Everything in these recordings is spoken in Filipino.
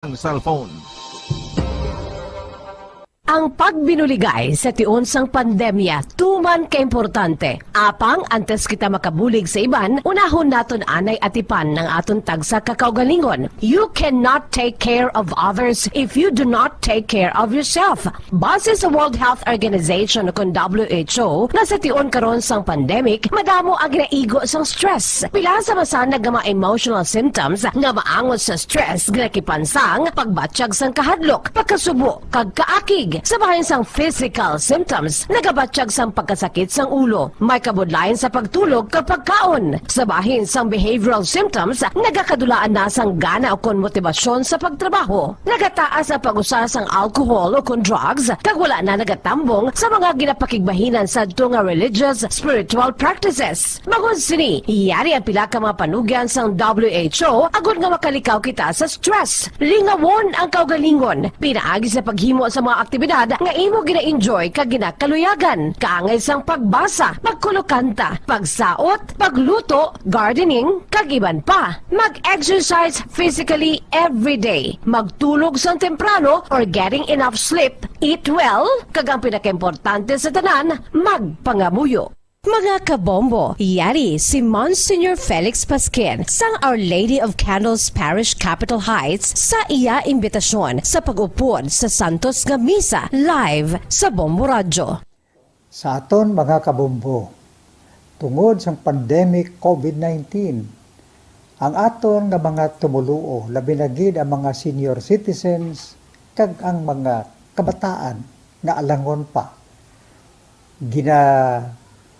ang cellphone. Ang pagbinuligay sa tiun sang pandemya, tuman kaimportante. Apang antes kita makabulig sa iban, unahon naton anay atipan ng aton tagsa kakaugalingon. You cannot take care of others if you do not take care of yourself. Base sa World Health Organization o WHO, na sa tiun karon sang pandemic, madamo ang ginaigo sang stress. Pila sa masanag nga mga emotional symptoms nga maangot sa stress, ginakipansang, pagbatsyag sang kahadlok, pagkasubo, kag kaakig. Sa bahin sang physical symptoms, nagabatsyag sang pagkasakit sang ulo, may kabudlayan sa pagtulog kapag kaon. Sa bahin sang behavioral symptoms, nagakadulaan na sang gana o kon motibasyon sa pagtrabaho. Nagataas ang pag-usa sang alcohol o kon drugs, kag wala na nagatambong sa mga ginapakigbahinan sa nga religious, spiritual practices. Magun sini, iyari ang pila ka mga panugyan sang WHO agud nga makalikaw kita sa stress. Lingawon ang kaugalingon, pinaagi sa paghimo sa mga aktibidad nga imo gina-enjoy kag ginakaluyagan, kaangay sang pagbasa, pagkulokanta, pagsaot, pagluto, gardening, kag iban pa. Mag-exercise physically every day, magtulog sang temprano or getting enough sleep, eat well, kag ang pinakaimportante sa tanan, magpangamuyo. Mga kabombo, yari si Monsignor Felix Pasquin sang Our Lady of Candles Parish Capitol Heights sa iya imbitasyon sa pag-upod sa Santos nga Misa live sa Bombo Radio. Sa aton mga kabombo, tungod sang pandemic COVID-19, ang aton nga mga tumuluo, labi na gid ang mga senior citizens kag ang mga kabataan nga alangon pa.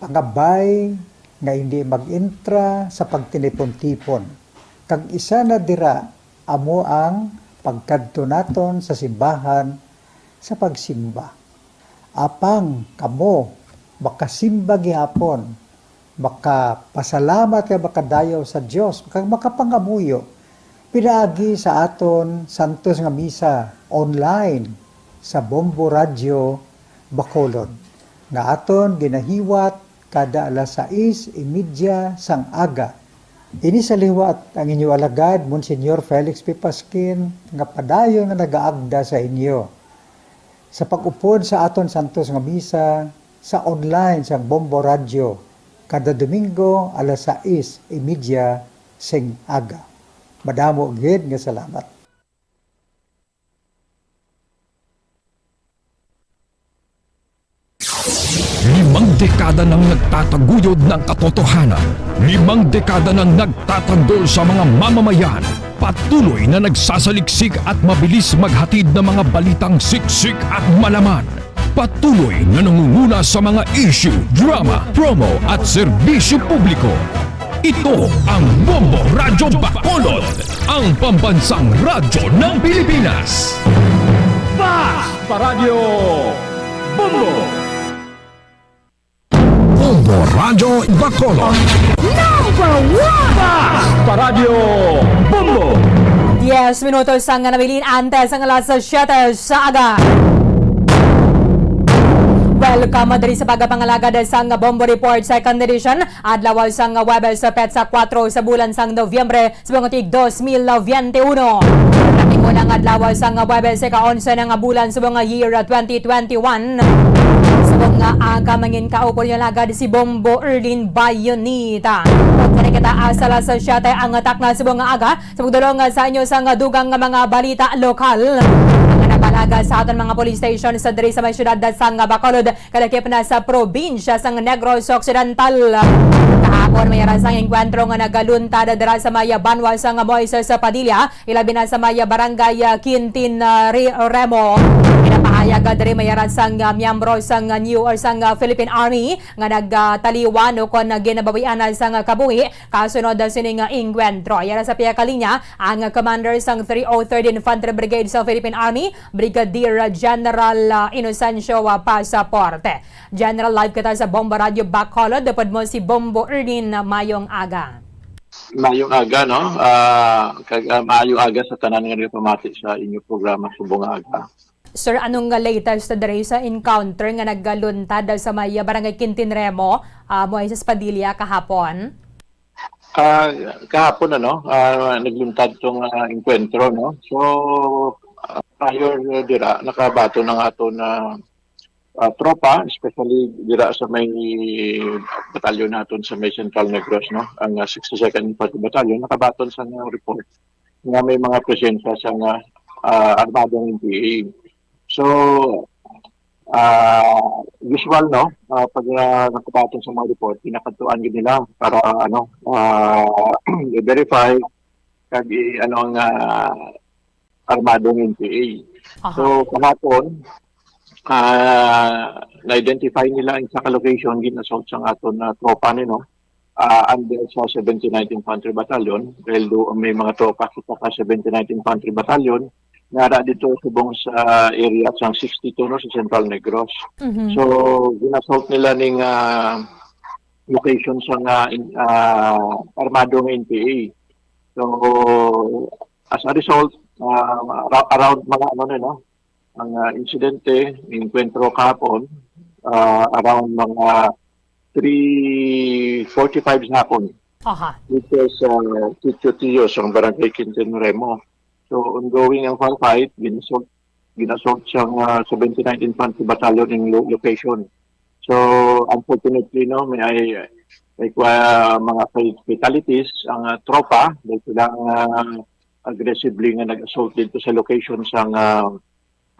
Pangabay nga hindi mag-intra sa pagtinipon-tipon. Kag isa na dira amo ang pagkadto naton sa simbahan sa pagsimba. Apang kamo makasimba gihapon, makapasalamat kay makadayaw sa Dios, kag makapangamuyo. Pinaagi sa aton Santos nga Misa online sa Bombo Radio Bacolod. Nga aton ginahiwat kada alas 6:30 sang aga. Ini sa liwat ang inyo alagad, Monsignor Felix P. Pasquin, nga padayon nga nagaagda sa inyo. Sa pag-upod sa aton Santos nga Misa, sa online sang Bombo Radio, kada Domingo alas 6:30 sing aga. Madamo gid nga salamat. Limang dekada nang nagtataguyod ng katotohanan. 5 dekada nang nagtatanggol sa mga mamamayan. Patuloy na nagsasaliksik at mabilis maghatid ng mga balitang siksik at malaman. Patuloy na nangunguna sa mga issue, drama, promo at serbisyo publiko. Ito ang Bombo Radyo Bacolod, ang pambansang radyo ng Pilipinas. Fast Radio Bombo! Bombo Radyo Bacolod. Number 1! Fast Radio Bombo! 10 minutos ang nabilin antes ang alas 7 sa aga. Welcome diri sa pagpangalaga sang Bombo Report Second Edition. Adlaw sang Webes sa petsa 4 sa bulan sang Nobyembre sa buong 2021. Unang adlaw sang Webes ka 11 ng bulan sa buong year 2021. Sa mga aga mangin kaupol yung lagad si Bombo Erlin Bayonita. Sa kita asala sa siyate ang atak na sa buong aga sa pagdulong sa inyo sang dugang mga balita lokal. Napalaga sa aton mga police station sa diri sa may syudad sang Bacolod, kalakip na sa probinsya sang Negros Occidental. Kahapon may rasang enkwentro nga nagaluntad dira sa may Banwa sang Moises Padilla, ilabi na sa may barangay Quintin Remo. Pinapahayag diri may rasang miyembro sang New or sang Philippine Army nga nagtaliwan o kon ginabawian sang kabuhi kasunod sining enkwentro. Yara sa piya kalinya ang commander sang 303rd Infantry Brigade sa Philippine Army, Brigadier General Inocencio Pasaporte. General, live kita sa Bombo Radio Bacolod. Dapat mo si Bombo Erlin mayong aga. Mayong aga, no? Mayong aga sa tanan nga pamati sa inyong programa Subong Aga. Sir, anong latest dere sa encounter nga naggaluntad sa may barangay Quintin Remo, Moises Padilla kahapon? Ah, kahapon naglintad tong enkwentro, no. So prior dira nakabato ng ato na tropa, especially dira sa may batalyon naton sa may Central Negros, no. Ang 62nd Infantry Battalion nakabaton sa nga report nga may mga presensya sa nga armadong NPA. So usual, no, pag nakabaton sa mga report, pinakatuan gid nila para i-verify kag ano ang armadong NPA. Aha. So kahapon na-identify nila ang sa location ginassault sa aton na tropa ni, no, under sa 79th Infantry Battalion dahil doon may mga tropa kita sa 79th Infantry Battalion nara dito subong sa area sa 62, no, sa Central Negros. Mhm. So ginassault nila ning location sa armadong NPA. So as a result, around mga no, ang insidente, enkwentro kahapon, around mga 3:45 sa hapon. Aha. Dito sa Sitio Tios, ang Barangay Quintin Remo. So ongoing ang firefight, ginassault siyang 79th Infantry Battalion in location. So unfortunately, no, may mga fatalities ang tropa dahil silang aggressively nga nag-assault dito sa location sa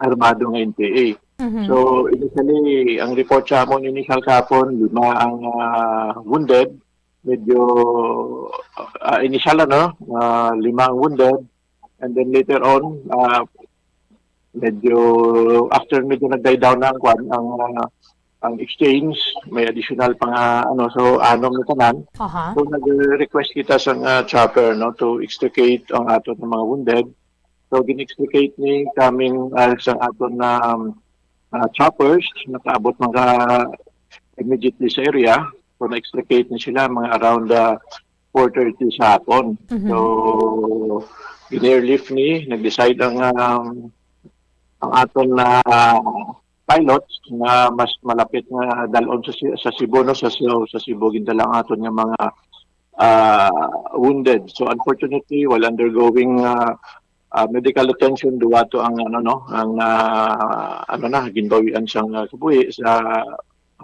armadong NPA. Mhm. So initially, ang report sa amon initial kahapon, 5 ang wounded. Medyo initial 5 ang wounded. And then later on, medyo nag-die down na ang exchange, may additional pang so 6 na tanan. Aha. So nag-request kita sa chopper, no, to extricate ang aton ng mga wounded. So gin-extricate ni kaming sa aton na choppers, nakaabot mga immediately sa area. So na-extricate ni sila mga around 4:30 sa hapon. Mhm. So in-airlift ni, nag-decide ang aton na pilots na mas malapit nga dalon sa Cebu, no, sa Cebu gindala ang aton nga mga wounded. So unfortunately, while undergoing medical attention, duwa to ang ginbawian siyang kabuhi sa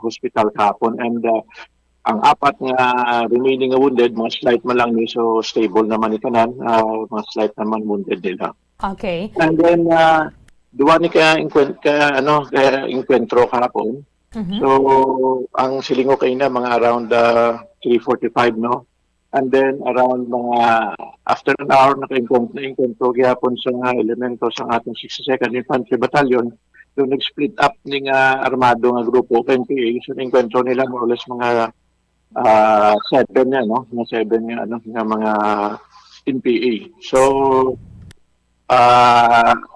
hospital kahapon, and ang 4 nga remaining nga wounded, mga slight man lang ni, so stable naman itanan, mga slight naman wounded nila. Okay. And then duwa ni kaya enkwentro kahapon. Mhm. So ang silingo kay na mga around 3:45, no. And then around mga after an hour naka-enkwentro gihapon sa mga elemento sa atong 62nd Infantry Battalion. So nag-split up ning armado nga grupo NPA. So enkwentro nila more or less mga 7 nga, no, mga 7 nga mga NPA. So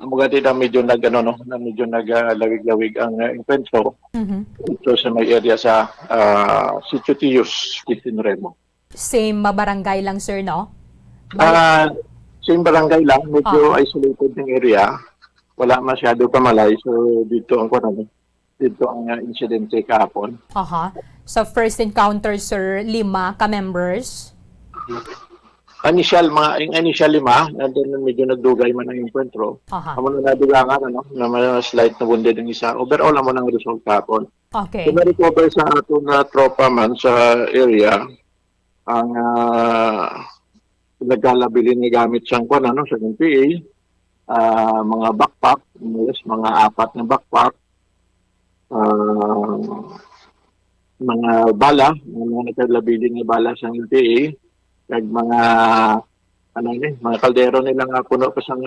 mugati na medyo medyo naglawig-lawig ang enkwentro Mhm. ito sa may area sa Sitio Tios, Quintin Remo. Same barangay lang, sir, no? Same barangay lang, medyo isolated ng area. Wala masyado pamalay. So dito ang insidente kahapon. Aha. Sa first encounter, sir, 5 ka-members. Initial 5, and then medyo nagdugay man ang enkwentro. Aha. Amo na nadugangan, na may slight na wounded ang isa. Overall, amo nang result kahapon. Okay. So na-recover sa ato na tropa man sa area ang nagkalabilin ni gamit siyang sa NPA, mga backpack, mga 4 na backpack, mga bala, mga nagkalabilin ni bala sa NPA, kag mga mga kaldero nila nga puno pa sa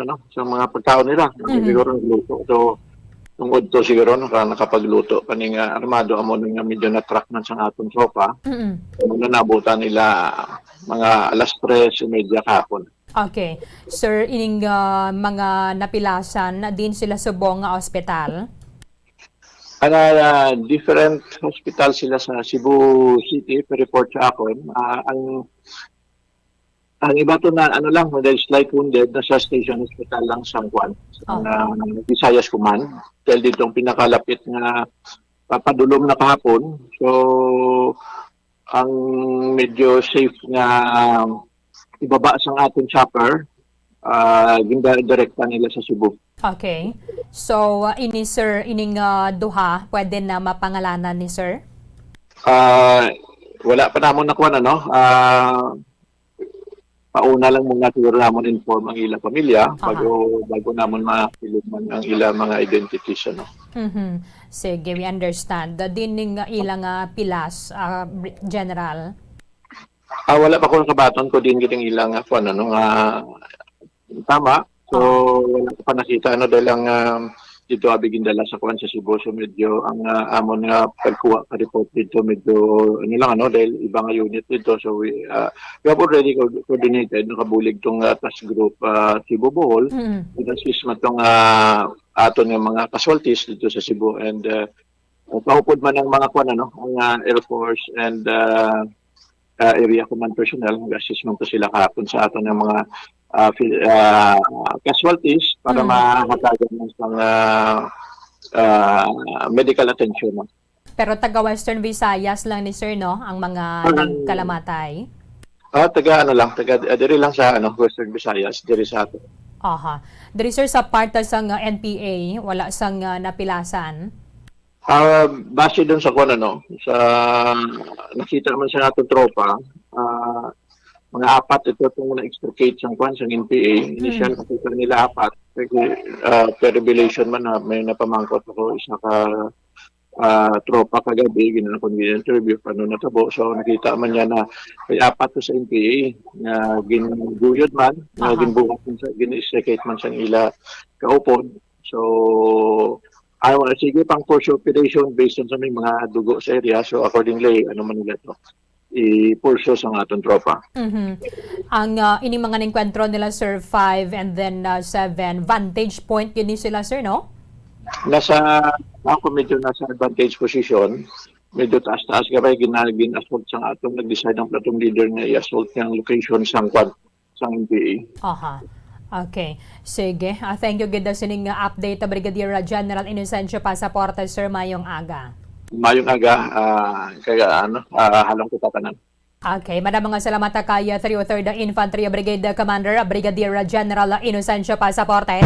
mga pagkaon nila. Siguro nagluto. So tungod to siguro nakapagluto kaning armado amo nga medyo na track man sa aton tropa. Mhm. Nabutan nila mga 3:30 kahapon. Okay. Sir, ining mga napilasan din sila subong nga ospital? Different hospital sila sa Cebu City, per-report sa akon. Ang iba to na lang, dahil slight wounded, nasa station hospital lang sa Juan, Visayas Command. Dahil dito ang pinakalapit nga papadulong na kahapon. So ang medyo safe nga ibaba sa ating chopper, direkta nila sa Cebu. Okay. So, ini sir, ining duha, pwede na mapangalanan ni sir? Wala pa namon nakuha pauna lang muna siguro namon inform ang ilang pamilya bago namon makiluman ang ilang mga identities. Sige, we understand. Dining ilang pilas, General? Wala pa ko kabaton ko din kiting ilang tama. So wala ko pa nakita dahil ang dito abigin dala sa kuan sa Cebu, so medyo ang amon nga pagkuha ka report dito medyo dahil ibang unit dito, so we have already coordinated nakabulig tong task group Cebu Bohol with assist matong aton nga mga casualties dito sa Cebu, and pahupod man ang mga kuan ang Air Force and area command personnel, mag-assessment to sila kahapon sa aton ng mga casualties para mahatagan ng medical attention. Pero taga Western Visayas lang ni sir, no? Ang mga nagkalamatay? Taga diri lang sa Western Visayas, diri sa ato. Aha. Diri sir sa part sang NPA, wala sang napilasan? Base doon sa sa nakita naman sa atong tropa, mga apat ito itong na-extricate sa NPA. Initial nakita nila apat. Per revelation man may napamangkot ako isa ka tropa kagabi, ginawa ko interview paano natabo. So nakita man niya na may apat to sa NPA na ginuguyod man, na ginbuhat man sa gin-extricate man sa ila kaupod. So sige pang force operation based on sa may mga dugo sa area. So accordingly, man nila to i-pulso sa atong tropa. Ang ini mga nengkwentro nila sir 5 and then 7 vantage point yun sila sir, no? Ako medyo nasa advantage position, medyo taas-taas gabay gin-assault sa atong nag-decide ang platoon leader nga i-assault yung location sang NPA. Okay. Sige. Thank you gid sining update Brigadier General Inocencio Pasaporte sir, mayong aga. Mayong aga, kaya halong ko tatanan. Okay, mga salamat kay 303rd Infantry Brigade Commander Brigadier General Inocencio Pasaporte.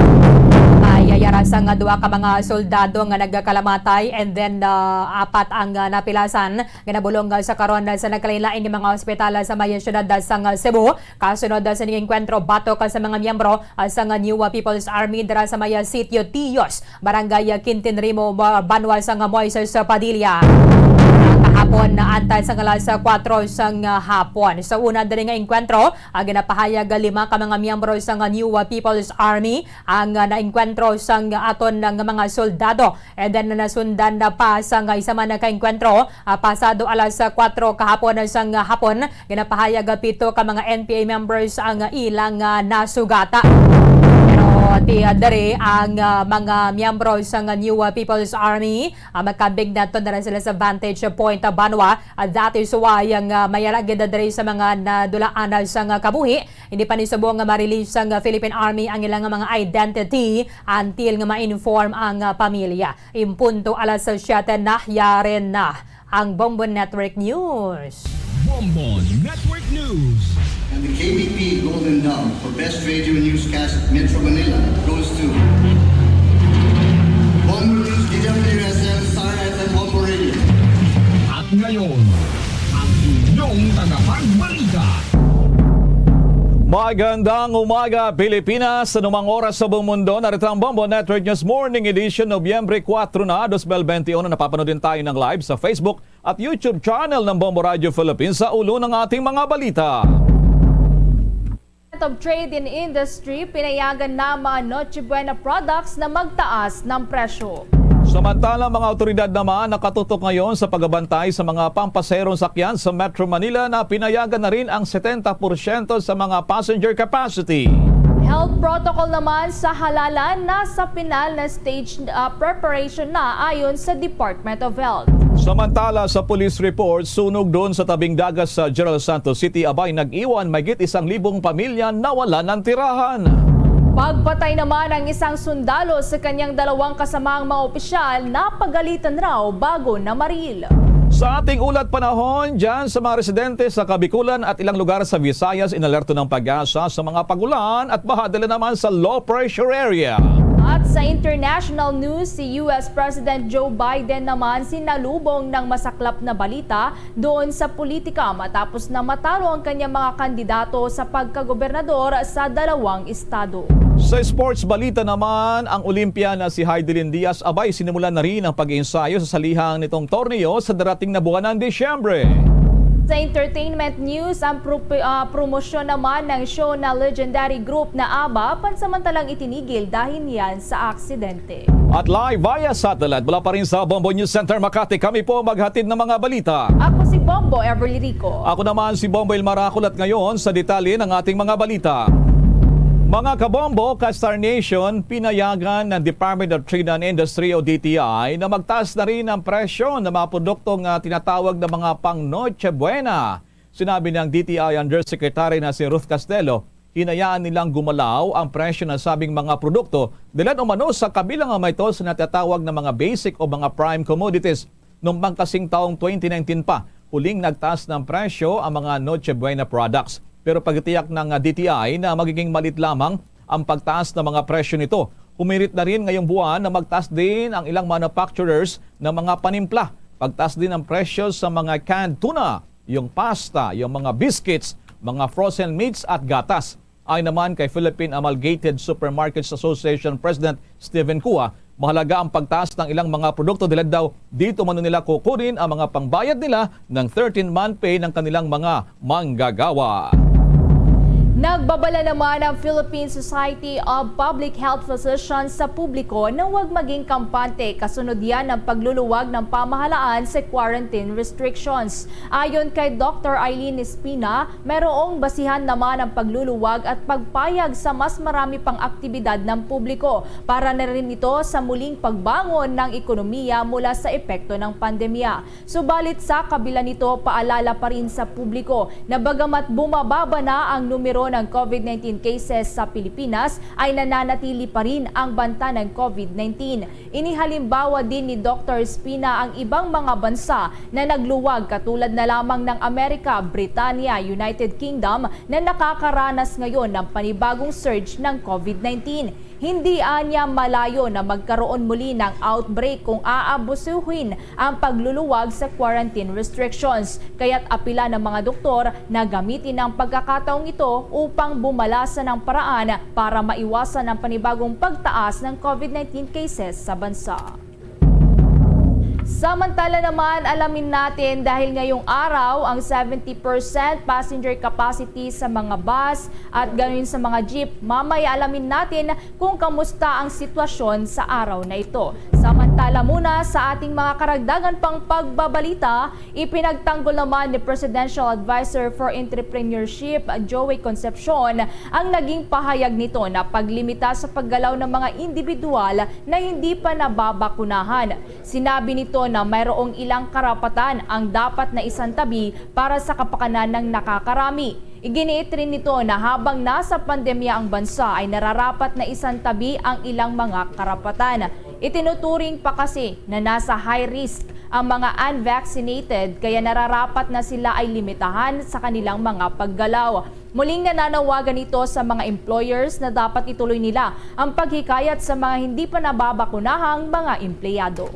Yayara sang duha ka mga soldado nga nagkalamatay and then apat ang napilasan nga nabulong sa karon sa nagkalain-lain nga mga ospital sa maya syudad sang Cebu. Kasunod sa ning enkwentro batok sa mga miyembro sa New People's Army dira sa maya Sitio Tiyos, Barangay Quintinrimo, Banwa sang Moises Padilla. Kahapon na antay sa alas 4 sang hapon. Sa una diri nga enkwentro, ginapahayag 5 ka mga miyembro sa New People's Army ang naenkwentro sang aton ng mga soldado. And then nasundan na pa sa isa man ka enkwentro pasado alas 4 kahapon sang hapon, ginapahayag 7 ka mga NPA members ang ilang nasugata. Dere ang mga miyembro sa New People's Army magkabig na ito na sila sa Vantage Point Banwa. That is why ang mayalagid dere sa mga nadulaan sa kabuhi. Hindi pa ni subong ma-release ang Philippine Army ang ilang mga identity until nga ma-inform ang pamilya. Impunto alas 7 na yaren na ang Bonbon Network News. Bonbon Network News. And the KBP Golden Dome for Best Radio Newscast Metro Manila goes to Bongo News, DWSM, Star FM, Bongo Radio. At ngayon, ang inyong tagapagbalita. Magandang umaga, Pilipinas. Sa numang oras sa buong mundo, narito ang Bonbon Network News Morning Edition, Nobyembre 4 na, 2021. Napapanood din tayo ng live sa Facebook at YouTube channel ng Bongo Radio Philippines sa ulo ng ating mga balita. Of Trade and Industry, pinayagan na mga Noche Buena products na magtaas ng presyo. Samantala, mga otoridad naman nakatutok ngayon sa pagbabantay sa mga pampaserong sakyan sa Metro Manila na pinayagan na rin ang 70% sa mga passenger capacity. Health protocol naman sa halalan nasa final na stage preparation na ayon sa Department of Health. Samantala, sa police report, sunog doon sa tabing dagat sa General Santos City, abay nag-iwan mahigit 1,000 pamilya na wala ng tirahan. Pagpatay naman ang isang sundalo sa kanyang 2 kasamaang mga opisyal na pagalitan raw bago na maril. Sa ating ulat panahon, dyan sa mga residente sa Kabikulan at ilang lugar sa Visayas, inalerto ng Pag-asa sa mga pagulan at bahadala naman sa low pressure area. At sa international news, si US President Joe Biden naman sinalubong ng masaklap na balita doon sa politika matapos na matalo ang kanyang mga kandidato sa pagkagobernador sa 2 estado. Sa sports balita naman, ang Olympia na si Heidelin Diaz abay sinimulan na rin ang pag-iensayo sa salihang nitong torneo sa darating na buwan ng Disyembre. Sa entertainment news, ang promosyon naman ng show na legendary group na ABBA pansamantalang itinigil dahil yan sa aksidente. At live via satellite mula pa rin sa Bombo News Center Makati, kami po maghatid ng mga balita. Ako si Bombo Everly Rico. Ako naman si Bombo Ilmaracol at ngayon sa detalye ng ating mga balita. Mga kabombo, ka-Star Nation, pinayagan ng Department of Trade and Industry o DTI na magtaas na rin ang presyo ng mga produktong tinatawag na mga pang Noche Buena. Sinabi ng DTI Undersecretary na si Ruth Castelo, hinayaan nilang gumalaw ang presyo ng sabing mga produkto dahil umano sa kabilang may ito sa natatawag na mga basic o mga prime commodities. Noong pangkasing taong 2019 pa, huling nagtaas ng presyo ang mga Noche Buena products. Pero pagtiyak ng DTI na magiging malit lamang ang pagtaas ng mga presyo nito. Humirit na rin ngayong buwan na magtaas din ang ilang manufacturers ng mga panimpla. Pagtaas din ang presyo sa mga canned tuna, yung pasta, yung mga biscuits, mga frozen meats at gatas. Ay naman kay Philippine Amalgamated Supermarkets Association President Stephen Kua, mahalaga ang pagtaas ng ilang mga produkto dahil daw dito mano nila kukunin ang mga pangbayad nila ng 13-month pay ng kanilang mga manggagawa. Nagbabala naman ang Philippine Society of Public Health Physicians sa publiko na huwag maging kampante kasunod yan ng pagluluwag ng pamahalaan sa quarantine restrictions. Ayon kay Dr. Eileen Espina, mayroong basihan naman ang pagluluwag at pagpayag sa mas marami pang aktibidad ng publiko para na rin ito sa muling pagbangon ng ekonomiya mula sa epekto ng pandemya. Subalit sa kabila nito, paalala pa rin sa publiko na bagamat bumababa na ang numero ng COVID-19 cases sa Pilipinas ay nananatili pa rin ang banta ng COVID-19. Inihalimbawa din ni Dr. Espina ang ibang mga bansa na nagluwag katulad na lamang ng Amerika, Britanya, United Kingdom na nakakaranas ngayon ng panibagong surge ng COVID-19. Hindi anya malayo na magkaroon muli ng outbreak kung aabusuhin ang pagluluwag sa quarantine restrictions. Kaya't apila ng mga doktor na gamitin ang pagkakataong ito upang bumalasan ng paraan para maiwasan ang panibagong pagtaas ng COVID-19 cases sa bansa. Samantala naman, alamin natin dahil ngayong araw ang 70% passenger capacity sa mga bus at ganoon sa mga jeep. Mamaya alamin natin kung kamusta ang sitwasyon sa araw na ito. Samantala muna sa ating mga karagdagan pang pagbabalita, ipinagtanggol naman ni Presidential Advisor for Entrepreneurship Joey Concepcion ang naging pahayag nito na paglimita sa paggalaw ng mga individual na hindi pa nababakunahan. Sinabi nito na mayroong ilang karapatan ang dapat na isantabi para sa kapakanan ng nakakarami. Iginiit rin nito na habang nasa pandemya ang bansa ay nararapat na isantabi ang ilang mga karapatan. Itinuturing pa kasi na nasa high risk ang mga unvaccinated kaya nararapat na sila ay limitahan sa kanilang mga paggalaw. Muling nananawagan ito sa mga employers na dapat ituloy nila ang paghikayat sa mga hindi pa nababakunahang mga empleyado.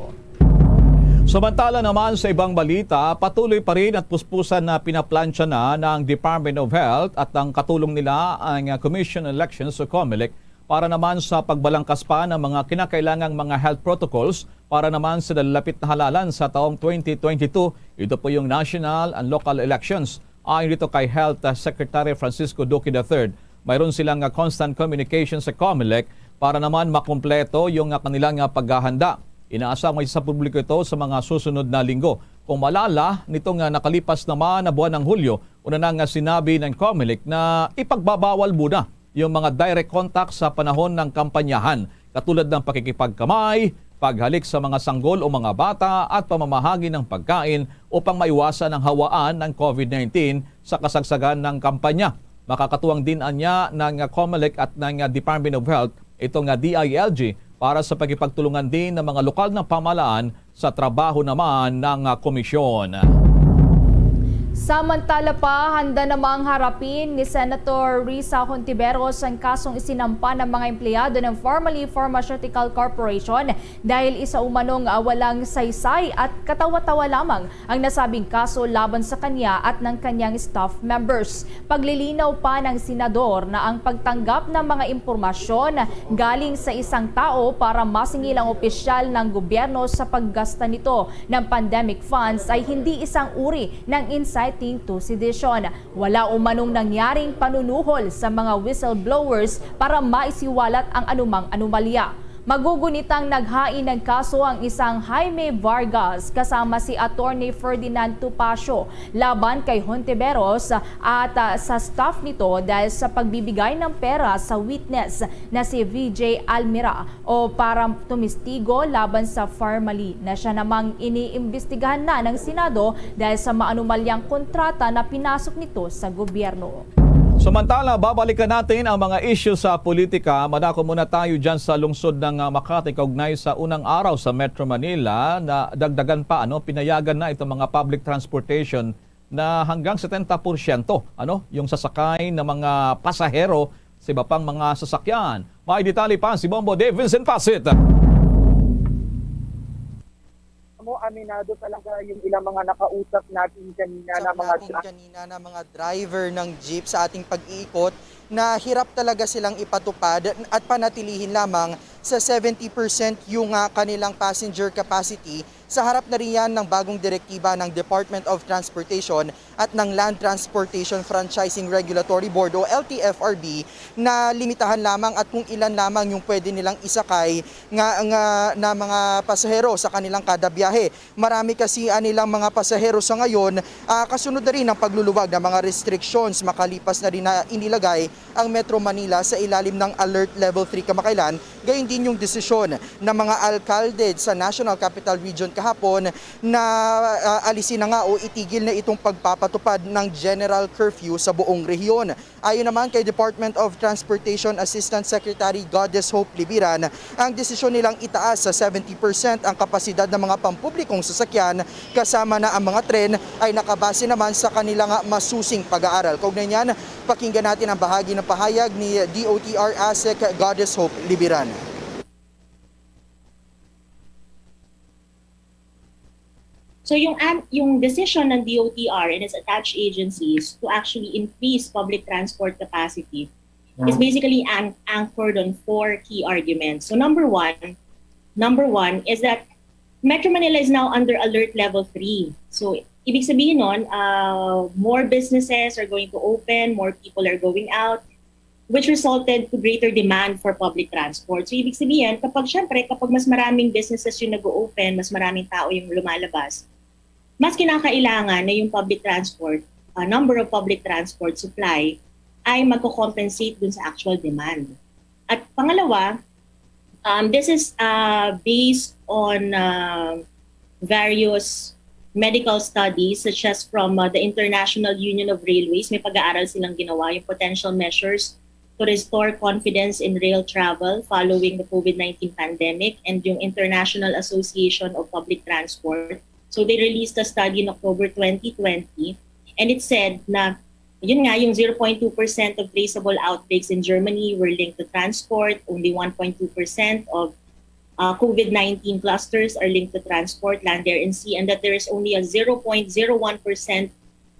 Samantala naman sa ibang balita, patuloy pa rin at puspusan na pinaplansya na ng Department of Health at ang katulong nila ang Commission on Elections o COMELEC para naman sa pagbalangkas pa ng mga kinakailangang mga health protocols para naman sa lalapit na halalan sa taong 2022. Ito po yung national and local elections. Ayon dito kay Health Secretary Francisco Duque III, mayroon silang constant communication sa COMELEC para naman makumpleto yung kanilang paghahanda. Inaasam ay sa publiko ito sa mga susunod na linggo. Kung malala, nitong nakalipas naman na buwan ng Hulyo, una nang sinabi ng COMELEC na ipagbabawal muna yung mga direct contact sa panahon ng kampanyahan, katulad ng pakikipagkamay, paghalik sa mga sanggol o mga bata at pamamahagi ng pagkain upang maiwasan ang hawaan ng COVID-19 sa kasagsagan ng kampanya. Makakatuwang din anya ng COMELEC at ng Department of Health itong DILG para sa pagkipagtulungan din ng mga lokal na pamahalaan sa trabaho naman ng komisyon. Samantala pa, handa namang harapin ni Senator Risa Hontiveros ang kasong isinampa ng mga empleyado ng Formerly Pharmaceutical Corporation dahil isa umanong walang saysay at katawa-tawa lamang ang nasabing kaso laban sa kanya at ng kanyang staff members. Paglilinaw pa ng senador na ang pagtanggap ng mga impormasyon galing sa isang tao para masingil ang opisyal ng gobyerno sa paggasta nito ng pandemic funds ay hindi isang uri ng inciting to sedition. Wala umanong nangyaring panunuhol sa mga whistleblowers para maisiwalat ang anumang anomalya. Magugunitang naghain ng kaso ang isang Jaime Vargas kasama si Attorney Ferdinand Tupacio laban kay Hontiveros at sa staff nito dahil sa pagbibigay ng pera sa witness na si VJ Almira o para tumistigo laban sa Formerly na siya namang iniimbestigahan na ng Senado dahil sa maanumalyang kontrata na pinasok nito sa gobyerno. Samantala, babalikan natin ang mga issue sa politika. Madako muna tayo dyan sa lungsod ng Makati kaugnay sa unang araw sa Metro Manila na dagdagan pa, pinayagan na itong mga public transportation na hanggang 70% yung sasakay ng mga pasahero sa iba pang mga sasakyan. May detalye pa si Bombo de Vincent Pasit. Aminado talaga yung ilang mga nakausap natin kanina na mga driver ng jeep sa ating pag-iikot na hirap talaga silang ipatupad at panatilihin lamang sa 70% yung kanilang passenger capacity sa harap na rin yan ng bagong direktiba ng Department of Transportation at ng Land Transportation Franchising Regulatory Board o LTFRB na limitahan lamang at kung ilan lamang yung pwede nilang isakay na mga pasahero sa kanilang kada biyahe. Marami kasi nilang mga pasahero sa ngayon, kasunod na rin ang pagluluwag ng mga restrictions makalipas na rin na inilagay ang Metro Manila sa ilalim ng Alert Level 3 kamakailan. Gayon din yung desisyon ng mga alkalde sa National Capital Region kahapon na alisin na nga o itigil na itong pagpapatupad ng general curfew sa buong rehiyon. Ayon naman kay Department of Transportation Assistant Secretary Goddess Hope Libiran, ang desisyon nilang itaas sa 70% ang kapasidad ng mga pampublikong sasakyan kasama na ang mga tren ay nakabase naman sa kanilang masusing pag-aaral. Kaugnay niyan, pakinggan natin ang bahagi ng pahayag ni DOTR ASEC Goddess Hope Libiran. So yung decision ng DOTR and its attached agencies to actually increase public transport capacity is basically anchored on 4 key arguments. So number one is that Metro Manila is now under Alert Level 3. So ibig sabihin nun, more businesses are going to open, more people are going out, which resulted to greater demand for public transport. So ibig sabihin, kapag mas maraming businesses yung nag-o-open, mas maraming tao yung lumalabas, mas kinakailangan na yung public transport, number of public transport supply ay magko-compensate dun sa actual demand. At pangalawa, this is based on various medical studies such as from the International Union of Railways. May pag-aaral silang ginawa yung potential measures to restore confidence in rail travel following the COVID-19 pandemic and yung International Association of Public Transport. So they released a study in October 2020 and it said na yun nga, yung 0.2% of traceable outbreaks in Germany were linked to transport. Only 1.2% of COVID-19 clusters are linked to transport, land, air, and sea, and that there is only a 0.01%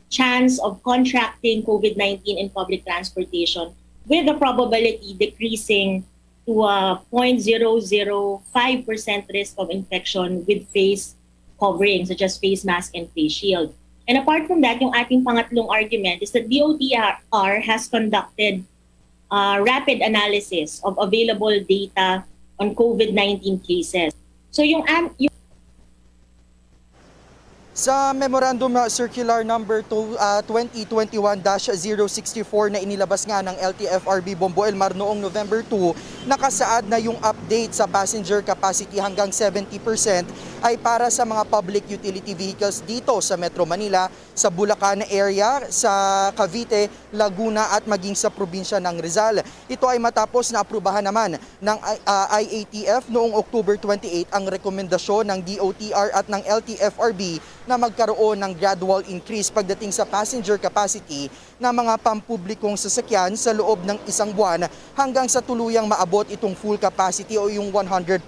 chance of contracting COVID-19 in public transportation, with the probability decreasing to a 0.005% risk of infection with face covering, such as face mask and face shield. And apart from that, yung ating pangatlong argument is that DOTR has conducted rapid analysis of available data on COVID-19 cases. So yung sa Memorandum Circular number 2021-064 na inilabas nga ng LTFRB Bombo Elmar noong November 2, nakasaad na yung update sa passenger capacity hanggang 70% ay para sa mga public utility vehicles dito sa Metro Manila, sa Bulacan area, sa Cavite, Laguna at maging sa probinsya ng Rizal. Ito ay matapos na aprubahan naman ng IATF noong October 28 ang rekomendasyon ng DOTR at ng LTFRB na magkaroon ng gradual increase pagdating sa passenger capacity ng mga pampublikong sasakyan sa loob ng isang buwan hanggang sa tuluyang maabot itong full capacity o yung 100%.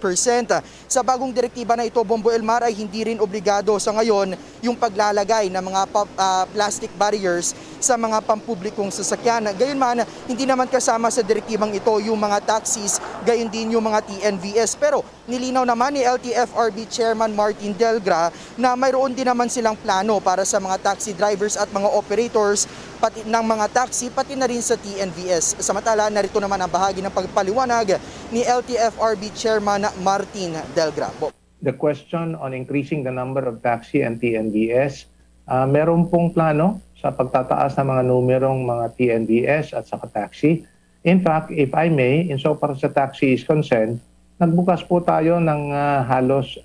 Sa bagong direktiba na ito, Bombo Elmar, ay hindi rin obligado sa ngayon yung paglalagay ng mga plastic barriers sa mga pampublikong sasakyan. Gayunman, hindi naman kasama sa direktibang ito yung mga taxis, gayon din yung mga TNVS. Pero nilinaw naman ni LTFRB Chairman Martin Delgra na mayroon din naman silang plano para sa mga taxi drivers at mga operators pati ng mga taxi, pati na rin sa TNVS. Samantala, narito naman ang bahagi ng pagpaliwanag ni LTFRB Chairman Martin Delgra. The question on increasing the number of taxi and TNVS, meron pong plano sa pagtataas ng mga numerong mga TNVS at saka taxi. In fact, if I may, insofar sa taxi is concerned, nagbukas po tayo ng halos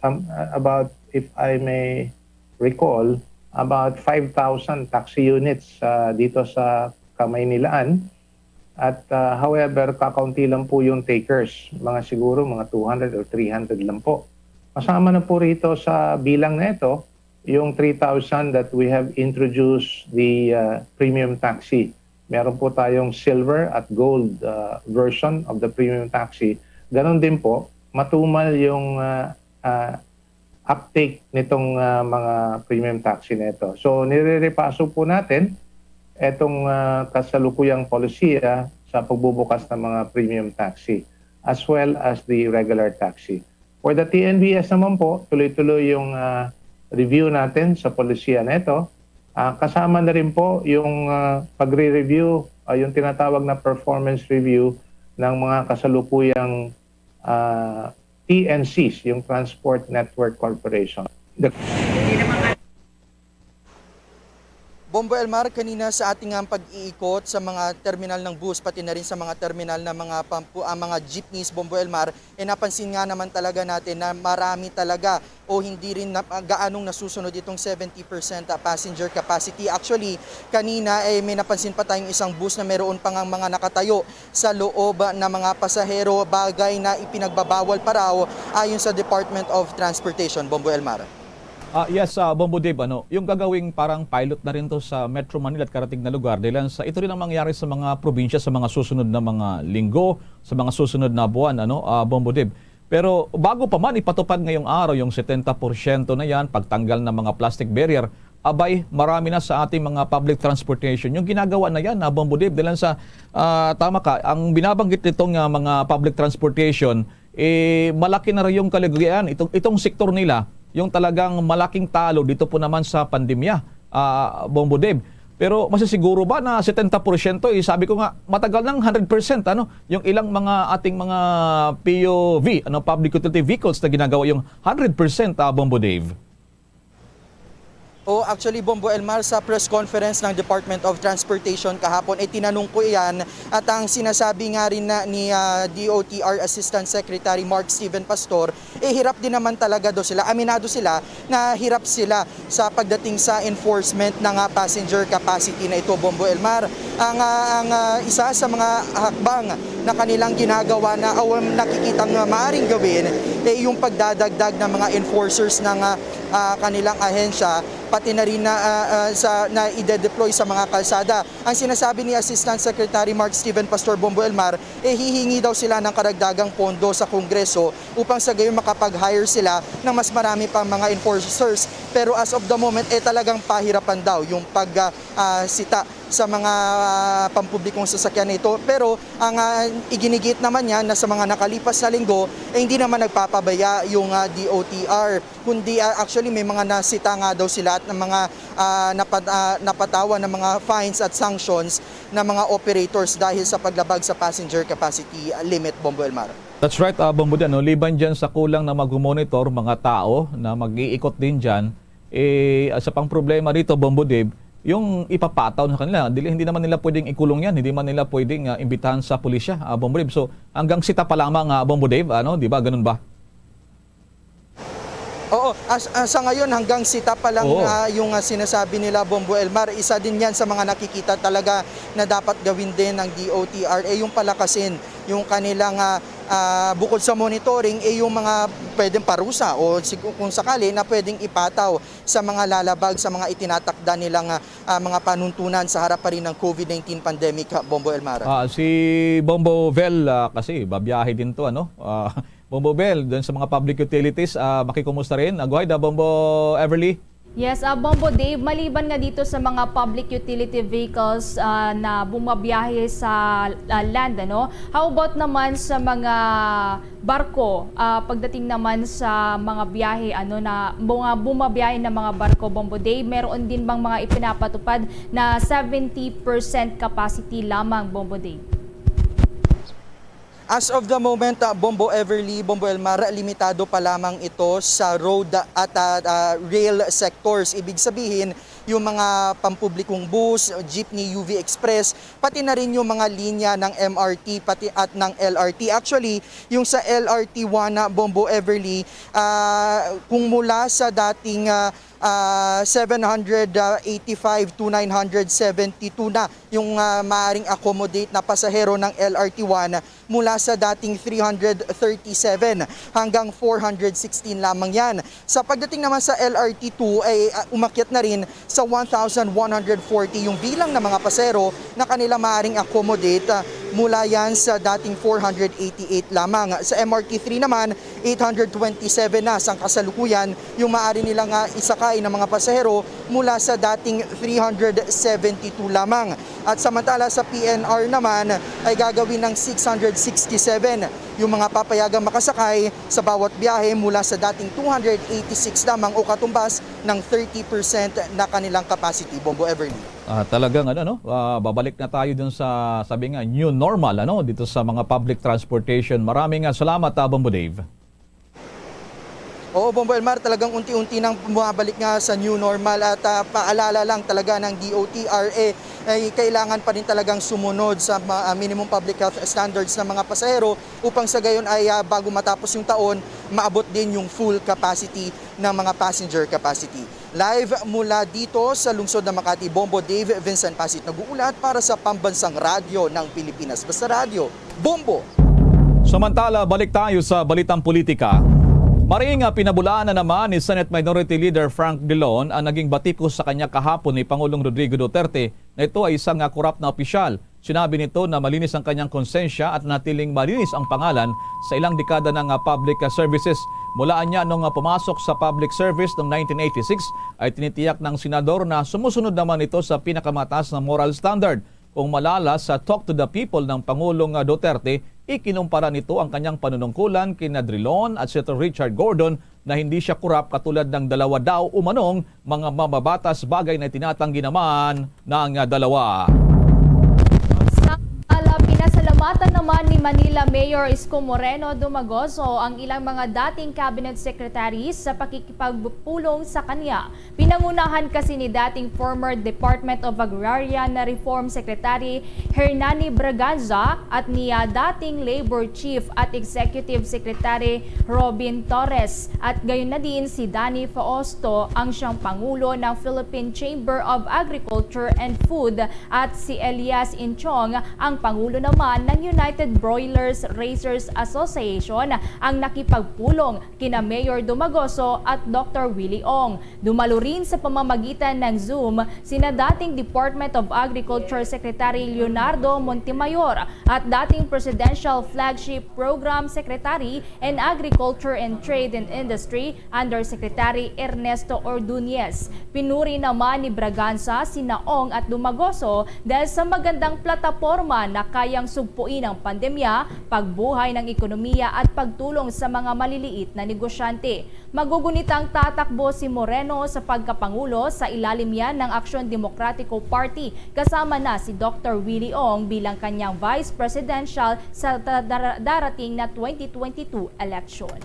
about, if I may recall, about 5,000 taxi units dito sa Kamaynilaan. At however, kakaunti lang po yung takers. Mga siguro mga 200 or 300 lang po. Kasama na po rito sa bilang na ito, yung 3,000 that we have introduced the premium taxi. Meron po tayong silver at gold version of the premium taxi. Ganon din po, matumal yung uptake nitong mga premium taxi na ito. So nire-repaso po natin itong kasalukuyang polisiya sa pagbubukas ng mga premium taxi as well as the regular taxi. For the TNVS naman po, tuloy-tuloy yung review natin sa polisiya na ito. Kasama na rin po yung pagre-review, yung tinatawag na performance review ng mga kasalukuyang TNCs, yung Transport Network Corporation. Bombo Elmar, kanina sa ating pag-iikot sa mga terminal ng bus, pati na rin sa mga terminal ng mga jeepneys, Bombo Elmar, napansin nga naman talaga natin na marami talaga o hindi rin gaanong nasusunod itong 70% passenger capacity. Actually, kanina may napansin pa tayong isang bus na meron pang mga nakatayo sa loob na mga pasahero, bagay na ipinagbabawal pa raw ayon sa Department of Transportation, Bombo Elmar. Yes, Bombo Dave, yung gagawing parang pilot na rin to sa Metro Manila at karating na lugar dahil ito rin ang mangyari sa mga probinsya sa mga susunod na mga linggo, sa mga susunod na buwan, Bombo Dave. Pero bago pa man ipatupad ngayong araw yung 70% na yan, pagtanggal ng mga plastic barrier, abay marami na sa ating mga public transportation. Yung ginagawa na yan, Bombo Dave, dahil sa tama ka, ang binabanggit nitong mga public transportation, malaki na rin yung kalagayan. Itong sektor nila, yung talagang malaking talo dito po naman sa pandemya, Bombo Dave. Pero masisiguro ba na 70%, sabi ko nga, matagal ng 100%, yung ilang mga ating mga PUV, public utility vehicles na ginagawa yung 100%, Bombo Dave? O actually, Bombo Elmar, sa press conference ng Department of Transportation kahapon, tinanong ko yan at ang sinasabi nga rin ni DOTR Assistant Secretary Mark Steven Pastor, hirap din naman talaga do sila, aminado sila na hirap sila sa pagdating sa enforcement ng passenger capacity na ito, Bombo Elmar. Ang isa sa mga hakbang na kanilang ginagawa na nakikitang maaaring gawin yung pagdadagdag ng mga enforcers ng kanilang ahensya, pati na rin na ide-deploy sa mga kalsada. Ang sinasabi ni Assistant Secretary Mark Steven Pastor, Bombo Elmar, hihingi daw sila ng karagdagang pondo sa Kongreso upang sa gayon makapag-hire sila ng mas marami pang mga enforcers. Pero as of the moment, talagang pahirapan daw yung pagsita sa mga pampublikong sasakyan nito. Pero ang iginigit naman niya na sa mga nakalipas na linggo, hindi naman nagpapabaya yung DOTR. Kundi actually may mga nasita nga daw sila at ng mga napatawa ng mga fines at sanctions ng mga operators dahil sa paglabag sa passenger capacity limit, Bombo Elmar. That's right, Bombo Dan. Liban dyan sa kulang na mag-monitor mga tao na mag-iikot din dyan, sa pang problema dito, Bombo Dave, yung ipapataw sa kanila. Hindi naman nila pwedeng ikulong yan, hindi man nila pwedeng imbitahan sa pulisya, Bombo Dave. So hanggang sita pa lamang, Bombo Dave, di ba? Ganun ba? Oo, sa ngayon hanggang sita pa lang Oo. yung sinasabi nila, Bombo Elmar. Isa din yan sa mga nakikita talaga na dapat gawin din ng DOTRA, yung palakasin yung kanilang bukod sa monitoring, yung mga pwedeng parusa o kung sakali na pwedeng ipataw sa mga lalabag, sa mga itinatakda nilang mga panuntunan sa harap pa rin ng COVID-19 pandemic, Bombo Elmar. Si Bombo Vel, kasi babiyahe din to, Bombo Bell, doon sa mga public utilities, makikumusta rin. Go ahead, Bombo Everly. Yes, Bombo Dave, maliban nga dito sa mga public utility vehicles na bumabiyahe sa land, how about naman sa mga barko, pagdating naman sa mga biyahe, na mga bumabiyahe na mga barko, Bombo Dave, meron din bang mga ipinapatupad na 70% capacity lamang, Bombo Dave? As of the moment, Bombo Everly, Bombo Elmar, limitado pa lamang ito sa road at rail sectors. Ibig sabihin, yung mga pampublikong bus, jeepney, UV Express, pati na rin yung mga linya ng MRT pati at ng LRT. Actually, yung sa LRT1, Bombo Everly, kung mula sa dating 785 to 972 na yung maaring accommodate na pasahero ng LRT1 mula sa dating 337 hanggang 416 lamang yan. Sa pagdating naman sa LRT2 ay umakyat na rin sa 1,140 yung bilang ng mga pasahero na kanila maaring accommodate mula yan sa dating 488 lamang. Sa MRT3 naman, 827 na sa kasalukuyan yung maaari nilang isakay ng mga pasahero mula sa dating 372 lamang. At samantala sa PNR naman ay gagawin ng 667 yung mga papayagang makasakay sa bawat biyahe mula sa dating 286 lamang o katumbas ng 30% na kanilang capacity, Bombo Everly. Talagang babalik na tayo dun sa sabi nga new normal dito sa mga public transportation. Maraming salamat, Bombo Dave. Oo, Bombo Elmar, talagang unti-unti nang bumabalik nga sa new normal at paalala lang talaga ng DOTRA ay kailangan pa rin talagang sumunod sa minimum public health standards ng mga pasahero upang sa gayon ay bago matapos yung taon, maabot din yung full capacity ng mga passenger capacity. Live mula dito sa lungsod ng Makati, Bombo Dave Vincent Pasit nag-uulat para sa Pambansang Radyo ng Pilipinas. Basta Radio, Bombo! Samantala, balik tayo sa balitang politika. Maring pinabulaan na naman ni Senate Minority Leader Frank Dillon ang naging batikos sa kanya kahapon ni Pangulong Rodrigo Duterte na ito ay isang korap na opisyal. Sinabi nito na malinis ang kanyang konsensya at natiling malinis ang pangalan sa ilang dekada ng public services. Mulaan niya nung pumasok sa public service noong 1986 ay tinitiyak ng senador na sumusunod naman ito sa pinakamataas na moral standard. Kung malala sa Talk to the People ng Pangulong Duterte, ikinumpara nito ang kanyang panunungkulan kina Drilon at Senator Richard Gordon na hindi siya kurap katulad ng dalawa daw umanong mga mababatas bagay na tinatanggi naman ng dalawa. Pinasalamatan naman ni Manila Mayor Isko Moreno Dumagoso ang ilang mga dating cabinet secretaries sa pakikipagpulong sa kanya. Pinangunahan kasi ni dating former Department of Agrarian na Reform Secretary Hernani Braganza at ni dating Labor Chief at Executive Secretary Robin Torres. At gayon na din si Danny Fausto ang siyang Pangulo ng Philippine Chamber of Agriculture and Food at si Elias Inchong ang Pangulo naman ng United Broilers Raisers Association ang nakipagpulong kina Mayor Dumagoso at Dr. Willie Ong. Dumalo rin sa pamamagitan ng Zoom sina dating Department of Agriculture Secretary Leonardo Montemayor at dating Presidential Flagship Program Secretary and Agriculture and Trade and Industry Undersecretary Ernesto Ordunez. Pinuri naman ni Braganza sina Ong at Dumagoso dahil sa magandang plataporma na kayang sugpuin ang pandemya, pagbuhay ng ekonomiya at pagtulong sa mga maliliit na negosyante. Magugunitang tatakbo si Moreno sa pagkapangulo sa ilalim yan ng Aksyon Demokratiko Party kasama na si Dr. Willie Ong bilang kanyang Vice Presidential sa darating na 2022 election.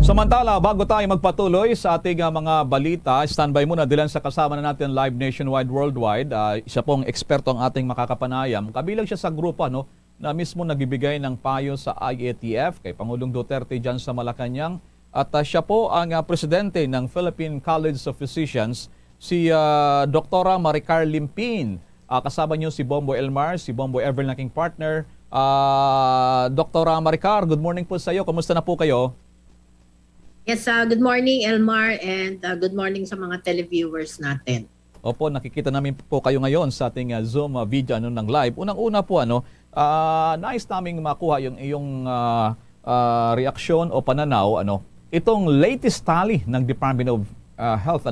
Samantala, bago tayo magpatuloy sa ating mga balita, standby muna Dylan sa kasama na natin live nationwide, worldwide. Isa pong eksperto ang ating makakapanayam. Kabilang siya sa grupo na mismo nagbibigay ng payo sa IATF kay Pangulong Duterte dyan sa Malacanang. At siya po ang presidente ng Philippine College of Physicians, si Dr. Maricar Limpin. Kasama niyo si Bombo Elmar, si Bombo Ever naking partner. Dr. Maricar, good morning po sa iyo. Kumusta na po kayo? Yes, good morning Elmar and good morning sa mga televiewers natin. Opo, nakikita namin po kayo ngayon sa ating Zoom video ng live. Unang-una po nais naming makuha yung iyong reaksyon o pananaw itong latest tally ng Department of Health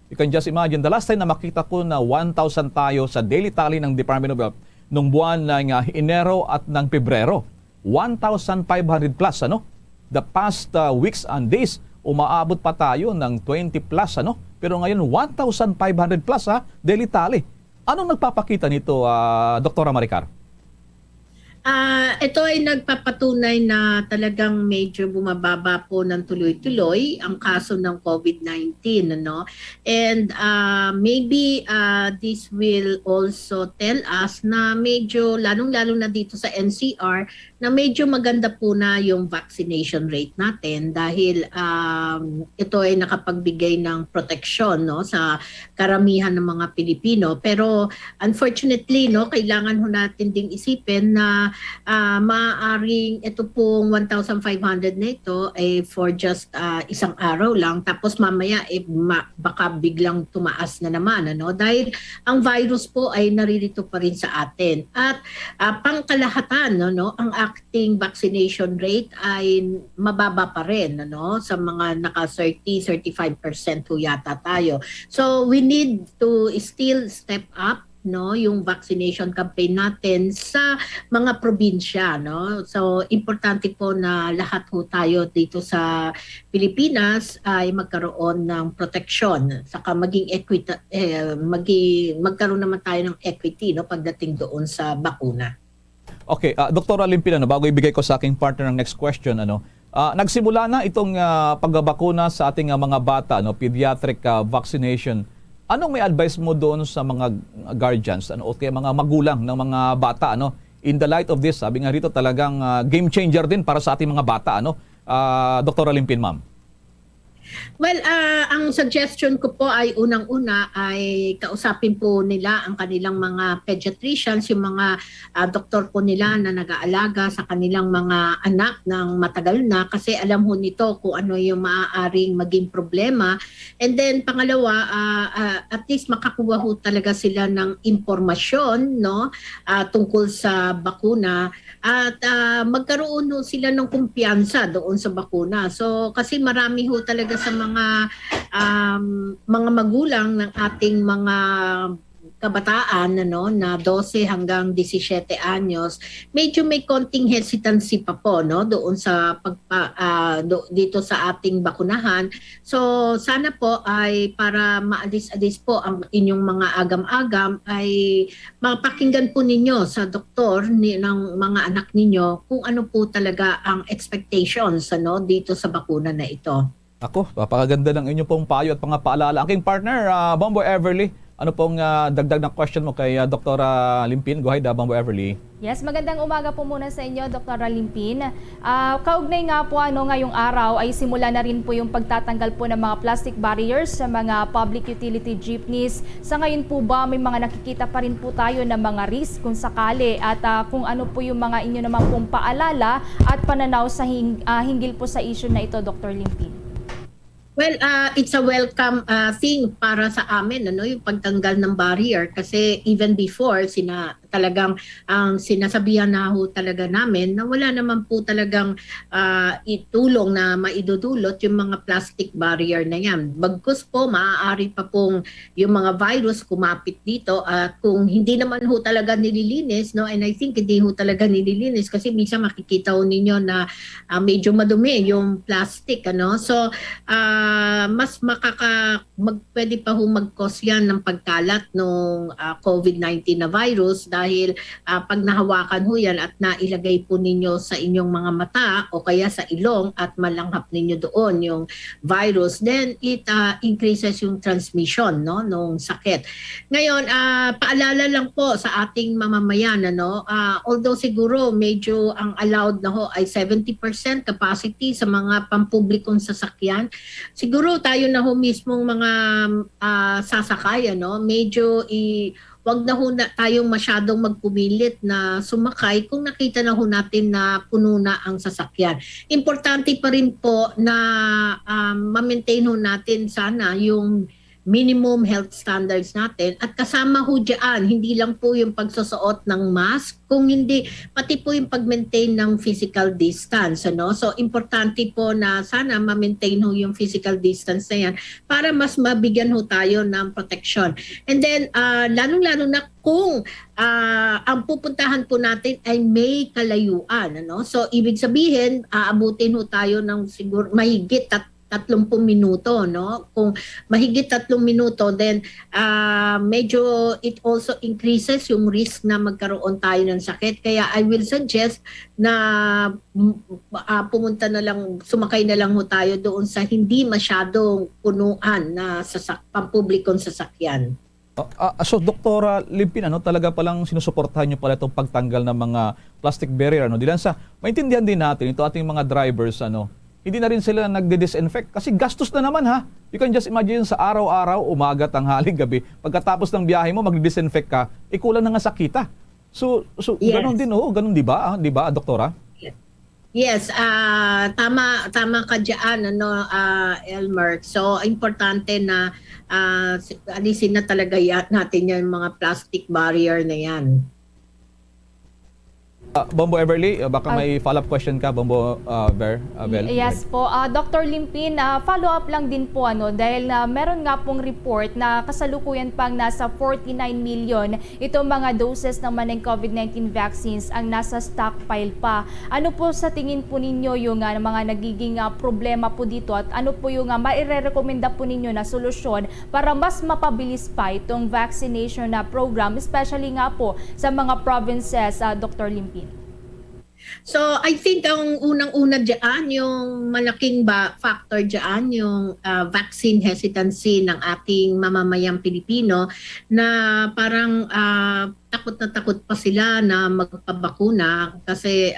You can just imagine the last time na makita ko na 1,000 tayo sa daily tally ng Department of Health nung buwan ng Enero at ng Pebrero. 1,500 plus The past weeks and days, umaabot pa tayo ng 20 plus, Pero ngayon, 1,500 plus, daily tally. Anong nagpapakita nito, Dr. Maricar? Ito ay nagpapatunay na talagang medyo bumababa po ng tuloy-tuloy ang kaso ng COVID-19, And maybe this will also tell us na medyo, lalong-lalo na dito sa NCR, na medyo maganda po na yung vaccination rate natin dahil ito ay nakapagbigay ng proteksyon sa karamihan ng mga Pilipino. Pero unfortunately, kailangan ho natin ding isipin na maaaring ito pong 1,500 na ito for just isang araw lang, tapos mamaya baka biglang tumaas na naman dahil ang virus po ay naririto pa rin sa atin. At pangkalahatan ang acting vaccination rate ay mababa pa rin sa mga naka 30-35% ho yata tayo. So we need to still step up yung vaccination campaign natin sa mga probinsya. So, importante po na lahat ho tayo dito sa Pilipinas ay magkaroon ng proteksyon. Saka magkaroon naman tayo ng equity pagdating doon sa bakuna. Okay, Dr. Limpin, bago ibigay ko sa aking partner ng next question, nagsimula na itong pagbabakuna sa ating mga bata, pediatric vaccination. Anong may advice mo doon sa mga guardians o kaya mga magulang ng mga bata in the light of this? Sabi nga rito talagang game changer din para sa ating mga bata Dr. Limpin, ma'am. Well, ang suggestion ko po ay unang-una ay kausapin po nila ang kanilang mga pediatricians, yung mga doktor po nila na nag-aalaga sa kanilang mga anak ng matagal na kasi alam ho nito kung ano yung maaaring maging problema. And then pangalawa, at least makakuha ho talaga sila ng impormasyon tungkol sa bakuna at magkaroon ho sila ng kumpiyansa doon sa bakuna. So kasi marami ho talaga sa mga magulang ng ating mga kabataan na 12 hanggang 17 anyos, medyo may konting hesitancy pa po doon sa dito sa ating bakunahan. So sana po ay para maalis-alis po ang inyong mga agam-agam ay mapakinggan po ninyo sa doktor ng mga anak ninyo kung ano po talaga ang expectations dito sa bakuna na ito. Ako, napakaganda ng inyong pong payo at pangapaalala. Aking partner, Bombo Everly, ano pong dagdag na question mo kay Dr. Limpin? Go ahead, Bombo Everly. Yes, magandang umaga po muna sa inyo, Dr. Limpin. Kaugnay nga po ngayong araw ay simula na rin po yung pagtatanggal po ng mga plastic barriers sa mga public utility jeepneys. Sa ngayon po ba may mga nakikita pa rin po tayo ng mga risk kung sakali at kung ano po yung mga inyo naman pong paalala at pananaw sa hinggil po sa issue na ito, Dr. Limpin? Well, it's a welcome thing para sa amin, yung pagtanggal ng barrier kasi even before talagang ang sinasabihan na ho talaga namin na wala naman po talagang itulong na maidudulot yung mga plastic barrier na yan. Bagkus po, maaari pa pong yung mga virus kumapit dito at kung hindi naman ho talaga nililinis, and I think hindi ho talaga nililinis kasi minsan makikita ho ninyo na medyo madumi yung plastic, So, mas pwede pa ho mag-cause yan ng pagkalat ng COVID-19 na virus dahil pag nahawakan ho yan at nailagay po ninyo sa inyong mga mata o kaya sa ilong at malanghap ninyo doon yung virus, then it increases yung transmission, no, nung sakit. Ngayon, paalala lang po sa ating mamamayan, ano, although siguro medyo ang allowed na ho ay 70% capacity sa mga pampublikong sasakyan, siguro tayo na ho mismong mga sasakay, ano, medyo wag na ho na tayong masyadong magpumilit na sumakay kung nakita na ho natin na puno na ang sasakyan. Importante pa rin po na ma-maintain ho natin sana yung minimum health standards natin at kasama ho dyan, hindi lang po yung pagsusuot ng mask, kung hindi, pati po yung pag-maintain ng physical distance. Ano? So, importante po na sana ma-maintain ho yung physical distance na yan para mas mabigyan ho tayo ng protection. And then, lalong-lalo na kung ang pupuntahan po natin ay may kalayuan. Ano? So, ibig sabihin, aabutin ho tayo ng siguro mahigit 30 minuto, no? Kung mahigit 3 minuto, then medyo it also increases yung risk na magkaroon tayo ng sakit. Kaya I will suggest na pumunta na lang, sumakay na lang ho tayo doon sa hindi masyadong punuan na pampublikong sasakyan. So, Doktora Limpin, talaga palang sinusuportahan nyo pala itong pagtanggal ng mga plastic barrier. Dilan sa, maintindihan din natin, ito ating mga drivers, hindi na rin sila nagde-disinfect kasi gastos na naman ha. You can just imagine sa araw-araw, umaga, tanghali, gabi, pagkatapos ng biyahe mo, magde-disinfect ka, kulang na nga sa kita. So yes. Ganun din ganun di ba? Di ba, Doktora? Yes, tama ka diyan, Elmer. So importante na alisin na talaga natin yung mga plastic barrier na yan. Bombo Everly, baka may follow-up question ka, Bombo Bel. Yes po. Dr. Limpin, follow-up lang din po dahil meron nga pong report na kasalukuyan pang nasa 49 million itong mga doses naman ng COVID-19 vaccines ang nasa stockpile pa. Ano po sa tingin po ninyo yung mga nagiging problema po dito at ano po yung maire-recommenda po ninyo na solusyon para mas mapabilis pa itong vaccination na program, especially nga po sa mga provinces, Dr. Limpin? So I think ang unang-una diyan, yung malaking factor diyan, yung vaccine hesitancy ng ating mamamayang Pilipino na parang takot na takot pa sila na magpabakuna kasi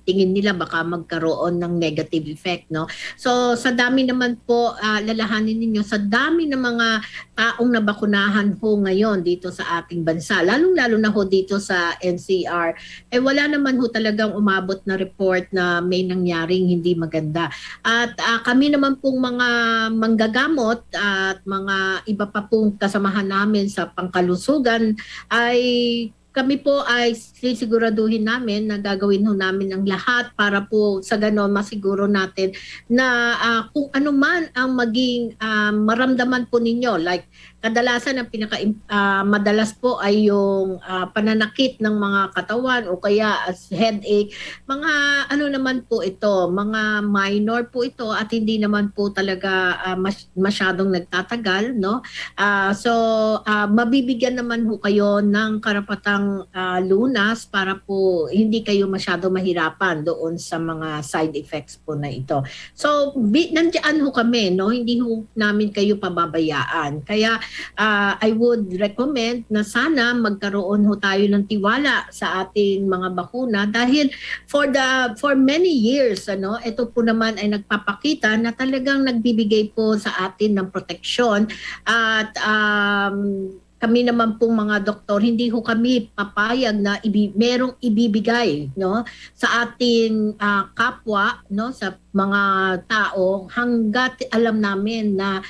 tingin nila baka magkaroon ng negative effect, no? So sa dami naman po, lalahanin ninyo, sa dami ng mga taong nabakunahan po ngayon dito sa ating bansa, lalong-lalo na ho dito sa NCR, wala naman ho talagang umabot na report na may nangyaring hindi maganda. At kami naman pong mga manggagamot at mga iba pa pong kasamahan namin sa pangkalusugan ay kami po ay sisiguraduhin namin na gagawin ho namin ang lahat para po sa ganon masiguro natin na kung ano man ang maging maramdaman po ninyo, like kadalasan ang madalas po ay yung pananakit ng mga katawan o kaya as headache, mga ano naman po ito, mga minor po ito at hindi naman po talaga masyadong nagtatagal, no? So mabibigyan naman ho kayo ng karapatang lunas para po hindi kayo masyado mahirapan doon sa mga side effects po na ito. So nandiyan ho kami, no? Hindi ho namin kayo pababayaan. Kaya I would recommend na sana magkaroon ho tayo ng tiwala sa ating mga bakuna dahil for many years, ito po naman ay nagpapakita na talagang nagbibigay po sa atin ng proteksyon at kami naman pong mga doktor, hindi ho kami papayag na merong ibibigay, no, sa ating kapwa, no, sa mga tao hanggat alam namin na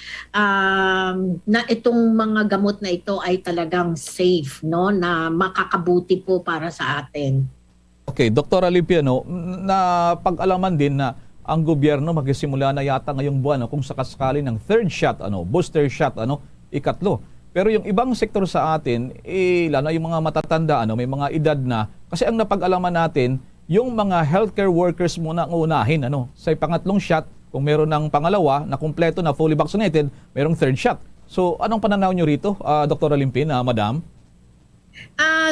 itong mga gamot na ito ay talagang safe, no, na makakabuti po para sa atin. Okay, Dr. Limpino, na pag-alaman din na ang gobyerno magsisimula na yata ngayong buwan kung sakasakali ng third shot, booster shot, ikatlo. Pero yung ibang sektor sa atin, lalo yung mga matatanda, may mga edad na. Kasi ang napag-alaman natin, yung mga healthcare workers muna ang unahin. Sa pangatlong shot, kung meron ng pangalawa na kumpleto na fully vaccinated, merong third shot. So anong pananaw nyo rito, Dr. Limpin, Madam?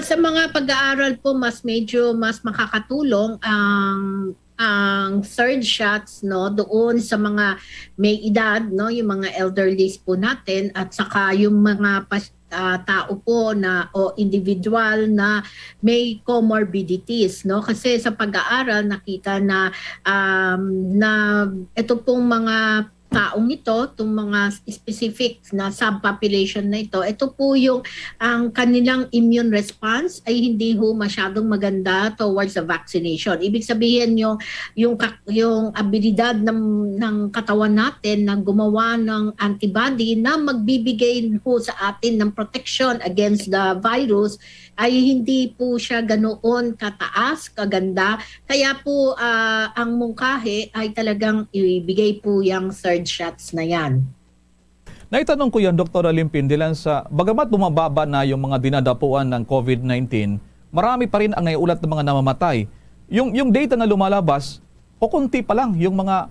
Sa mga pag-aaral po, mas makakatulong ang third shots, no, doon sa mga may edad, no, yung mga elderlies po natin, at saka yung mga tao po na o individual na may comorbidities, no, kasi sa pag-aaral nakita na na ito pong mga taong ito, itong mga specific na subpopulation na ito po yung ang kanilang immune response ay hindi ho masyadong maganda towards the vaccination. Ibig sabihin yung abilidad ng katawan natin na gumawa ng antibody na magbibigay ho sa atin ng protection against the virus ay hindi po siya ganoon kataas, kaganda. Kaya po ang mungkahi ay talagang ibigay po yung third shots na yan. Naitanong ko yan, Dr. Limpin, dilan sa, bagamat bumababa na yung mga dinadapuan ng COVID-19, marami pa rin ang naiulat ng mga namamatay. Yung data na lumalabas, o kunti pa lang yung mga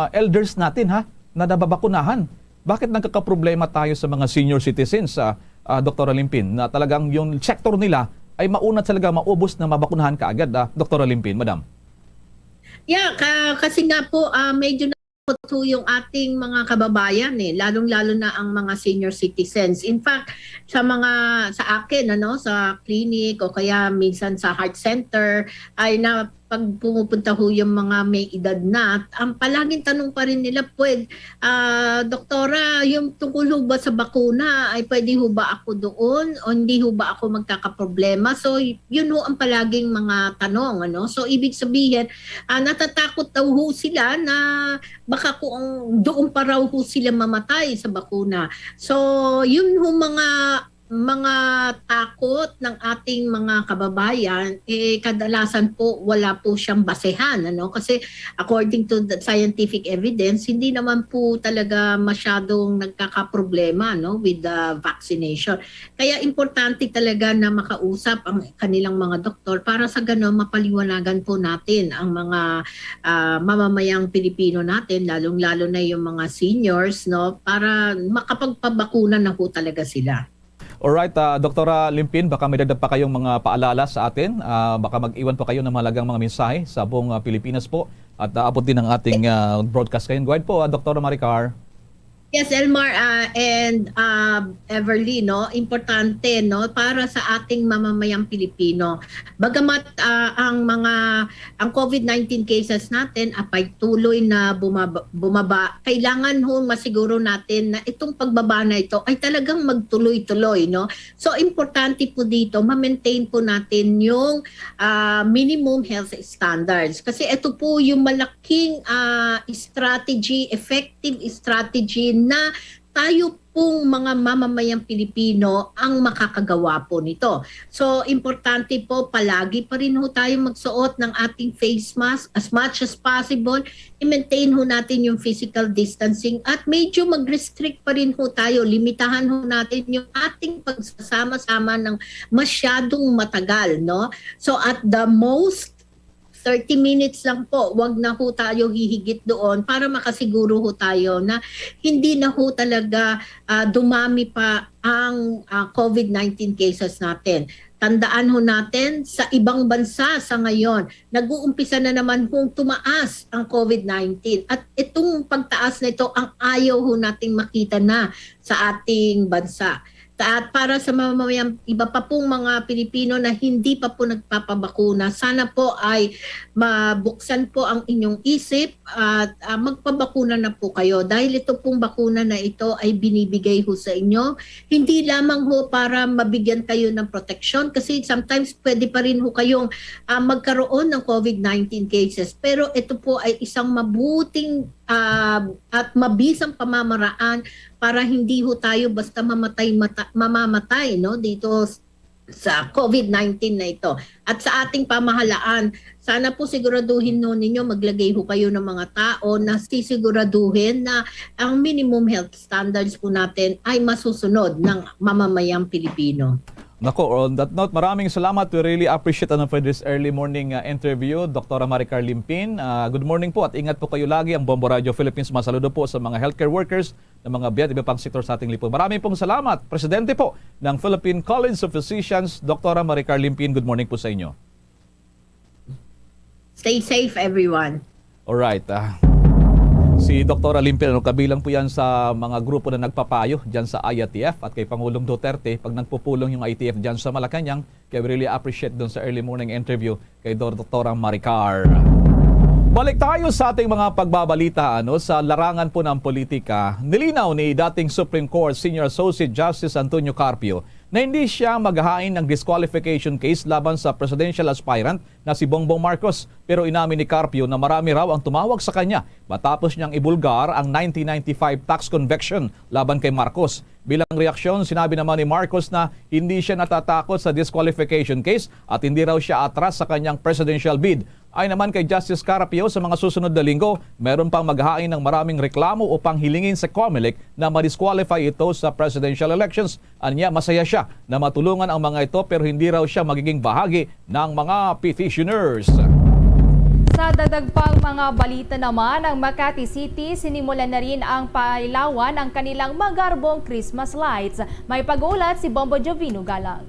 elders natin na nababakunahan. Bakit nagkakaproblema tayo sa mga senior citizens, Dr. Limpin, na talagang yung sector nila ay mauna talaga maubos na mabakunahan kaagad, Dr. Limpin, Madam? Yeah, kasi nga po medyo po yung ating mga kababayan lalong-lalo na ang mga senior citizens. In fact, sa akin sa clinic o kaya minsan sa heart center ay na pag pumupunta ho yung mga may edad na, ang palaging tanong pa rin nila, doktora, yung tungkol ho ba sa bakuna, ay pwede ho ba ako doon o hindi ho ba ako magkakaproblema? So, yun ho ang palaging mga tanong. So, ibig sabihin, natatakot daw ho sila na baka kung doon pa raw ho sila mamatay sa bakuna. So, yun ho mga takot ng ating mga kababayan, kadalasan po wala po siyang basehan, kasi according to the scientific evidence, hindi naman po talaga masyadong nagkakaproblema with the vaccination. Kaya importante talaga na makausap ang kanilang mga doktor para sa gano'n mapaliwanagan po natin ang mga mamamayang Pilipino natin, lalong-lalo na yung mga seniors, para makapagpabakuna na po talaga sila. Alright, Dr. Limpin, baka may dagdag pa kayong mga paalala sa atin. Baka mag-iwan pa kayo ng malagang mga mensahe sa buong Pilipinas po. At aabot din ang ating broadcast kayo. Go ahead po, Dr. Maricar. Yes, Elmar and Everly, importante para sa ating mamamayang Pilipino. Bagamat ang COVID-19 cases natin ay tuloy na bumaba, kailangan masiguro natin na itong pagbaba na ito ay talagang magtuloy-tuloy, So importante po dito, ma-maintain po natin yung minimum health standards. Kasi ito po yung malaking effective strategy na tayo pong mga mamamayang Pilipino ang makakagawa po nito. So, importante po, palagi pa rin ho tayo magsuot ng ating face mask as much as possible. I-maintain ho natin yung physical distancing at medyo mag-restrict pa rin ho tayo. Limitahan ho natin yung ating pagsasama-sama ng masyadong matagal, So, at the most 30 minutes lang po, wag na ho tayo hihigit doon para makasiguro ho tayo na hindi na ho talaga dumami pa ang COVID-19 cases natin. Tandaan ho natin, sa ibang bansa sa ngayon, nag-uumpisa na naman hong tumaas ang COVID-19. At itong pagtaas na ito, ang ayaw ho nating makita na sa ating bansa. At para sa mamamayang iba pa pong mga Pilipino na hindi pa po nagpapabakuna, sana po ay mabuksan po ang inyong isip at magpabakuna na po kayo. Dahil ito pong bakuna na ito ay binibigay ho sa inyo. Hindi lamang ho para mabigyan kayo ng protection kasi sometimes pwede pa rin ho kayong magkaroon ng COVID-19 cases. Pero ito po ay isang mabuting at mabisang pamamaraan para hindi ho tayo basta mamamatay dito sa COVID-19 na ito. At sa ating pamahalaan, sana po siguraduhin ninyo maglagay ho kayo ng mga tao na sisiguraduhin na ang minimum health standards po natin ay masusunod ng mamamayang Pilipino. Nako, on that note, maraming salamat. We really appreciate for this early morning interview, Dr. Maricar Limpin. Good morning po at ingat po kayo lagi. Ang Bombo Radio Philippines, masaludo po sa mga healthcare workers, ng mga biyat, iba pang sektor sa ating lipunan. Maraming pong salamat. Presidente po ng Philippine College of Physicians, Dr. Maricar Limpin. Good morning po sa inyo. Stay safe, everyone. Alright. Si Dr. Limpin, kabilang po yan sa mga grupo na nagpapayo dyan sa IATF at kay Pangulong Duterte pag nagpupulong yung IATF dyan sa Malacanang. Kaya we really appreciate dun sa early morning interview kay Dr. Maricar. Balik tayo sa ating mga pagbabalita sa larangan po ng politika. Nilinaw ni dating Supreme Court Senior Associate Justice Antonio Carpio na hindi siya maghahain ng disqualification case laban sa presidential aspirant na si Bongbong Marcos. Pero inamin ni Carpio na marami raw ang tumawag sa kanya matapos niyang ibulgar ang 1995 tax conviction laban kay Marcos. Bilang reaksyon, sinabi naman ni Marcos na hindi siya natatakot sa disqualification case at hindi raw siya atras sa kanyang presidential bid. Ay naman kay Justice Carpio, sa mga susunod na linggo, meron pang maghahain ng maraming reklamo upang hilingin sa COMELEC na ma-disqualify ito sa presidential elections. Anya, masaya siya na matulungan ang mga ito pero hindi raw siya magiging bahagi ng mga petitioners. Sa dagdag pang mga balita naman, ang Makati City sinimulan na rin ang pailawan ng kanilang magarbong Christmas lights. May pag-uulat si Bombo Jovino Galang.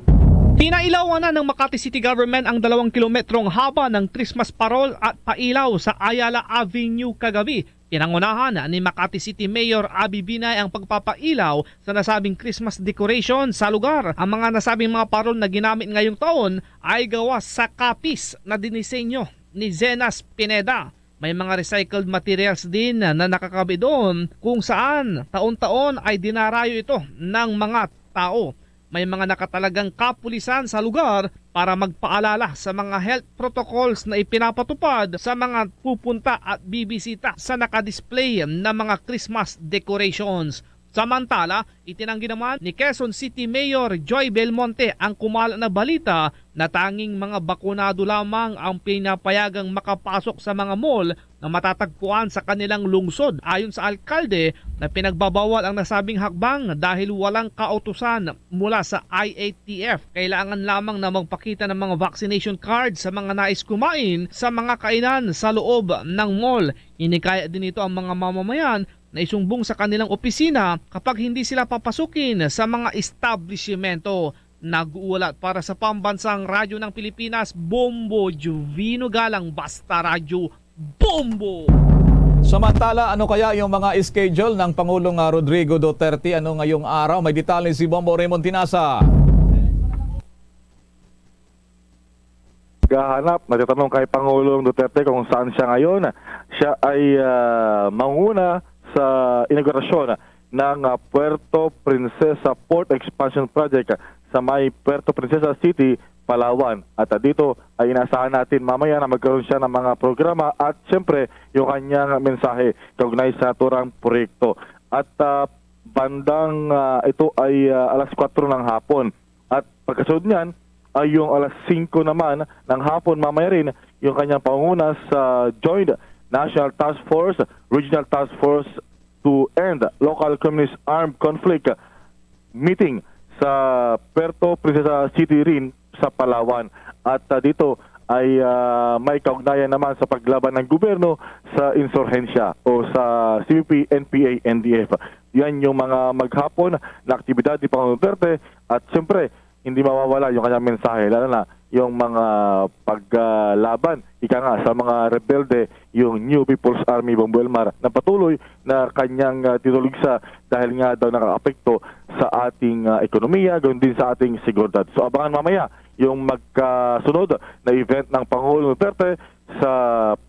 Pinailawan na ng Makati City Government ang 2 kilometrong haba ng Christmas parol at pailaw sa Ayala Avenue kagabi. Pinangunahan ni Makati City Mayor Abby Binay ang pagpapailaw sa nasabing Christmas decoration sa lugar. Ang mga nasabing mga parol na ginamit ngayong taon ay gawa sa kapis na dinisenyo ni Zenas Pineda. May mga recycled materials din na nakakabit doon kung saan taon-taon ay dinarayo ito ng mga tao. May mga nakatalagang kapulisan sa lugar para magpaalala sa mga health protocols na ipinapatupad sa mga pupunta at bibisita sa nakadisplay na mga Christmas decorations. Samantala, itinanggi naman ni Quezon City Mayor Joy Belmonte ang kumalat na balita na tanging mga bakunado lamang ang pinapayagang makapasok sa mga mall na matatagpuan sa kanilang lungsod. Ayon sa alkalde na pinagbabawal ang nasabing hakbang dahil walang kautusan mula sa IATF. Kailangan lamang na magpakita ng mga vaccination card sa mga nais kumain sa mga kainan sa loob ng mall. Inikaya din ito ang mga mamamayan na isumbong sa kanilang opisina kapag hindi sila papasukin sa mga establishmento. Nag-uulat para sa Pambansang Radyo ng Pilipinas, Bombo Jovino Galang, Basta Radyo Bombo! Samantala, ano kaya yung mga schedule ng Pangulong Rodrigo Duterte ngayong araw? May detalye si Bombo Raymond Tinasa. Gahanap, natatanong kay Pangulong Duterte kung saan siya ngayon. Siya ay manguna sa inaugurasyon ng Puerto Princesa Port Expansion Project sa may Puerto Princesa City, Palawan. At dito ay inaasahan natin mamaya na magkaroon siya ng mga programa at siyempre yung kanyang mensahe kaugnay sa naturang proyekto. At bandang ito ay alas 4 ng hapon. At pagkasunod niyan ay yung alas 5 naman ng hapon mamaya rin yung kanyang panguna sa Joint National Task Force, Regional Task Force to End Local Communist Armed Conflict meeting sa Puerto Princesa City rin sa Palawan. At dito ay may kaugnayan naman sa paglaban ng gobyerno sa insurhensya o sa CPP, NPA, NDF. Yan yung mga maghapon na aktibidad ni Pangulong Duterte at siyempre hindi mawawala yung kanyang mensahe, lalo na yung mga paglaban, ika nga, sa mga rebelde, yung New People's Army Bongbong Elmar, na patuloy na kanyang tinuligsa dahil nga daw nakakapekto sa ating ekonomiya, ganoon din sa ating seguridad. So abangan mamaya yung magkasunod na event ng Pangulong Duterte sa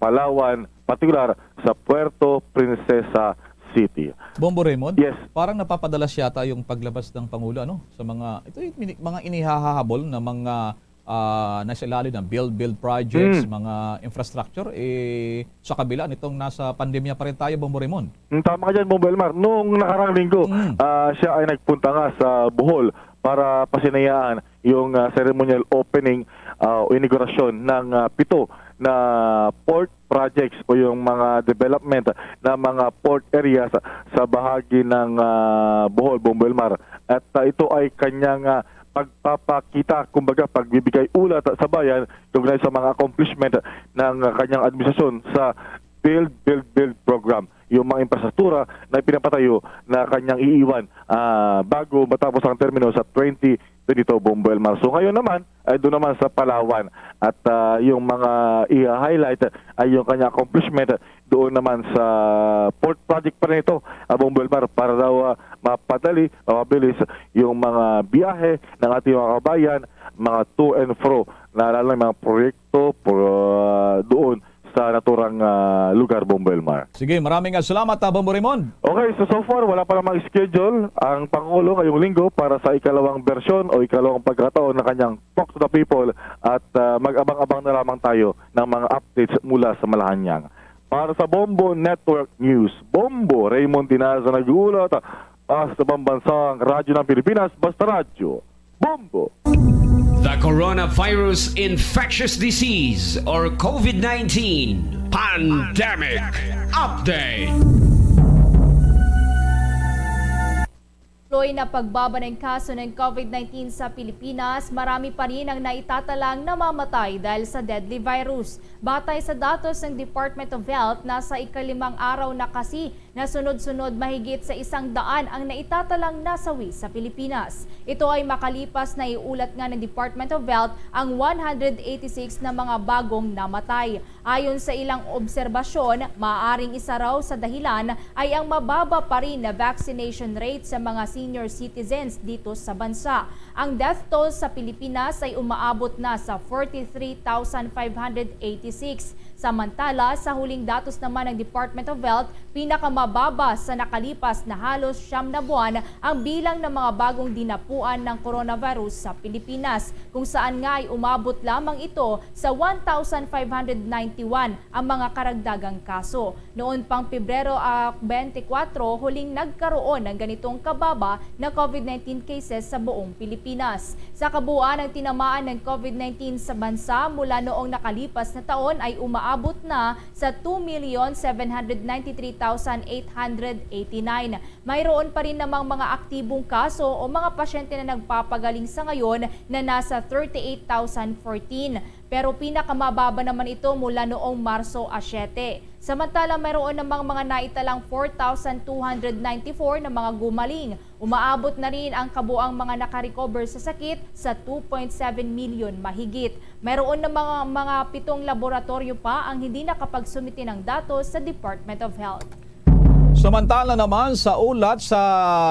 Palawan, partikular sa Puerto Princesa City. Bombo Raymond? Yes. Parang napapadalas yata yung paglabas ng Pangulo sa mga mga inihahabol na mga nasa ilalim ng build projects, mga infrastructure sa kabila nitong nasa pandemya pa rin tayo, Bombo Raymond. Tama ka dyan, Bombo Elmar. Noong nakarang linggo, siya ay nagpunta nga sa Bohol para pasinayaan yung ceremonial opening o inaugurasyon ng 7 na port projects o yung mga development na mga port areas sa bahagi ng Bohol, Bombo Elmar. At ito ay kanyang pagpapakita, kumbaga pagbibigay ulat sa bayan kaugnay sa mga accomplishment ng kanyang administrasyon sa Build program, yung mga infrastruktura na pinapatayo na kanyang iiwan bago matapos ang termino sa 2022 Bombo Elmar. So ngayon naman ay doon naman sa Palawan at yung mga i-highlight ay yung kanyang accomplishment doon naman sa port project pa rin ito, Bombo Elmar, para daw mapadali, mabilis yung mga biyahe ng ating mga kabayan, mga to and fro, naalala ng mga proyekto doon sa naturang lugar, Bombo Elmar. Sige, maraming salamat, Bombo Raymond. Okay, so far wala pa namang schedule ang Pangulo ngayong linggo para sa ikalawang bersyon o ikalawang pagkataon na kanyang Talk to the People at mag-abang-abang na lamang tayo ng mga updates mula sa Malacanang. Para sa Bombo Network News, Bombo Raymond Dinaza nag-uulat sa pambansang radyo ng Pilipinas, Basta Radyo, Bombo! The coronavirus infectious disease or COVID-19 pandemic update. Tuloy na pagbaba ng kaso ng COVID-19 sa Pilipinas, marami pa rin ang naitatalang namamatay dahil sa deadly virus. Batay sa datos ng Department of Health, nasa ika-5 araw na kasi na sunod-sunod mahigit sa 100 ang naitatalang nasawi sa Pilipinas. Ito ay makalipas na iulat nga ng Department of Health ang 186 na mga bagong namatay. Ayon sa ilang obserbasyon, maaaring isa raw sa dahilan ay ang mababa pa rin na vaccination rate sa mga senior citizens dito sa bansa. Ang death toll sa Pilipinas ay umaabot na sa 43,586. Samantala, sa huling datos naman ng Department of Health, pinakamababa sa nakalipas na halos 9 na buwan ang bilang ng mga bagong dinapuan ng coronavirus sa Pilipinas, kung saan nga ay umabot lamang ito sa 1,591 ang mga karagdagang kaso. Noon pang Pebrero 24, huling nagkaroon ng ganitong kababa na COVID-19 cases sa buong Pilipinas. Sa kabuuan ng tinamaan ng COVID-19 sa bansa mula noong nakalipas na taon ay umaabot na sa 2,793,889. Mayroon pa rin namang mga aktibong kaso o mga pasyente na nagpapagaling sa ngayon na nasa 38,014. Pero pinakamababa naman ito mula noong Marso 7. Samantala, mayroon namang mga naitalang 4,294 na mga gumaling. Umaabot na rin ang kabuang mga nakarecover sa sakit sa 2.7 milyon mahigit. Mayroon namang mga 7 laboratorio pa ang hindi nakapagsumiti ng datos sa Department of Health. Samantala naman sa ulat sa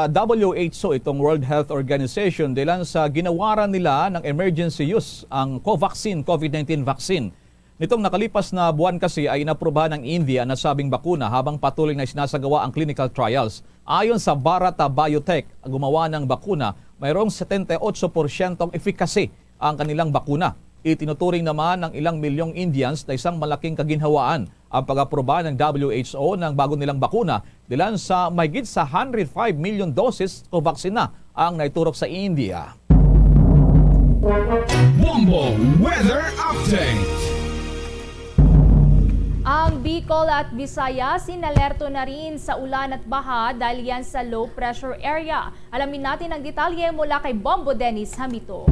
WHO, itong World Health Organization, dahil sa ginawaran nila ng emergency use ang Covaxin COVID-19 vaccine. Nitong nakalipas na buwan kasi ay inaprobahan ng India na sabing bakuna habang patuloy na sinasagawa ang clinical trials. Ayon sa Bharat Biotech, gumawa ng bakuna, mayroong 78% efficacy ang kanilang bakuna. Itinuturing naman ng ilang milyong Indians na isang malaking kaginhawaan ang pag-aproba ng WHO ng bago nilang bakuna dilan sa mahigit sa 105 million doses Covaxin na ang naiturok sa India. Bombo Weather Update. Ang Bicol at Visayas inalerto na rin sa ulan at baha dahil yan sa low pressure area. Alamin natin ang detalye mula kay Bombo Dennis Hamito.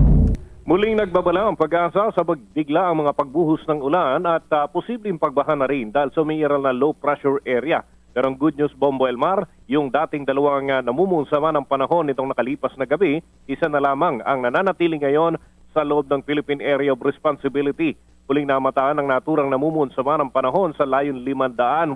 Muling nagbabala ang pag-asa sa bigla ang mga pagbuhos ng ulan at posibleng pagbaha na rin dahil sa umiiral na low pressure area. Pero ang good news, Bombo Elmar, yung dating dalawang namumunsama ng panahon nitong nakalipas na gabi, isa na lamang ang nananatili ngayon sa loob ng Philippine Area of Responsibility. Huling namataan ang naturang namumunsama ng panahon sa layon 580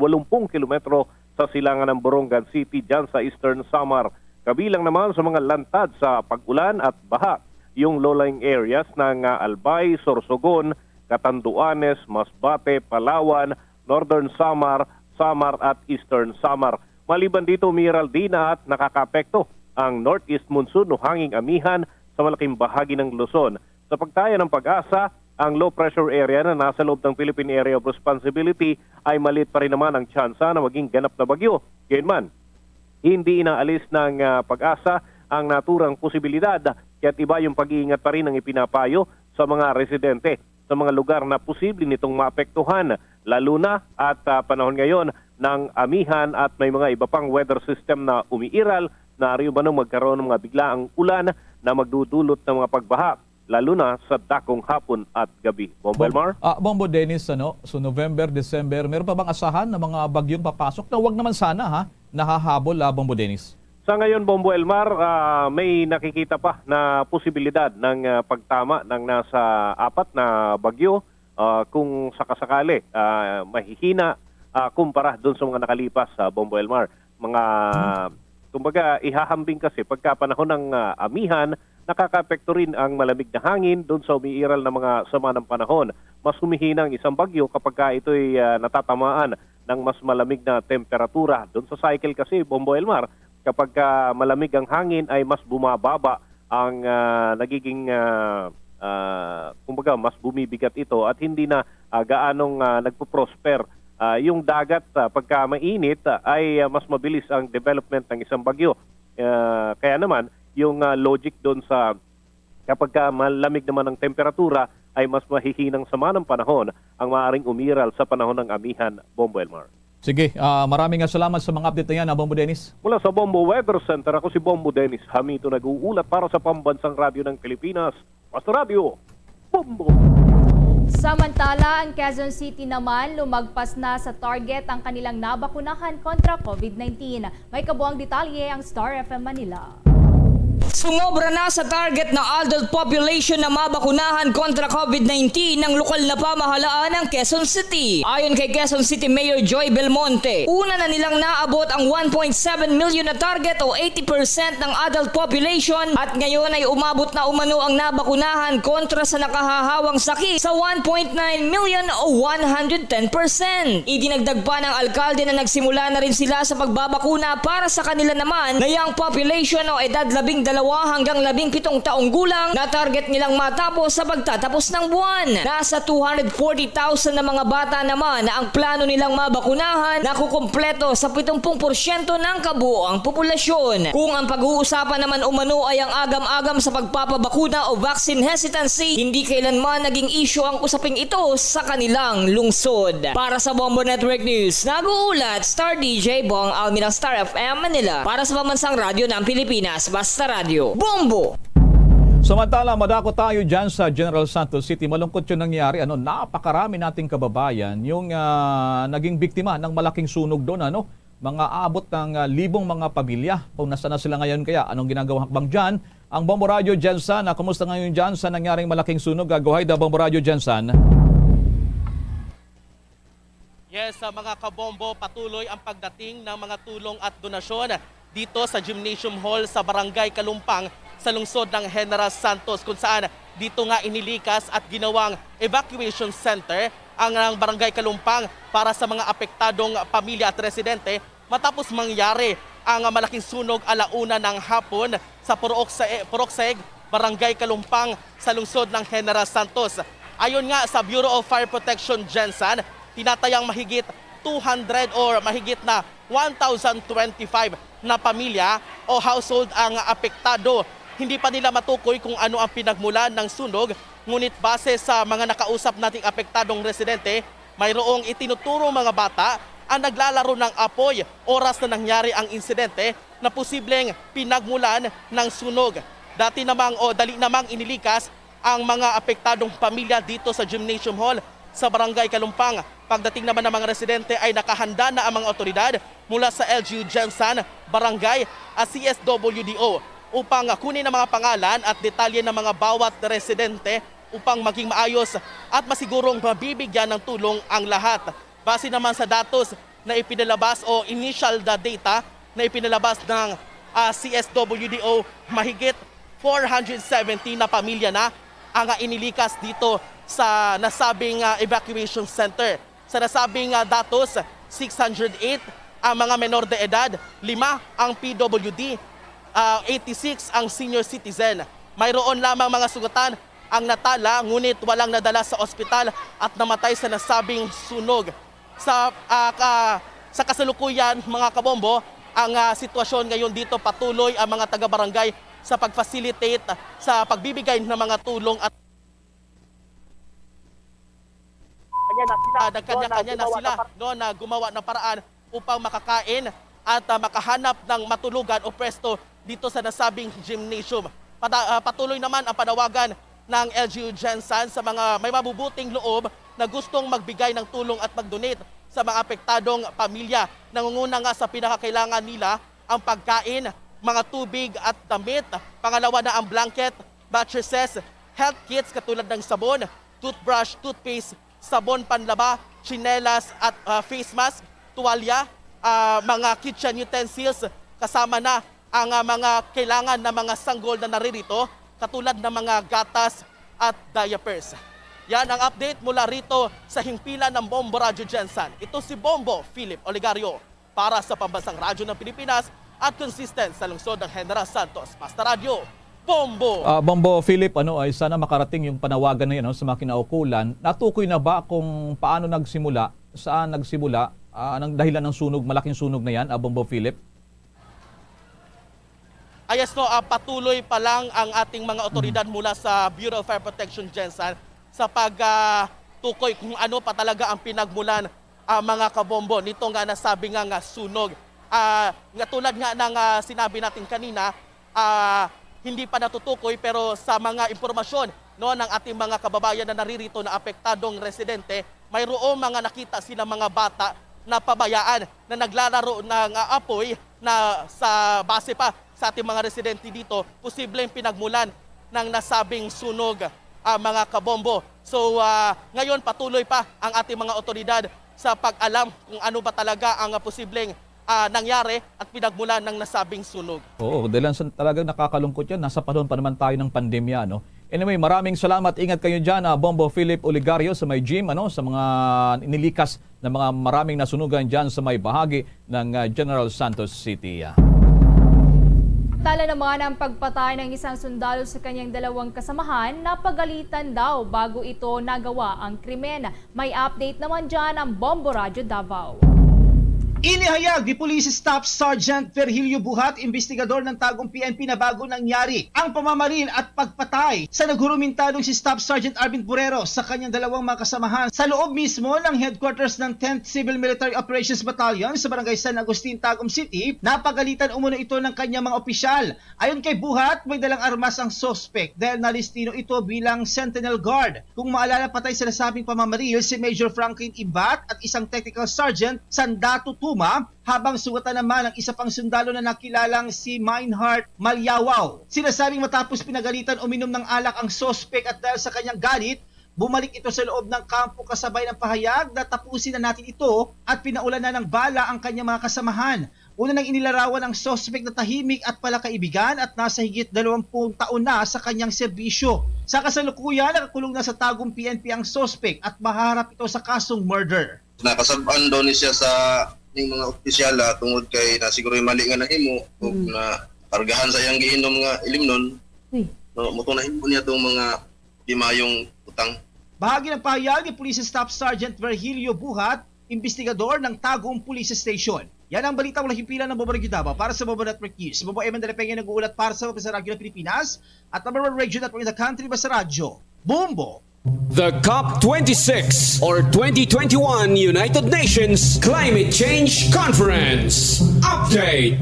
kilometro sa silangan ng Borongan City dyan sa Eastern Samar. Kabilang naman sa mga lantad sa pag-ulan at baha yung low-lying areas ng Albay, Sorsogon, Catanduanes, Masbate, Palawan, Northern Samar, Samar at Eastern Samar. Maliban dito, umiiral din at nakakapekto ang northeast monsoon o hanging amihan sa malaking bahagi ng Luzon. Sa pagtaya ng pag-asa, ang low pressure area na nasa loob ng Philippine Area of Responsibility ay maliit pa rin naman ang tsansa na maging ganap na bagyo. Gayunman, hindi inaalis ng pag-asa ang naturang posibilidad, kaya't iba yung pag-iingat pa rin ang ipinapayo sa mga residente sa mga lugar na posible nitong maapektuhan, lalo na at panahon ngayon ng amihan at may mga iba pang weather system na umiiral, na ariyo ba nung magkaroon ng mga biglaang ulan na magdudulot ng mga pagbaha, lalo na sa dakong hapon at gabi. Bombo Elmar? Bombo Dennis, so November, December, meron pa bang asahan na mga bagyong papasok na wag naman sana nahahabol, Bombo Dennis? Sa ngayon, Bombo Elmar, may nakikita pa na posibilidad ng pagtama ng nasa 4 na bagyo kung sakasakali mahihina kumpara doon sa mga nakalipas sa Bombo Elmar. Mga, kumbaga, ihahambing kasi pagka panahon ng amihan, nakaka-apekto rin ang malamig na hangin doon sa umiiral na mga sama ng panahon. Mas humihina ang isang bagyo kapag ito'y natatamaan ng mas malamig na temperatura. Doon sa cycle kasi, Bombo Elmar, kapag malamig ang hangin ay mas bumababa ang nagiging, kumbaga, mas bumibigat ito at hindi na gaanong nagpo-prosper. Yung dagat, pagka mainit, ay mas mabilis ang development ng isang bagyo. Kaya naman, yung logic doon sa kapag malamig naman ang temperatura ay mas mahihinang sama ng panahon ang maaaring umiral sa panahon ng amihan, Bombo Elmar. Sige, maraming salamat sa mga update na yan, Bombo Dennis. Mula sa Bombo Weather Center, ako si Bombo Dennis Hamito, nag-uulat para sa Pambansang Radyo ng Pilipinas. Basta Radio, Bombo! Samantala, ang Quezon City naman lumagpas na sa target ang kanilang nabakunahan kontra COVID-19. May kabuang detalye ang Star FM Manila. Sumobra na sa target na adult population na mabakunahan kontra COVID-19 ng lokal na pamahalaan ng Quezon City. Ayon kay Quezon City Mayor Joy Belmonte, una na nilang naabot ang 1.7 million na target o 80% ng adult population at ngayon ay umabot na umano ang nabakunahan kontra sa nakahahawang sakit sa 1.9 million o 110%. Idinagdag pa ng alkalde na nagsimula na rin sila sa pagbabakuna para sa kanila naman na young population o edad 12 hanggang 17 taong gulang na target nilang matapos sa pagtatapos ng buwan. Nasa 240,000 na mga bata naman na ang plano nilang mabakunahan na kukumpleto sa 70% ng kabuoang populasyon. Kung ang pag-uusapan naman umano ay ang agam-agam sa pagpapabakuna o vaccine hesitancy, hindi kailanman naging issue ang usaping ito sa kanilang lungsod. Para sa Bombo Network News, nag-uulat Star DJ Bong Almi ng Star FM Manila para sa Pambansang Radyo ng Pilipinas, Basta Radio. Bombo! Samantala, madako tayo dyan sa General Santos City. Malungkot yung nangyari. Napakarami nating kababayan yung naging biktima ng malaking sunog doon. Mga abot ng libong mga pamilya. Kung nasa na sila ngayon kaya, anong ginagawang hakbang dyan? Ang Bombo Radio Jensen, kumusta ngayon dyan sa nangyaring malaking sunog? Gagaway da Bombo Radio Jensen. Yes, mga kabombo, patuloy ang pagdating ng mga tulong at donasyon dito sa Gymnasium Hall sa Barangay Kalumpang sa lungsod ng General Santos, kung saan dito nga inilikas at ginawang evacuation center ang Barangay Kalumpang para sa mga apektadong pamilya at residente matapos mangyari ang malaking sunog alauna ng hapon sa Porokseg, Barangay Kalumpang sa lungsod ng General Santos. Ayon nga sa Bureau of Fire Protection Jensen, tinatayang mahigit 200 or mahigit na 1,025 na pamilya o household ang apektado. Hindi pa nila matukoy kung ano ang pinagmulan ng sunog, ngunit base sa mga nakausap nating apektadong residente, mayroong itinuturong mga bata ang naglalaro ng apoy oras na nangyari ang insidente na posibleng pinagmulan ng sunog. Dali namang inilikas ang mga apektadong pamilya dito sa Gymnasium Hall sa Barangay Kalumpang. Pagdating naman ng mga residente ay nakahanda na ang mga otoridad mula sa LGU Jensen, Barangay at CSWDO upang kunin ang mga pangalan at detalye ng mga bawat residente upang maging maayos at masigurong mabibigyan ng tulong ang lahat. Base naman sa datos na ipinalabas o initial data na ipinalabas ng CSWDO, mahigit 470 na pamilya na ang inilikas dito sa nasabing evacuation center. Sa nasabing datos, 608 ang mga menor de edad, 5 ang PWD, 86 ang senior citizen. Mayroon lamang mga sugatan ang natala, ngunit walang nadala sa ospital at namatay sa nasabing sunog. Sa kasalukuyan, mga kabombo, ang sitwasyon ngayon dito, patuloy ang mga taga-barangay sa pag-facilitate sa pagbibigay ng mga tulong at nagkanya-kanya na sila na gumawa ng paraan upang makakain at makahanap ng matulugan o pwesto dito sa nasabing gymnasium. Patuloy naman ang panawagan ng LGU Gensan sa mga may mabubuting loob na gustong magbigay ng tulong at mag-donate sa mga apektadong pamilya. Nangunguna nga sa pinakakailangan nila ang pagkain, mga tubig at damit. Pangalawa na ang blanket, mattresses, health kits katulad ng sabon, toothbrush, toothpaste, sabon panlaba, tsinelas at face mask, tuwalya, mga kitchen utensils, kasama na ang mga kailangan na mga sanggol na naririto katulad ng mga gatas at diapers. Yan ang update mula rito sa himpilan ng Bombo Radyo Gensan. Ito si Bombo Philip Oligario para sa Pambansang Radyo ng Pilipinas at consistent sa lungsod ng General Santos. Basta Radio, Bombo! Bombo Philip, ay sana makarating yung panawagan na yan sa mga kinaukulan. Natukoy na ba kung paano nagsimula, saan nagsimula, anong dahilan ng sunog, malaking sunog na yan, Bombo Philip? Ayos no, patuloy pa lang ang ating mga otoridad mula sa Bureau of Fire Protection Gensan sa pagtukoy kung ano pa talaga ang pinagmulan mga kabombo nito nga nasabi nga sunog. Nga tulad nga ng sinabi natin kanina, hindi pa natutukoy pero sa mga impormasyon ng ating mga kababayan na naririto na apektadong residente, mayroong mga nakita sila mga bata na pabayaan na naglalaro ng apoy na sa base pa sa ating mga residente dito, posibleng pinagmulan ng nasabing sunog mga kabombo. So ngayon patuloy pa ang ating mga otoridad sa pag-alam kung ano ba talaga ang posibleng nangyari at pinagmulan ng nasabing sunog. Oo, dahil talagang nakakalungkot yan. Nasa panahon pa naman tayo ng pandemya. Anyway, maraming salamat. Ingat kayo dyan, Bombo Philip Oligario sa may gym, sa mga inilikas na mga maraming nasunugan dyan sa may bahagi ng General Santos City. Tala naman ang pagpatay ng isang sundalo sa kanyang dalawang kasamahan, napagalitan daw bago ito nagawa ang krimen. May update naman dyan ang Bombo Radyo Davao. Inihayag ni Police Staff Sergeant Virgilio Buhat, investigador ng Tagum PNP, na bago nangyari ang pamamaril at pagpatay sa naghurumintadong si Staff Sergeant Arvin Burero sa kanyang dalawang mga kasamahan sa loob mismo ng headquarters ng 10th Civil Military Operations Battalion sa Barangay San Agustin, Tagum City. Napagalitan umano ito ng kanyang mga opisyal. Ayon kay Buhat, may dalang armas ang suspect dahil nalistino ito bilang Sentinel Guard. Kung maalala, patay sa nasabing pamamaril si Major Franklin Ibat at isang Technical Sergeant Sandato habang sugatan naman ang isa pang sundalo na nakilalang si Meinhard Malyawaw. Sinasabing matapos pinagalitan uminom ng alak ang sospek at dahil sa kanyang galit, bumalik ito sa loob ng kampo kasabay ng pahayag na tapusin na natin ito at pinaulan na ng bala ang kanyang mga kasamahan. Una nang inilarawan ang sospek na tahimik at palakaibigan at nasa higit 20 taon na sa kanyang serbisyo. Sa kasalukuyan, nakakulong na sa Tagum PNP ang sospek at maharap ito sa kasong murder. Nakasabaan daw ni siya sa ng mga opisyal tungod kay na siguro mali nga nahimo o na kargahan sa iyang giinom nga ilimnon. No, mo na himo niya tong mga dimayong utang. Bahagi ng pahayag ni Police Staff Sergeant Virgilio Buhat, investigador ng Tagum Police Station. Yan ang balita mula himpilan ng Bombo Radyo Davao para sa Bombo Network News. Bombo Eman Dalapenge nag-uulat para sa Basta Radyo ng Pilipinas at number 1 radio network in the country, Basta Radyo, Bombo! The COP26 or 2021 United Nations Climate Change Conference Update.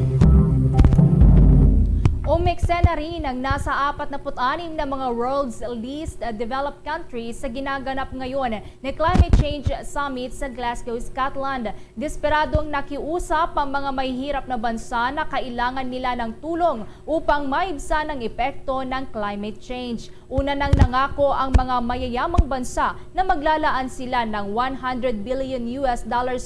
Umeksena rin ang nasa 46 na mga world's least developed countries sa ginaganap ngayon na Climate Change Summit sa Glasgow, Scotland. Desperadong nakiusap ang mga mahihirap na bansa na kailangan nila ng tulong upang maibsan ang epekto ng climate change. Una nang nangako ang mga mayayamang bansa na maglalaan sila ng $100 billion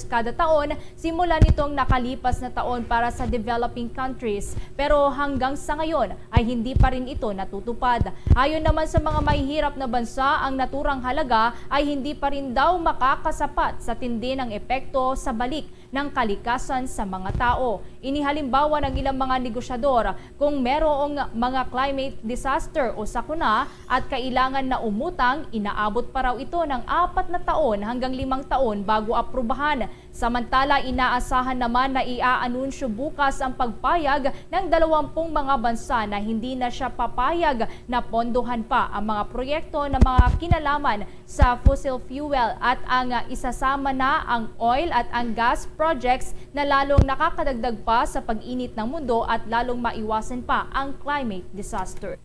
kada taon simula nitong nakalipas na taon para sa developing countries. Pero hanggang sa ngayon ay hindi pa rin ito natutupad. Ayon naman sa mga mahihirap na bansa, ang naturang halaga ay hindi pa rin daw makakasapat sa tindi ng epekto sa balik ng kalikasan sa mga tao. Inihalimbawa ng ilang mga negosyador kung merong mga climate disaster o sakuna at kailangan na umutang, inaabot pa raw ito ng 4 na taon hanggang 5 taon bago aprubahan. Samantala, inaasahan naman na iaanunsyo bukas ang pagpayag ng 20 mga bansa na hindi na siya papayag na pondohan pa ang mga proyekto na mga kinalaman sa fossil fuel at ang isasama na ang oil at ang gas projects na lalong nakakadagdag pa sa pag-init ng mundo at lalong maiwasan pa ang climate disaster.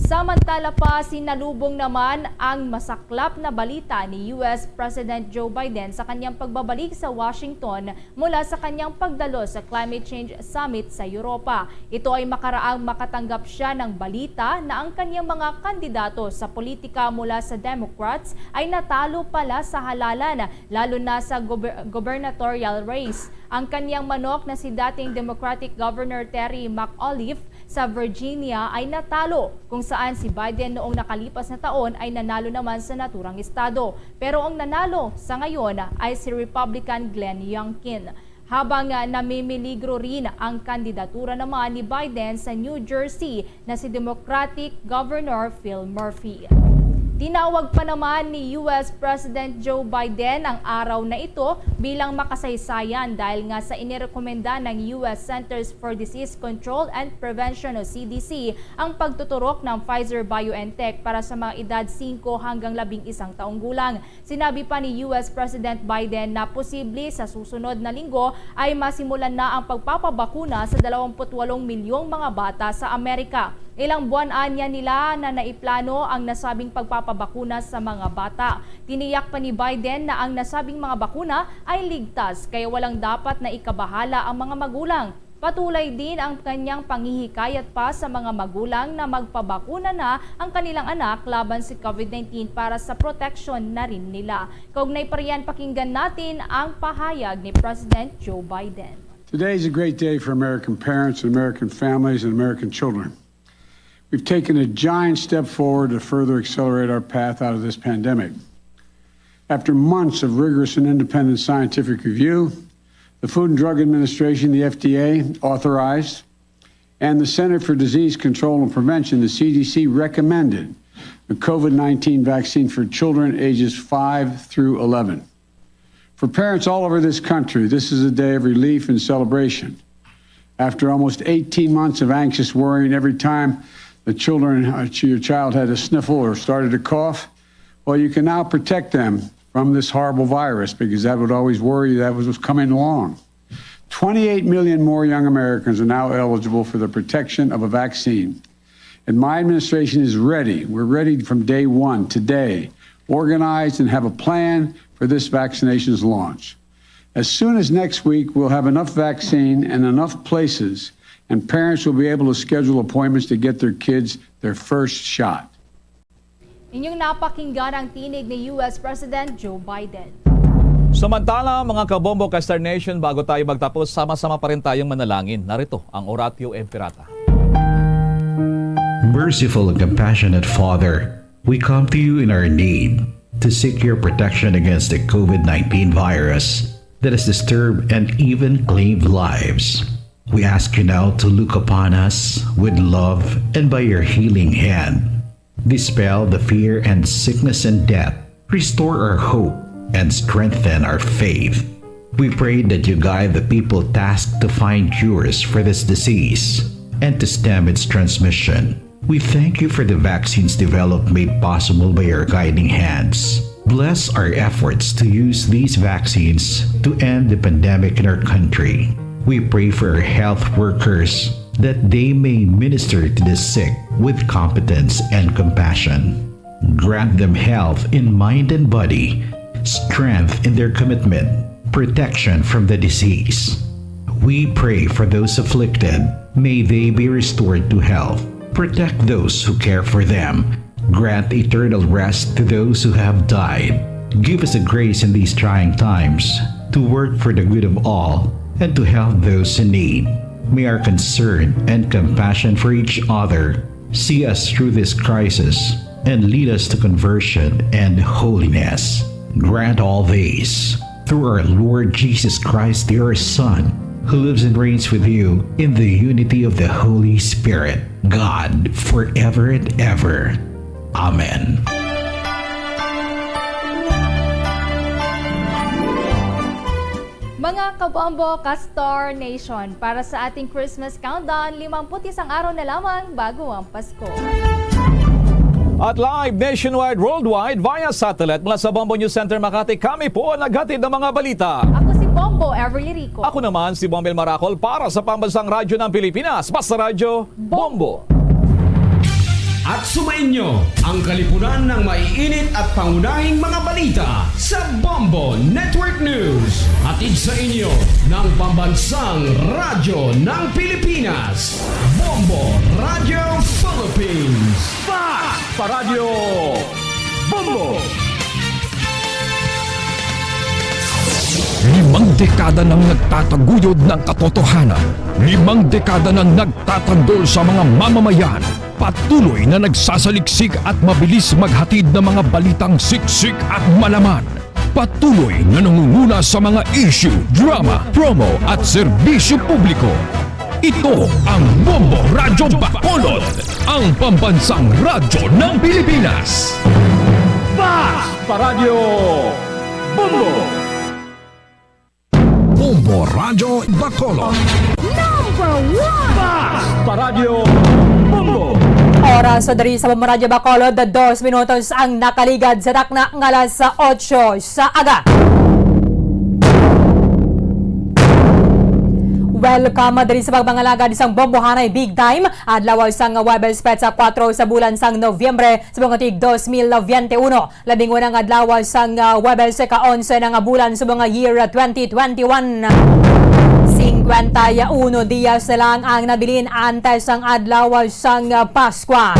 Samantala pa, sinalubong naman ang masaklap na balita ni US President Joe Biden sa kanyang pagbabalik sa Washington mula sa kanyang pagdalo sa Climate Change Summit sa Europa. Ito ay makaraang makatanggap siya ng balita na ang kanyang mga kandidato sa politika mula sa Democrats ay natalo pala sa halalan, lalo na sa gubernatorial race. Ang kanyang manok na si dating Democratic Governor Terry McAuliffe sa Virginia ay natalo, kung saan si Biden noong nakalipas na taon ay nanalo naman sa naturang estado. Pero ang nanalo sa ngayon ay si Republican Glenn Youngkin. Habang namimiligro rin ang kandidatura naman ni Biden sa New Jersey na si Democratic Governor Phil Murphy. Tinawag pa naman ni US President Joe Biden ang araw na ito bilang makasaysayan dahil nga sa inirekomenda ng US Centers for Disease Control and Prevention o CDC ang pagtuturok ng Pfizer-BioNTech para sa mga edad 5 hanggang 11 taong gulang. Sinabi pa ni US President Biden na posible sa susunod na linggo ay masimulan na ang pagpapabakuna sa 28 milyong mga bata sa Amerika. Ilang buwan anya nila na naiplano ang nasabing pagpapabakuna sa mga bata. Tiniyak pa ni Biden na ang nasabing mga bakuna ay ligtas kaya walang dapat na ikabahala ang mga magulang. Patuloy din ang kanyang panghihikayat pa sa mga magulang na magpabakuna na ang kanilang anak laban sa COVID-19 para sa protection na rin nila. Kaugnay pa riyan, pakinggan natin ang pahayag ni President Joe Biden. Today is a great day for American parents and American families and American children. We've taken a giant step forward to further accelerate our path out of this pandemic. After months of rigorous and independent scientific review, the Food and Drug Administration, the FDA, authorized, and the Center for Disease Control and Prevention, the CDC, recommended the COVID-19 vaccine for children ages 5 through 11. For parents all over this country, this is a day of relief and celebration. After almost 18 months of anxious worrying every time your child had a sniffle or started to cough, well, you can now protect them from this horrible virus because that would always worry you that was coming along. 28 million more young Americans are now eligible for the protection of a vaccine. And my administration is ready. We're ready from day one, today, organized and have a plan for this vaccination's launch. As soon as next week, we'll have enough vaccine and enough places and parents will be able to schedule appointments to get their kids their first shot. Inyong napakinggan ang tinig ni US President Joe Biden. Samantala, mga kabombo ka Star Nation, bago tayo magtapos, sama-sama pa rin tayong manalangin. Narito ang Oratio Imperata. Merciful and compassionate Father, we come to you in our need to seek your protection against the COVID-19 virus that has disturbed and even claimed lives. We ask you now to look upon us with love and by your healing hand. Dispel the fear and sickness and death. Restore our hope and strengthen our faith. We pray that you guide the people tasked to find cures for this disease and to stem its transmission. We thank you for the vaccines developed made possible by your guiding hands. Bless our efforts to use these vaccines to end the pandemic in our country. We pray for our health workers that they may minister to the sick with competence and compassion. Grant them health in mind and body, strength in their commitment, protection from the disease. We pray for those afflicted. May they be restored to health. Protect those who care for them. Grant eternal rest to those who have died. Give us a grace in these trying times to work for the good of all and to help those in need. May our concern and compassion for each other see us through this crisis and lead us to conversion and holiness. Grant all these through our Lord Jesus Christ, your Son, who lives and reigns with you in the unity of the Holy Spirit, God, forever and ever. Amen. Mga kabombo ka-Star Nation, para sa ating Christmas countdown, 51 araw na lamang bago ang Pasko. At live nationwide, worldwide, via satellite mula sa Bombo News Center Makati, kami po ang naghatid ng mga balita. Ako si Bombo Everly Rico. Ako naman si Bombel Maracol para sa Pambansang Radyo ng Pilipinas, Basta Radyo, Bombo. At sumainyo ang kalipunan ng maiinit at pangunahing mga balita sa Bombo Network News. Hatid sa inyo ng Pambansang Radyo ng Pilipinas, Bombo Radio Philippines. Paradyo Bombo! 5 dekada nang nagtataguyod ng katotohanan. 5 dekada nang nagtatanggol sa mga mamamayan. Patuloy na nagsasaliksik at mabilis maghatid ng mga balitang siksik at malaman. Patuloy na nangunguna sa mga issue, drama, promo at serbisyo publiko. Ito ang Bombo Radyo Bacolod, ang pambansang radyo ng Pilipinas. Paradyo Bombo! Bombo Radyo Bacolod. Number 1! Paradyo Bombo! Oras sa dari sa Bombo Radyo Bacolod, 2 minutos ang nakaligad sa takna ng alas 8 sa aga. Welcome diri sa pagbangalagad isang bombohanay big time adlaw sang Webes Petsa 4 sa bulan sang Nobyembre sa mga tig 2021. Labing unang adlaw sang Webes ka 11 ng bulan sa mga year 2021. 51 diyas na lang ang nabilin antes ang adlaw sang Paskwa.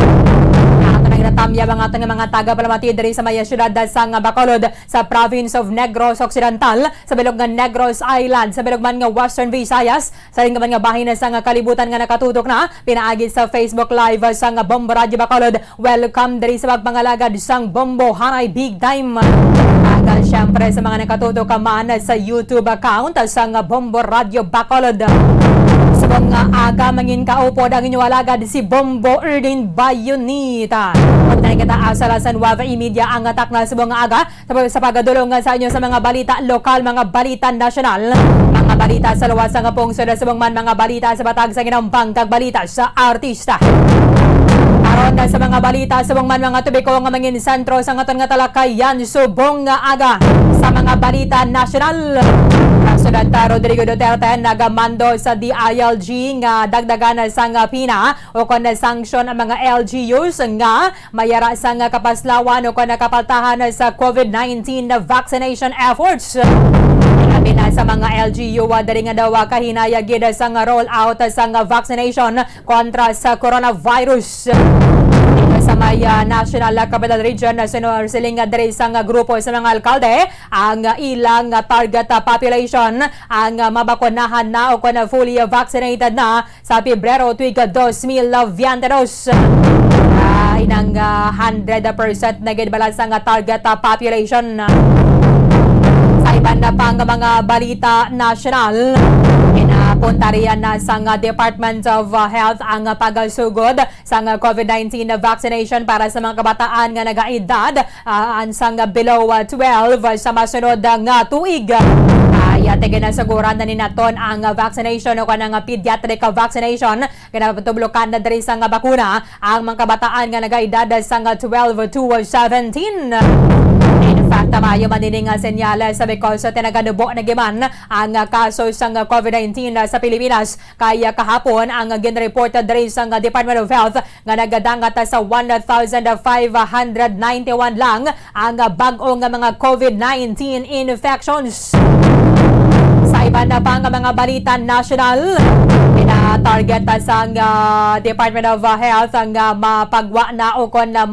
Natamya mga taga-palamati diri sa maya syudad sang Bacolod sa province of Negros Occidental, sa bilog nga Negros Island, sa bilog man nga Western Visayas, sa ring nga bahin sang kalibutan nga nakatutok na pinaagi sa Facebook Live sang Bombo Radyo Bacolod. Welcome diri sa pagpangalagad sang Bombo Hanay Big Time. Agal syempre sa mga nakatutok man sa YouTube account sang Bombo Radyo Bacolod. Sa mga aga mangin kaupod ang inyong alagad si Bombo Erdin Bayonita. Pagtanay kita asalasan Wava Media ang atak na sa mga aga sa pagadulong sa inyo sa mga balita lokal, mga balita nasyonal, mga balita sa luwas ng pungsod sa mga balita sa batag sa ginambang kag balita sa artista. Aron sa mga balita sa mga tubiko nga mangin sentro sa ngaton nga talakayan subong nga aga sa mga balita nasyonal. Presidente Rodrigo Duterte nagamando sa DILG nga dagdagan sa nga pina o kon sanction ang mga LGUs nga mayara sa nga kapaslawan o kon kapaltahan sa COVID-19 vaccination efforts. Labi na sa mga LGU diri nga daw kahinaya gid sa nga roll out sa nga vaccination kontra sa coronavirus. Sa may National Capital Region siling diri sa grupo sa mga alkalde ang ilang target population ang mabakunahan na o kung fully vaccinated na sa Pebrero tuig 2022. Inang 100% na gid bala sa target population. Sa iban na pang mga balita nasyonal, pinapunta riyan na sa Department of Health ang pagsugod sa COVID-19 vaccination para sa mga kabataan nga nagaedad ansang below 12 sa masunod nga tuig. Tige na siguran na ni naton ang vaccination o kanang pediatric vaccination kinapatublokan na diri sa bakuna ang mga kabataan nga nagaedad sa 12 to 17. In fact, tamayo manining senyales sa because tinaganubo na giman ang kaso sa COVID-19 sa Pilipinas. Kaya kahapon ang ginreported diri sa Department of Health nga nagadangat sa 1,591 lang ang bag-o nga mga COVID-19 infections. Sa iba na pang mga balita national, pina-target sa Department of Health ang mapagwa na o kon na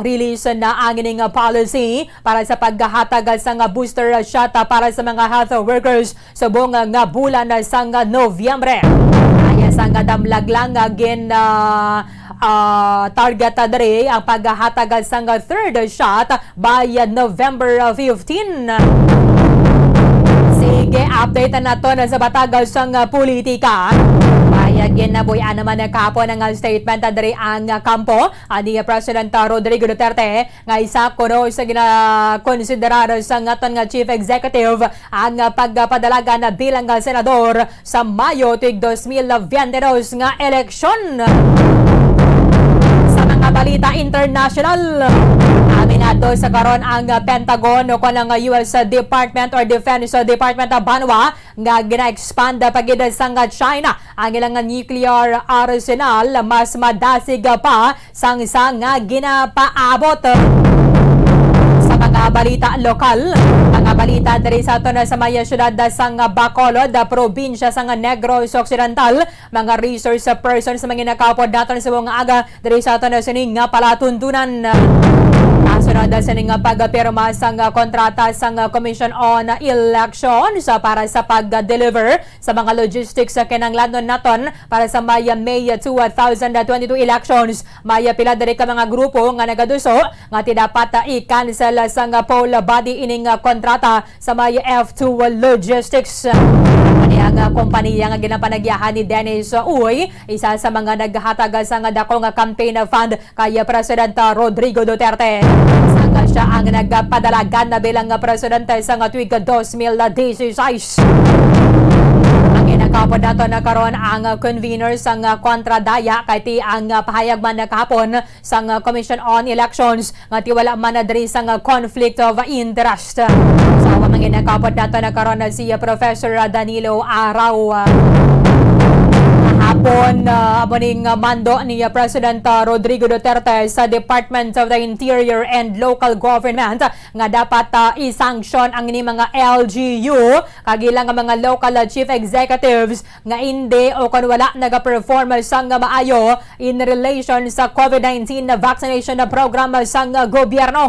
release na ang ining policy para sa paghahatag sa booster shot para sa mga health workers sa buong nga bulan sa Nobyembre. Kaya sa damlag lang again target diri ang paghahatag sa third shot by November 15. Sige, update na to na sa batagaw sang politika. Bayagin na buyan naman na kapon ang statement diri ang kampo ni President Rodrigo Duterte nga isa kuno sa ginakonsiderar sa ngaton nga Chief Executive ang pagpadalaga na bilang senador sa Mayo tuig 2022 nga eleksyon. Sa mga balita international, amin Ato sa karon ang Pentagon o kanang US Department or Defense Department of Banwa nga gina-expand pagid sang China ang ilang nuclear arsenal mas madasig pa sang nga ginapaabot. Sa mga balita lokal, mga balita diri sa ato na sa maya syudad sang Bacolod, probinsya sang Negros Occidental, mga resource persons sa mga nakapod naton sa mga aga diri sa ato na sining palatuntunan. Kasunod sa ning pagpirma sang kontrata sang Commission on Elections para sa pag-deliver sa mga logistics sa kinanglanon naton para sa May 2022 elections. May pila diri ka mga grupo nga nagaduso nga dapat i-cancel sang poll body ining kontrata sa May F2 Logistics. Ang kompanya nga ginapanagyahan ni Dennis Uy, isa sa mga naghatag sa dakong campaign fund kay President Rodrigo Duterte. Sanga siya ang nagpadalagan na bilang presidente sa tuig 2016. Ang inakapod nato na karon ang convener sang kontradaya kay ti ang pahayag man nakapon sang Commission on Elections nga ti wala man diri sang conflict of interest. Sa mga inakapod nato na karon si Professor Danilo Araw. Hapon aboning mando ni President Rodrigo Duterte sa Department of the Interior and Local Government nga dapat i-sanction ang ini mga LGU kagilang mga local chief executives nga hindi o kung wala nag-perform sang maayo in relation sa COVID-19 vaccination program sang gobyerno.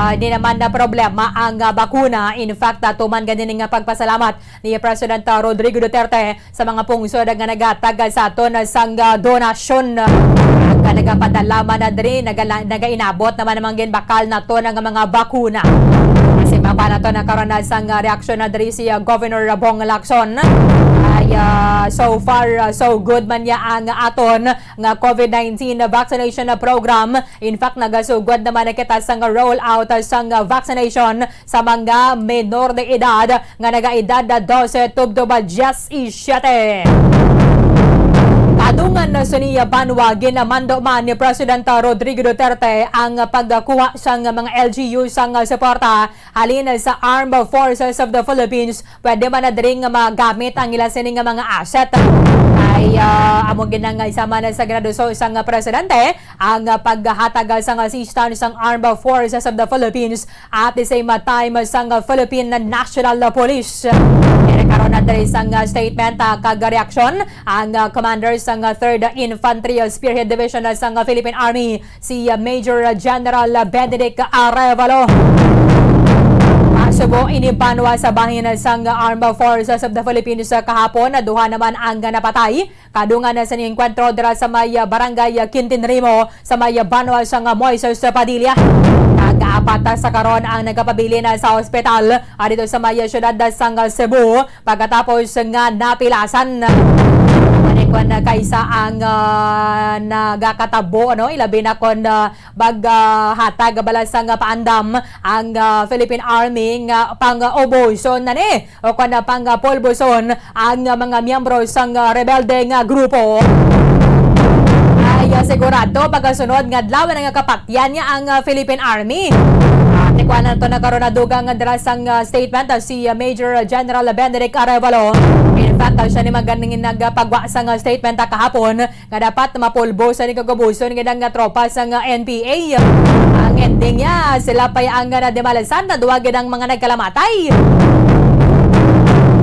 Di naman na problema ang bakuna. In fact, tuman ganin nga pagpasalamat ni President Rodrigo Duterte sa mga pungsod nga nagatag sa aton sang donasyon. Nagapadalaman na diri, nagainabot naman namang ginbakal na to ng mga bakuna. Kasi mapa na to nakaroon na sang reaksyon na diri si Governor Bong Lacson. So far, so good man niya ang aton nga COVID-19 vaccination program. In fact, nagasugod naman na kita sang roll-out sang vaccination sa mga menor de edad nga nagaedad 12 tubdo 17. Kadungan na sa niya Banwa, ginamando man ni President Rodrigo Duterte ang pagkuha sang mga LGU sang suporta halin sa Armed Forces of the Philippines. Pwede man na diri nga magamit ang ilang sining mga asset. Ay amo ginang isama na sa graduso sang presidente ang paghatag sang assistance sang Armed Forces of the Philippines at the same time sang Philippine National Police. Karon na diri sang statement kagareaksyon ang commander sang 3rd Infantry Spearhead Division sang Philippine Army, si Major General Benedict Arevalo. Subo inipanwa sa bahin sang Armed Forces of the Philippines kahapon. Duha naman ang napatay. Kadungan na sa enkwentro dira sa may barangay Quintinrimo sa may Banwa sang Moises Padilla. Kag-apat sa karon ang nagapabili na sa ospital dito sa may syudad sang Cebu pagkatapos nga napilasan. Kung kaysa ang nagakatabo, ilabi na kung baghatag balasang paandam ang Philippine Army nga pang-oboson na ni o kung pang-polboson ang mga miyembro sang rebelde nga grupo. Ay sigurado pagkasunod nga adlaw nga kapatyan niya ang Philippine Army. Kuha na ito nagkaroon na dugang drasang statement si Major General Benedict Arevalo. In fact, siya ni maganing nagpagwasang statement kahapon nga dapat mapulbo sa nikagubuson ng tropa sa NPA. Ang ending niya, sila pa ang nademalasan na duwagin ang mga nagkalamatay.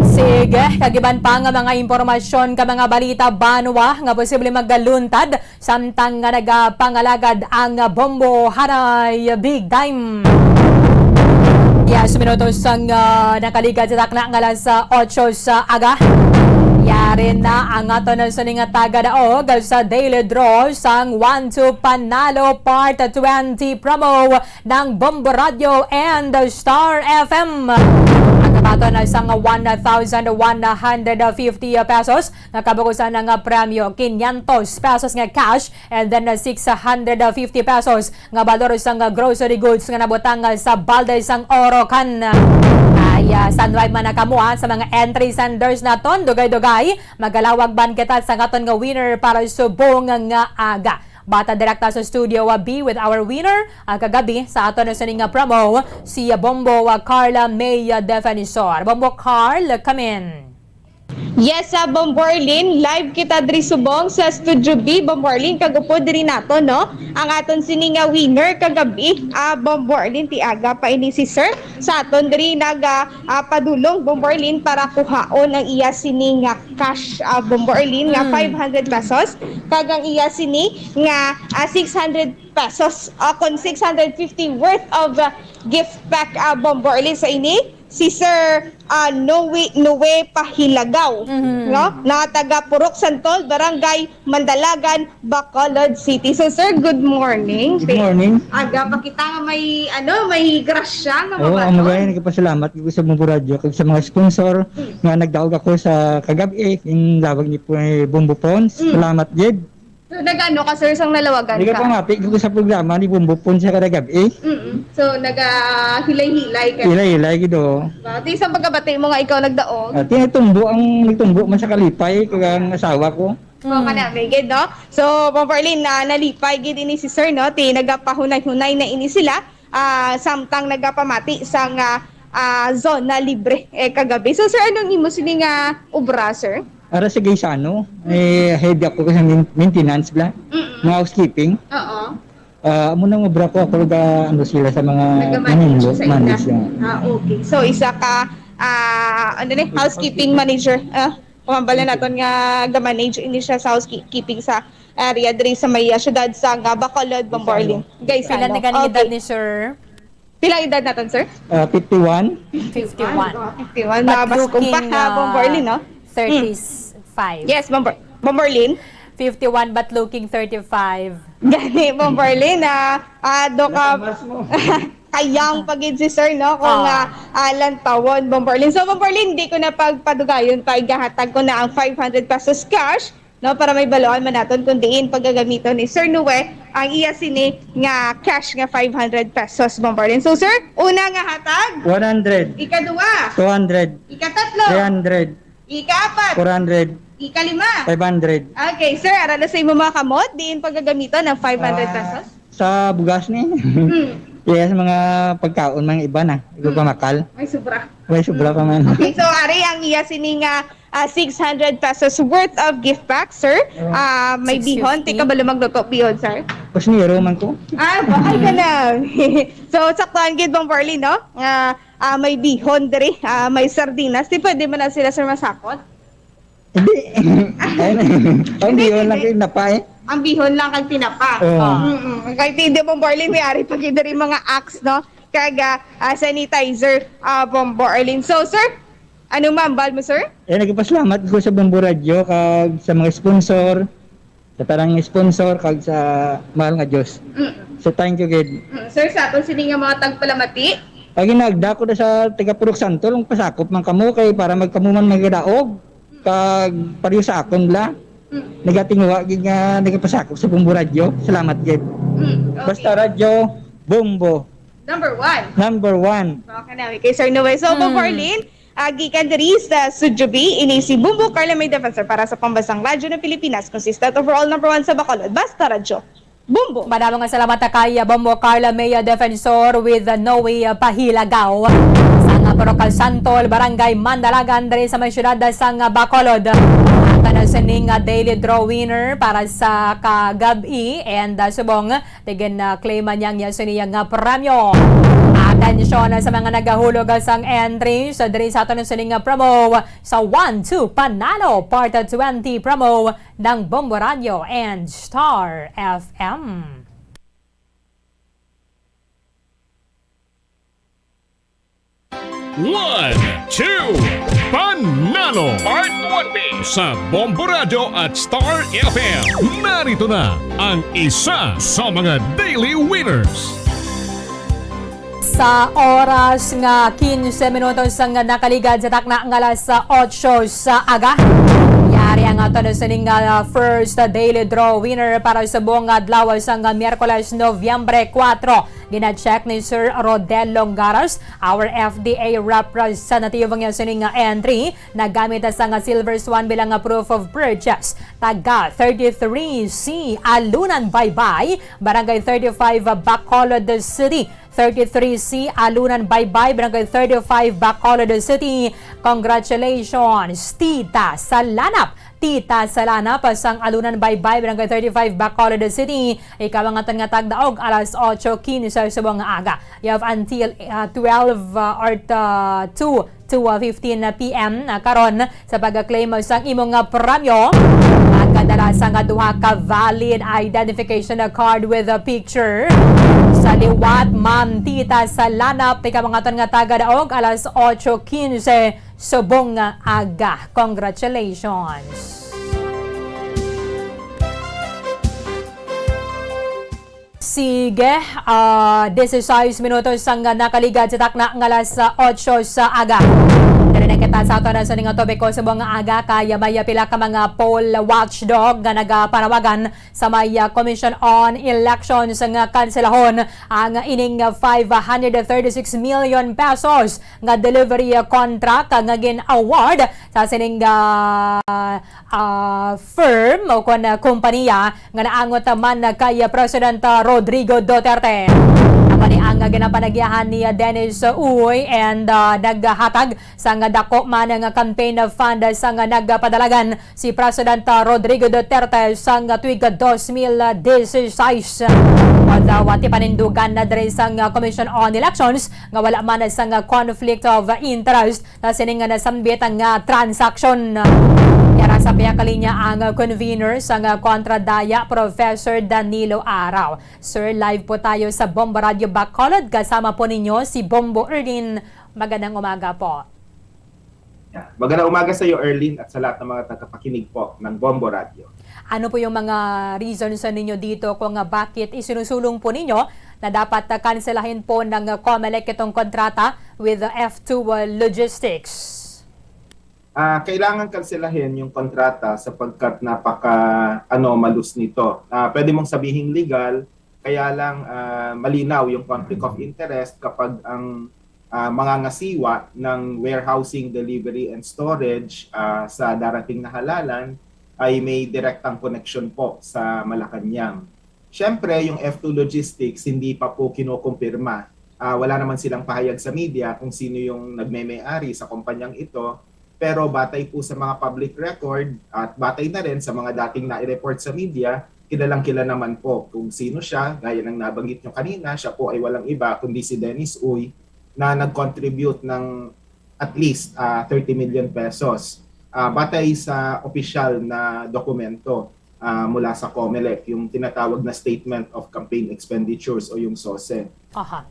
Sige, kagiban pa nga mga impormasyon ka mga balita Banwa nga posible magaluntad samtang nga nagapangalagad ang Bombo Hanay Big Time. Yes, minutos sang nakaligad sa takna nga lang sa 8 sa aga. Yari na ang ato na sa nga taga-daog sa daily draw sang 1-2 Panalo Part 20 promo ng Bombo Radio and Star FM. Ato na isang 1,150 pesos nga kabukusan ng premyo, 500 pesos nga cash and then 650 pesos nga balor sang grocery goods nga nabutang sa balde sang Orocan. Ay sunlight man na kamuha sa mga entry senders naton dugay-dugay magalawag ban kita sa aton nga winner para subong nga aga. Bata direkta sa studio B with our winner kagabi sa ato na sining promo si Bombo Carla May Defensor. Bombo Carl, come in. Yes, Bomborlin, live kita diri subong sa Studio B. Bomborlin, kagupod diri nato, no? Ang aton sininga winner kagabi, Bomborlin, tiaga pa ini si Sir. Sa aton diri naga padulong Bomborlin para kuhaon ang iya sininga cash Bomborlin nga 500 pesos. Kagang iya sini nga 600 pesos. Kon 650 worth of gift pack Bomborlin sa ini. Si Sir Noe Pahilagaw, no? Na taga Purok Santol, Barangay Mandalagan, Bacolod City. So sir, good morning. Good morning. Aga pa kita nga may grasya nga Oo, ang magayon nagpasalamat ko sa mga radyo kag sa mga sponsor nga nagdaog ako sa kagabi yung lawag ni Bombo Pons. Salamat jed. So nagano ka sir sang nalawagan Hindi ka? ka pangapit ko sa programa ni Bombo Pons sa kagabi. So naga-hilay-hilay ka. Hilay-hilay gido. Di sa pagkabati mo nga ikaw nagdaog. Tinitumbo ang nagtumbo man sa kalipay kag ang asawa ko. So kanami gid no. So Bomborlin na nalipay gid ini si sir no. Ti nagapahunay-hunay na ini sila samtang nagapamati sang zona libre kagabi. So sir, anong imo sini nga obra sir? Ara sa Gaysano, head ako sa maintenance bla, mga housekeeping. Oo. Amo nang obra ko ako ano sila sa mga Nag-manage sa manage. okay. So isa ka housekeeping manager. Kumambala naton nga ga-manage ini siya sa housekeeping sa area diri sa may syudad sa Bacolod, Bomborlin. Guys, Pila na ganing edad ni Sir? Pila edad naton sir? 51. 51. 51. Nabas kong pa Bomborlin, no? 35. Yes, Bomborlin. 51 but looking 35. Gani, Bomborlin, do ka kayang pagid si sir, no? Kung lantawon, Bomborlin. So, Bomborlin, hindi ko na pagpadugayon pa, igahatag ko na ang 500 pesos cash, no? Para may baloan man natin kung diin paggagamito ni Sir Noe, ang iya sini nga cash nga 500 pesos, Bomborlin. So, sir, una nga hatag? 100. Ika-2. 200. Ika-3. 300. Ika-4. 400. Ika-5. 500. Okay, sir, ara na sa imo mga kamot, diin paggagamito ng 500 pesos? Sa bugas ni. Yes, mga pagkaon mga iba na. Ikaw pa makal. May sobra. May sobra pa man. Okay, so ari ang iya sining 600 pesos worth of gift pack, sir. May bihon, tika ba lumagluto bihon, sir? Kusniro man ko. Bakal ka na. So, saktuhan gid bang Barley, no? May bihon diri, may sardinas. Di pwede man na sila, sir, masakot? Hindi. Ang bihon lang kayo napay. Ang bihon lang kag tinapa. Kahit hindi bang Barley, may ari pag diri mga axe, no? Kaga sanitizer, Bomborlin. So, sir, ano ma'am, bal mo, sir? Nagpasalamat ko sa Bombo Radio kag sa mga sponsor, sa tarang sponsor kag sa mahal nga Dios. So thank you gid. Sir, sa aton sini nga mga tagpalamati. Pag inagda ko na sa taga Purok Santol, ang pasakop man kamo kay para magkamuman magdaog kag pariyo sa akon bla. Nagatinguha gid nga nagapasakop sa Bombo Radio. Salamat gid. Okay. Basta Radio Bombo. Number 1. Number 1. Okay na, kay Sir Noe. So, Bomborlin, gikan diri sa Studio B, ini si Bombo Carla May Defensor para sa Pambansang Radyo ng Pilipinas, consistent overall number 1 sa Bacolod. Basta Radyo. Bombo! Madamang salamat kay Bombo Carla May Defensor with Noe Pahilagaw sa Parokal Santol, Barangay Mandalagan diri sa may syudad sa Bacolod. Tanan sining daily draw winner para sa kagabi and subong tegen claim niyang siniyang premyo. Atensyon sa mga nagahulog sang entry sa diri sa aton sining promo sa 1-2 Panalo part 20 promo ng Bombo Radio and Star FM. One, two, Panalo Part 1B sa Bombo Radio at Star FM. Narito na ang isa sa mga daily winners. Sa oras nga 15 minutos ang nakaligad sa takna ng alas 8 sa aga. Yari ang ato na sining first daily draw winner para sa buong adlaw sa Miyerkules, Nobyembre 4. gina-check ni Sir Rodel Longaras, our FDA representative ng sining entry na gamit sa Silver Swan bilang proof of purchase. Taga 33C Alunan Baybay, Barangay 35 Bacolod City. 33C Alunan Baybay, Barangay 35 Bacolod City. Congratulations, Tita Salanap. Tita Salanap, sang Alunan Baybay, Barangay 35 Bacolod City. Ikaw ang nga tagdaog, alas 8:15 sa subong aga. You have until 12 or 2 to 15 p.m. karon sa pag-claim sa imong premyo. Kadalasan nga duha ka valid identification card with a picture. Sa liwat, Ma'am Tita Salanap, ikaw mga nga taga-daog, alas 8:15 subong aga. Congratulations! Sige, 16 minutos ang nakaligad sa takna ng alas 8 sa aga. Narinig kita sa ato na sa nga tobiko sa buong aga kaya may pila ka mga poll watchdog na nagapanawagan sa may Commission on Elections nga kanselahon ang ining 536 million pesos nga delivery contract nga gin-award sa sining firm o kompanya nga naangot man kay President Rodrigo Duterte. Kani ang ginapanagyahan ni Dennis Uy and naghatag sa dako man nga campaign fund sa nagpadalagan si President Rodrigo Duterte sa tuig 2016. Wati panindugan na diri sa Commission on Elections nga wala man sa conflict of interest na sining nasambit ang transaction. Yara sa kalinya ang convener sa kontradaya, Professor Danilo Araw. Sir, live po tayo sa Bombo Radio Bacolod. Kasama po ninyo si Bombo Erlin. Magandang umaga po. Magandang umaga sa iyo, Erlin, at sa lahat ng mga tagapakinig po ng Bombo Radio. Ano po yung mga reasons ninyo dito kung bakit isinusulong po ninyo na dapat kanselahin po ng COMELEC itong kontrata with F2 Logistics? Kailangan kanselahin yung kontrata sapagkat napaka-anomalous nito. Pwede mong sabihing legal, kaya lang malinaw yung conflict of interest kapag ang mangangasiwa ng warehousing, delivery, and storage sa darating na halalan ay may direktang connection po sa Malacanang. Siyempre, yung F2 Logistics hindi pa po kinukumpirma. Wala naman silang pahayag sa media kung sino yung nagme-may-ari sa kumpanyang ito. Pero batay po sa mga public record at batay na rin sa mga dating na-report sa media, kilalang-kilala naman po kung sino siya. Gaya ng nabanggit nyo kanina, siya po ay walang iba kundi si Dennis Uy na nag-contribute ng at least 30 million pesos. Batay sa opisyal na dokumento mula sa COMELEC, yung tinatawag na Statement of Campaign Expenditures o yung SOSE. Aha.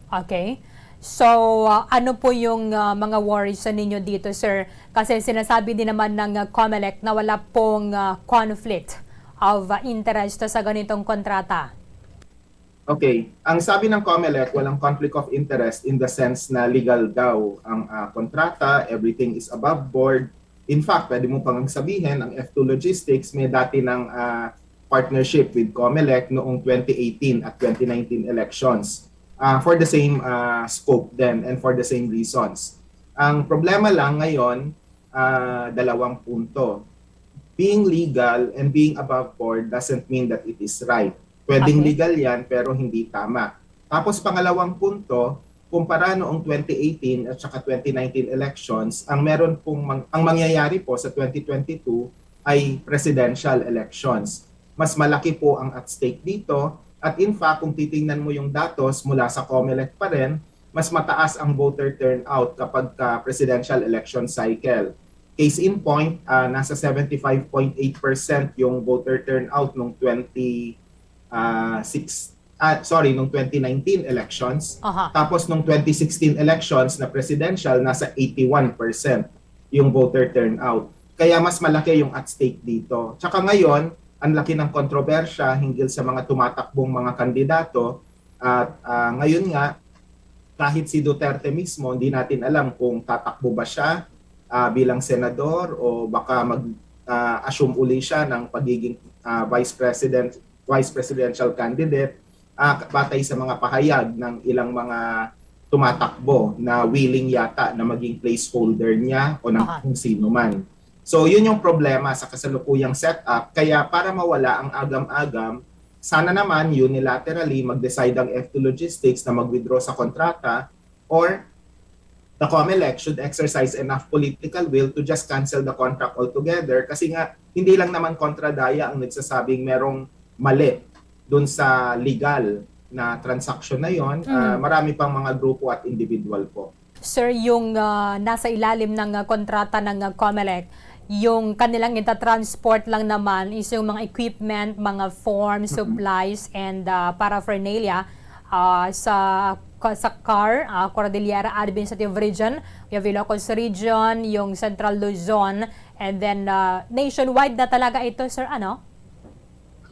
Okay. So, ano po yung mga worries sa ninyo dito, sir? Kasi sinasabi din naman ng COMELEC na wala pong conflict of interest sa ganitong kontrata. Okay. Ang sabi ng COMELEC, walang conflict of interest in the sense na legal daw ang kontrata, everything is above board. In fact, pwede mo pang sabihin, ang F2 Logistics may dati ng partnership with COMELEC noong 2018 at 2019 elections. For the same scope then and for the same reasons. Ang problema lang ngayon, dalawang punto. Being legal and being above board doesn't mean that it is right. Pwedeng legal yan pero hindi tama. Tapos pangalawang punto, kumpara noong 2018 at saka 2019 elections, ang mangyayari po sa 2022 ay presidential elections. Mas malaki po ang at stake dito. At in fact, kung titingnan mo yung datos mula sa COMELEC pa rin, mas mataas ang voter turnout kapag presidential election cycle. Case in point, nasa 75.8% yung voter turnout nung 2019 elections. Tapos nung 2016 elections na presidential, nasa 81% yung voter turnout. Kaya mas malaki yung at stake dito. Tsaka ngayon, ang laki ng kontrobersya hinggil sa mga tumatakbong mga kandidato at ngayon nga kahit si Duterte mismo hindi natin alam kung tatakbo ba siya bilang senador o baka mag-assume uli siya ng pagiging vice presidential candidate batay sa mga pahayag ng ilang mga tumatakbo na willing yata na maging placeholder niya o ng kung sino man. So yun yung problema sa kasalukuyang setup. Kaya para mawala ang agam-agam, sana naman unilaterally mag-decide ang F2 Logistics na mag-withdraw sa kontrata, or the COMELEC should exercise enough political will to just cancel the contract altogether, kasi nga hindi lang naman kontradaya ang nagsasabing merong mali dun sa legal na transaction na yon. Marami pang mga grupo at individual po. Sir, yung nasa ilalim ng kontrata ng COMELEC, yung kanilang itatransport lang naman is yung mga equipment, mga forms, supplies, and paraphernalia sa CAR, Cordillera Administrative Region, yung Ilocos Region, yung Central Luzon, and then nationwide na talaga ito, sir, ano?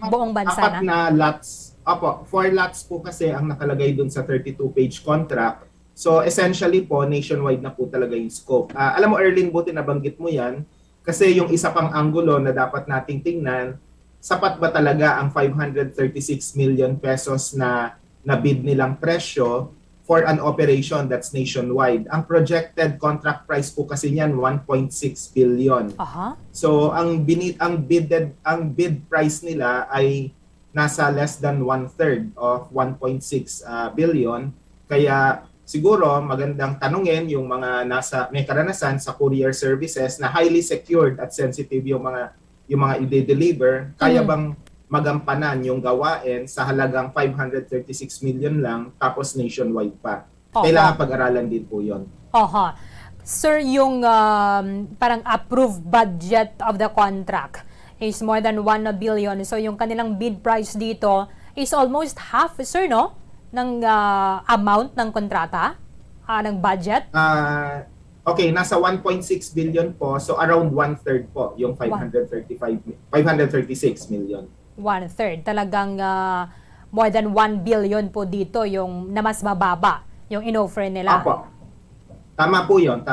Buong bansa Apat na lots. Opo, 4 lots po kasi ang nakalagay dun sa 32-page contract. So essentially po, nationwide na po talaga yung scope. Alam mo, Erlyn, buti nabanggit mo yan, kasi yung isa pang anggulo na dapat nating tingnan, sapat ba talaga ang 536 million pesos na bid nilang presyo for an operation that's nationwide? Ang projected contract price po kasi niyan 1.6 billion. So ang bid price nila ay nasa less than 1/3 of 1.6 billion. Kaya siguro magandang tanungin yung mga may karanasan sa courier services na highly secured at sensitive yung mga i-deliver, kaya bang magampanan yung gawain sa halagang 536 million lang tapos nationwide pa? Kailangan pag-aralan din po yun. Sir, yung parang approved budget of the contract is more than 1 billion. So yung kanilang bid price dito is almost half, sir, no? Ng amount ng kontrata, ng budget? Okay, nasa 1.6 billion po. So around 1/3 po yung 536 million. 1/3. Talagang more than 1 billion po dito yung na mas mababa yung in-offer nila. Apo. Tama po yun.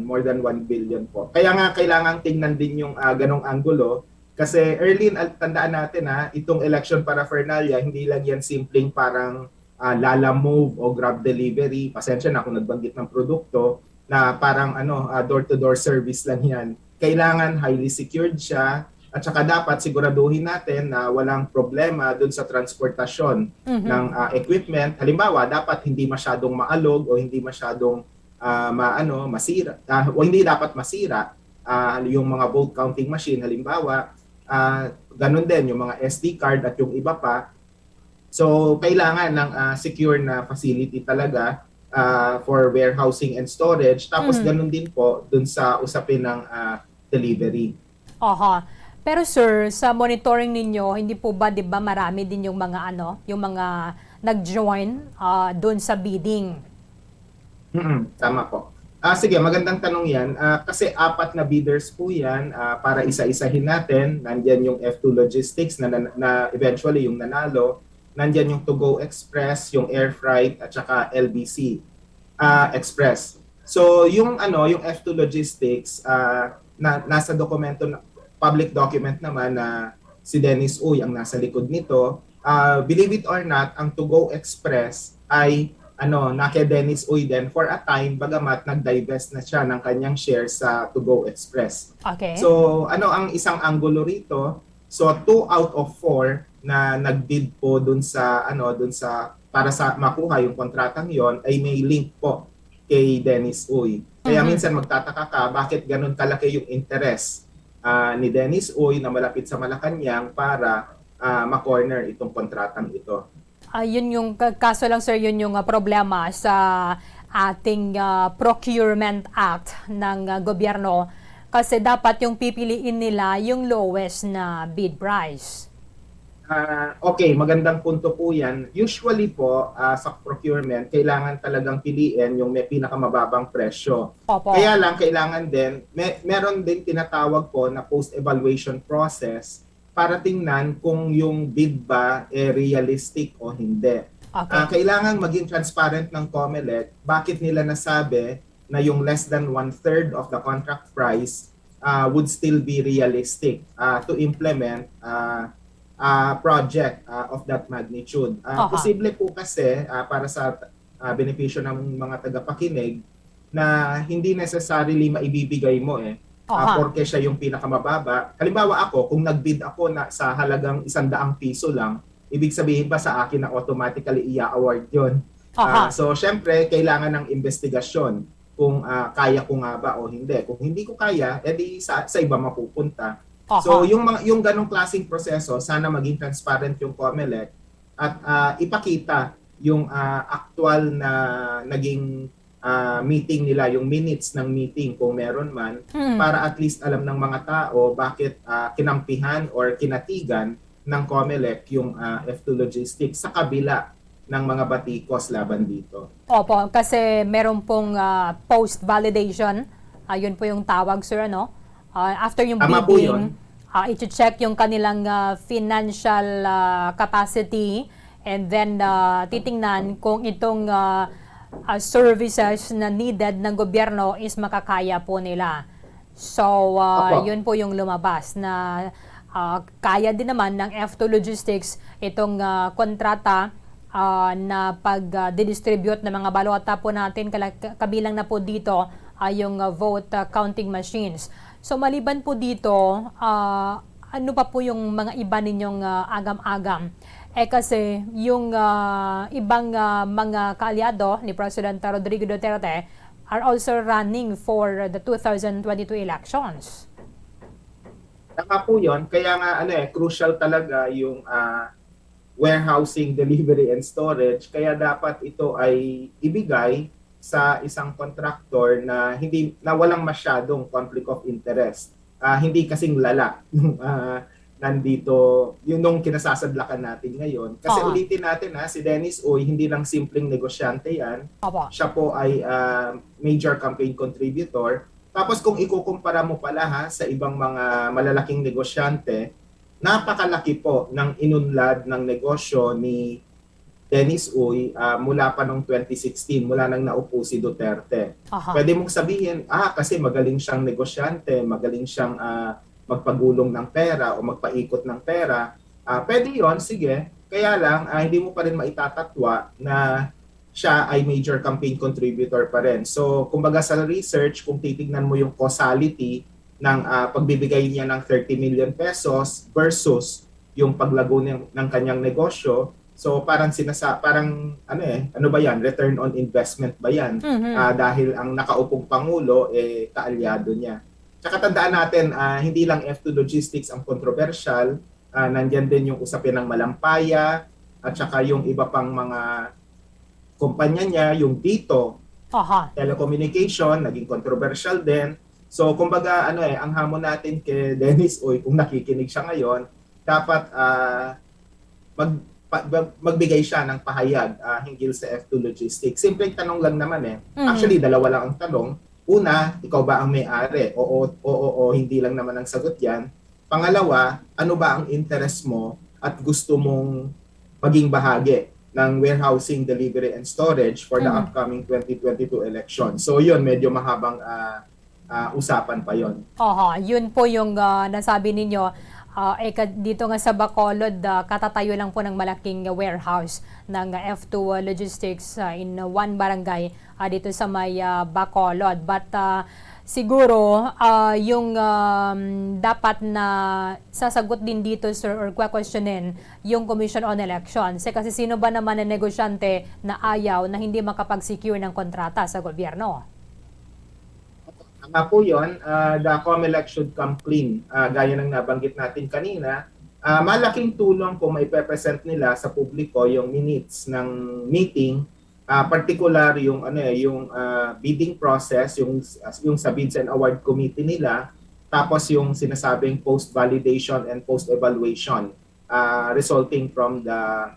More than 1 billion po. Kaya nga kailangan tingnan din yung ganong anggulo. Kasi Erlyn, tandaan natin itong election paraphernalia, hindi lang yan simpleng parang Lala Move o Grab Delivery. Pasensya na kung nagbanggit ng produkto na parang door-to-door service lang yan. Kailangan highly secured siya, at saka dapat siguraduhin natin na walang problema dun sa transportasyon ng equipment. Halimbawa, dapat hindi masyadong maalog o hindi masyadong masira, o hindi dapat masira yung mga vote counting machine. Halimbawa, ganun din yung mga SD card at yung iba pa. So kailangan ng secure na facility talaga for warehousing and storage. Tapos ganun din po dun sa usapin ng delivery. Pero sir, sa monitoring ninyo, hindi po ba, 'di ba, marami din yung mga yung mga nag-join dun sa bidding? Tama po. Sige, magandang tanong yan. Kasi 4 na bidders po yan, para isa-isahin natin. Nandyan yung F2 Logistics na eventually yung nanalo. Nandyan yung To Go Express, yung Air Freight, at saka LBC Express. So yung F2 Logistics, nasa dokumento, public document naman na si Dennis Uy ang nasa likod nito. Believe it or not, ang To Go Express ay na kay Dennis Uy din for a time, bagamat nag-divest na siya ng kanyang share sa To Go Express. Okay. So ang isang anggulo rito, so 2 out of 4 na nag-bid po dun sa para sa makuha yung kontratang yon ay may link po kay Dennis Uy. Kaya minsan magtataka ka bakit ganun kalaki yung interest ni Dennis Uy na malapit sa Malacanang para ma-corner itong kontratang ito. Yun yung kaso lang, sir, yun yung problema sa ating Procurement Act ng gobyerno, kasi dapat yung pipiliin nila yung lowest na bid price. Okay, magandang punto po yan. Usually po sa procurement, kailangan talagang piliin yung may pinakamababang presyo. Kaya lang kailangan din, meron din tinatawag po na post-evaluation process para tingnan kung yung bid ba realistic o hindi. Kailangan maging transparent ng COMELEC bakit nila nasabi na yung less than 1/3 of the contract price would still be realistic to implement project of that magnitude. Posible po kasi para sa benepisyo ng mga tagapakinig na hindi necessarily maibibigay mo porque siya yung pinakamababa. Halimbawa ako, kung nag-bid ako na sa halagang 100 piso lang, ibig sabihin ba sa akin na automatically i-award yun? So syempre, kailangan ng investigasyon kung kaya ko nga ba o hindi. Kung hindi ko kaya, edi sa iba mapupunta. So yung ganong klaseng proseso, sana maging transparent yung COMELEC at ipakita yung actual na naging meeting nila, yung minutes ng meeting kung meron man, para at least alam ng mga tao bakit kinampihan or kinatigan ng COMELEC yung F2 Logistics sa kabila ng mga batikos laban dito. Opo, kasi meron pong post-validation, yun po yung tawag, sir, ano? After yung bidding, i-check yung kanilang financial capacity and then titingnan kung itong services na needed ng gobyerno is makakaya po nila. So, yun po yung lumabas na kaya din naman ng F2 Logistics itong kontrata na pag-distribute ng mga balota po natin, kabilang na po dito yung vote counting machines. So maliban po dito, ano pa po yung mga iba ninyong agam-agam? Kasi yung ibang mga kaalyado ni President Rodrigo Duterte are also running for the 2022 elections. Tama po yun. Kaya nga crucial talaga yung warehousing, delivery, and storage. Kaya dapat ito ay ibigay sa isang contractor na walang masyadong conflict of interest. Hindi kasing lala yung nandito, yung nung kinasasadlakan natin ngayon. Kasi ulitin natin si Dennis Uy, hindi lang simpleng negosyante yan. Siya po ay major campaign contributor. Tapos kung ikukumpara mo pala sa ibang mga malalaking negosyante, napakalaki po ng inunlad ng negosyo ni Dennis Uy mula pa noong 2016, mula nang naupo si Duterte. Pwede mong sabihin, kasi magaling siyang negosyante, magaling siyang magpagulong ng pera o magpaikot ng pera. Pwede yon, sige. Kaya lang, hindi mo pa rin maitatatwa na siya ay major campaign contributor pa rin. So, kumbaga sa research, kung titignan mo yung causality ng pagbibigay niya ng 30 million pesos versus yung paglago ng kanyang negosyo, so parang ano ba yan? Return on investment ba yan? Dahil ang nakaupong Pangulo, kaalyado niya. Tsaka tandaan natin, hindi lang F2 Logistics ang controversial, nandyan din yung usapin ng Malampaya, at saka yung iba pang mga kumpanya niya, yung Dito, telecommunication, naging controversial din. So kumbaga ang hamon natin kay Dennis Uy, kung nakikinig siya ngayon, dapat magbigay siya ng pahayag hinggil sa F2 Logistics. Simpleng tanong lang naman Actually, dalawa lang ang tanong. Una, ikaw ba ang may-ari? Oo, hindi lang naman ang sagot yan. Pangalawa, ano ba ang interest mo at gusto mong maging bahagi ng warehousing, delivery, and storage for the upcoming 2022 election? So yun, medyo mahabang usapan pa yon. Yun po yung nasabi ninyo. Dito nga sa Bacolod, katatayo lang po ng malaking warehouse ng F2 Logistics in one barangay dito sa may Bacolod. But siguro yung dapat na sasagot din dito, sir, or questionin yung Commission on Elections. Kasi sino ba naman na negosyante na ayaw na hindi makapag-secure ng kontrata sa gobyerno? Tama po yun, the COMELEC should come clean. Gaya ng nabanggit natin kanina, malaking tulong kung maipe-present nila sa publiko yung minutes ng meeting, particular yung bidding process, yung sa Bids and Award Committee nila, tapos yung sinasabing post-validation and post-evaluation resulting from the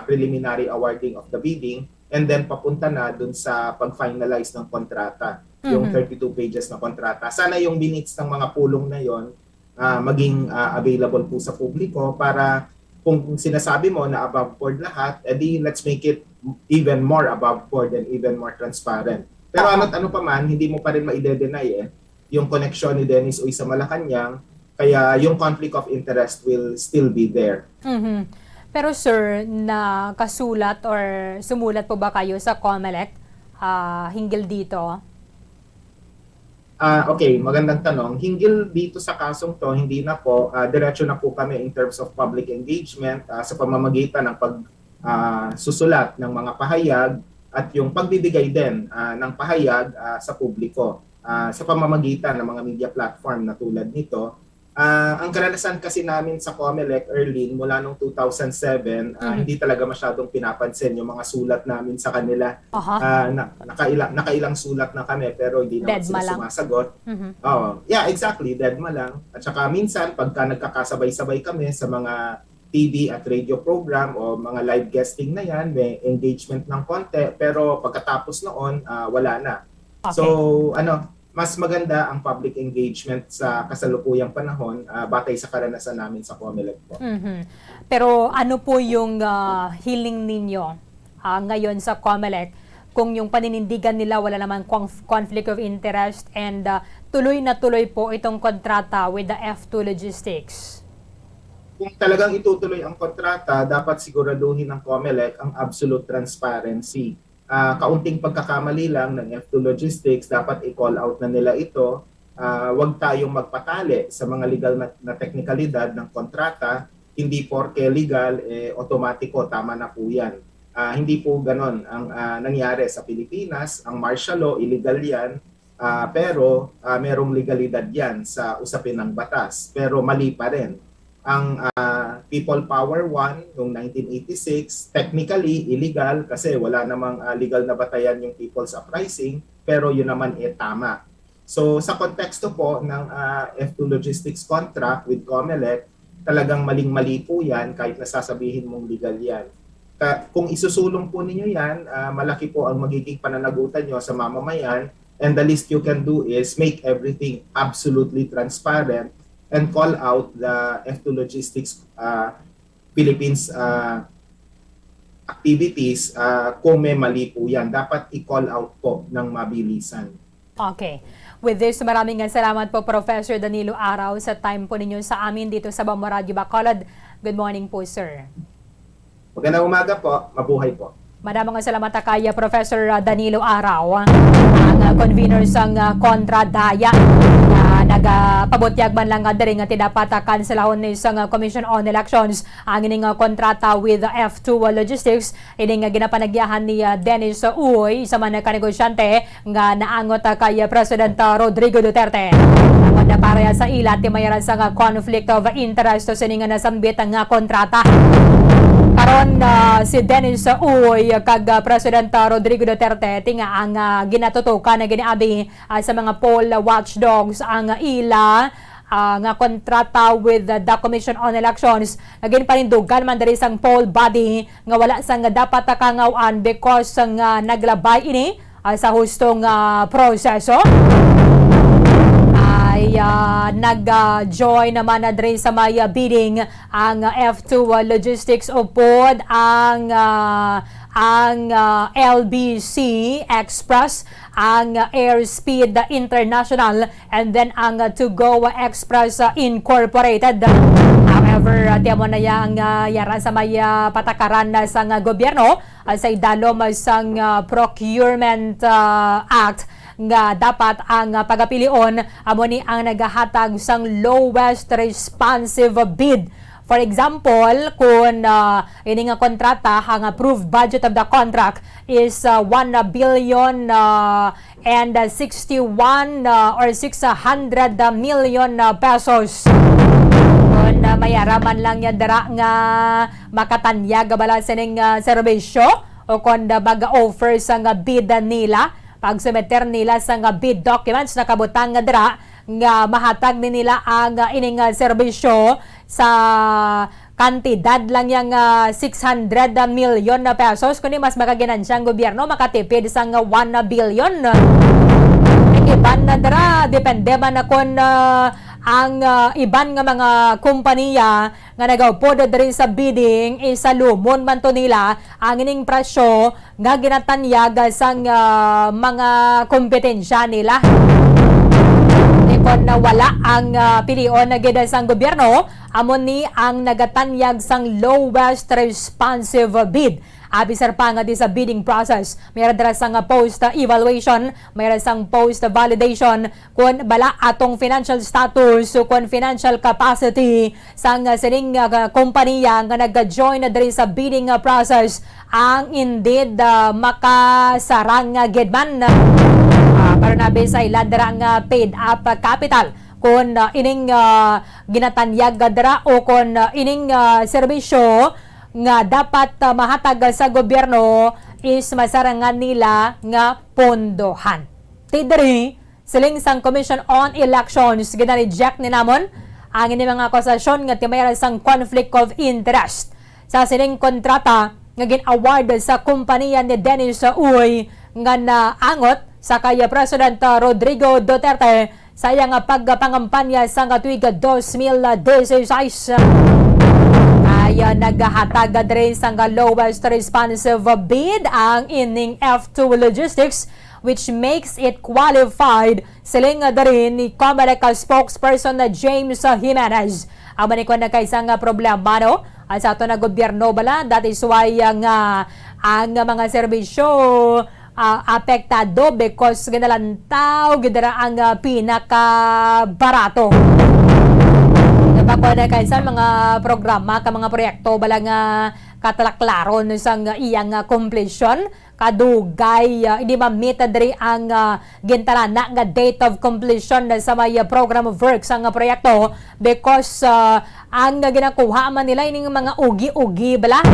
preliminary awarding of the bidding, and then papunta na dun sa pag-finalize ng kontrata, yung 32 pages na kontrata. Sana yung minutes ng mga pulong na yon maging available po sa publiko para kung sinasabi mo na above board lahat, edi let's make it even more above board and even more transparent. Pero ano pa man, hindi mo pa rin ma-deny yung koneksyon ni Dennis Uy sa Malacanang Kaya yung conflict of interest will still be there. Mhm. Pero sir, nakasulat or sumulat po ba kayo sa COMELEC hinggil dito? Okay, magandang tanong. Hinggil dito sa kasong to, hindi na po, diretso na po kami in terms of public engagement sa pamamagitan ng susulat ng mga pahayag at yung pagbibigay din ng pahayag sa publiko sa pamamagitan ng mga media platform na tulad nito. Ang karanasan kasi namin sa COMELEC, Erlene, mula noong 2007, hindi talaga masyadong pinapansin yung mga sulat namin sa kanila. Nakailang sulat na kami pero hindi naman sila sumasagot. Yeah, exactly. Deadma lang. At saka minsan, pagka nagkakasabay-sabay kami sa mga TV at radio program o mga live guesting na yan, may engagement ng konti, pero pagkatapos noon, wala na. Okay. So, mas maganda ang public engagement sa kasalukuyang panahon batay sa karanasan namin sa COMELEC po. Pero ano po yung hiling ninyo ngayon sa COMELEC kung yung paninindigan nila wala naman conflict of interest and tuloy na tuloy po itong kontrata with the F2 Logistics? Kung talagang itutuloy ang kontrata, dapat siguraduhin ng COMELEC ang absolute transparency. Kaunting pagkakamali lang ng F2 Logistics, dapat i-call out na nila ito. Huwag tayong magpatali sa mga legal na teknikalidad ng kontrata. Hindi porke legal, otomatiko, tama na po yan. Hindi po ganon ang nangyari sa Pilipinas. Ang martial law, illegal yan. Pero merong legalidad yan sa usapin ng batas. Pero mali pa rin. Ang People Power 1 noong 1986, technically illegal kasi wala namang legal na batayan yung People's Uprising, pero yun naman tama. So sa konteksto po ng F2 Logistics contract with COMELEC, talagang maling-mali po yan kahit nasasabihin mong legal yan. Kung isusulong po ninyo yan, malaki po ang magiging pananagutan nyo sa mamamayan, and the least you can do is make everything absolutely transparent and call out the F2 Logistics Philippines activities kung may mali po yan. Dapat i-call out po ng mabilisan. Okay. With this, maraming salamat po Professor Danilo Araw sa time po ninyo sa amin dito sa Bombo Radio Bacolod. Good morning po, sir. Magandang umaga po. Mabuhay po. Madamang salamat kay Professor Danilo Araw, ang convener sang Kontra Daya na nagpabutyag man lang diri nga dapat kanselahon ni sang Commission on Elections ang ining kontrata with F2 Logistics. Ini nga ginapanagyahan ni Dennis Uy sa man kanegosyante nga naangot kay President Rodrigo Duterte. Na para sa ila timayaran sa conflict of interest sa nga nasambit ang kontrata. Karon si Dennis Uy kag President Rodrigo Duterte tinga ang ginatutukan na giniabi sa mga poll watchdogs ang ila nga kontrata with the Commission on Elections. Naging panindugan man diri sang poll body nga wala sang dapat kangawan because nga naglabay ini sa hustong proseso. Nag-join naman na dre sa may bidding ang F2 Logistics upod ang LBC Express, ang Airspeed International, and then ang To Go Express Incorporated. However, tiamo na yang yara sa may patakaran sa gobyerno sa idalom sang Procurement Act nga dapat ang pagapilion amo ni ang nagahatag sang lowest responsive bid. For example, kung ini nga kontrata, ang approved budget of the contract is 1 billion and 61 or 600 million pesos. Kung mayaraman lang yan dara nga makatanyag bala sining serbisyo o kung baga-offer sa nga bid nila, pag-submitter nila sa nga bid documents na kabutang nga dira nga mahatag ni nila ang ining serbisyo sa kantidad lang yang 600 million na pesos kundi mas makaginansya ang gobyerno makatipid sa nga 1 billion. Iban na dira depende man na kung ang iban nga mga kompanya nga nagawpod diri sa bidding isalumon man to nila ang ining presyo nga ginatanyag sa mga kompetensya nila. kon na wala ang pilion na gid sang gobyerno, amon ni ang nagatanyag sang lowest responsive bid. Abisar pa nga di sa bidding process. Mayroon dira sang post-evaluation, mayroon sang post-validation kung bala atong financial status, kung financial capacity sang sining kompanya nga nag-join na diri sa bidding process ang indeed makasarang gidman. Para nabi sa ilan dira nga paid up capital kung ining ginatanyag dira o kung ining serbisyo nga dapat mahatag sa gobyerno is masarangan nila nga pondohan. Tidri, siling sang Commission on Elections gina-reject ni namon ang ini mga akusasyon nga timayara sang conflict of interest sa siling kontrata nga gin-award sa kompanya ni Dennis Uy nga naangot sa kay President Rodrigo Duterte sa iyang pagpangampanya sa tuig 2016. Ay naghatag rin sa lowest responsive bid ang ining F2 Logistics, which makes it qualified. Siling rin ni Comelec spokesperson na James Jimenez. Ang manikon na kaisang problema no? At sa ito na gobyerno bala, that is why ang mga serbisyo apektado because ginalantaw gidara ang pinakabarato. Napako na kayo sa mga programa, ka mga proyekto bala nga katalaklaron sang iyang completion kadugay hindi ma-meet diri ang gintalana nga date of completion sa may program of works ang proyekto because ang ginakuha man nila ining mga ugi-ugi bala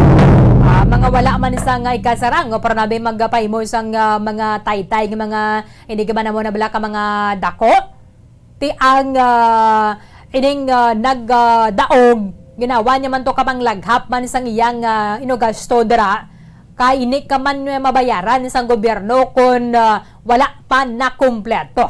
mga wala man sa nga ikasarang o para nabi magapay mo sang mga taytay nga mga hindi ka man mo na bala ka mga dako ti ang ining nagdaog ginawa niya man to kapang laghap man sang iyang inugasto dira kay ini ka man mabayaran sang gobyerno kung wala pa na kumpleto.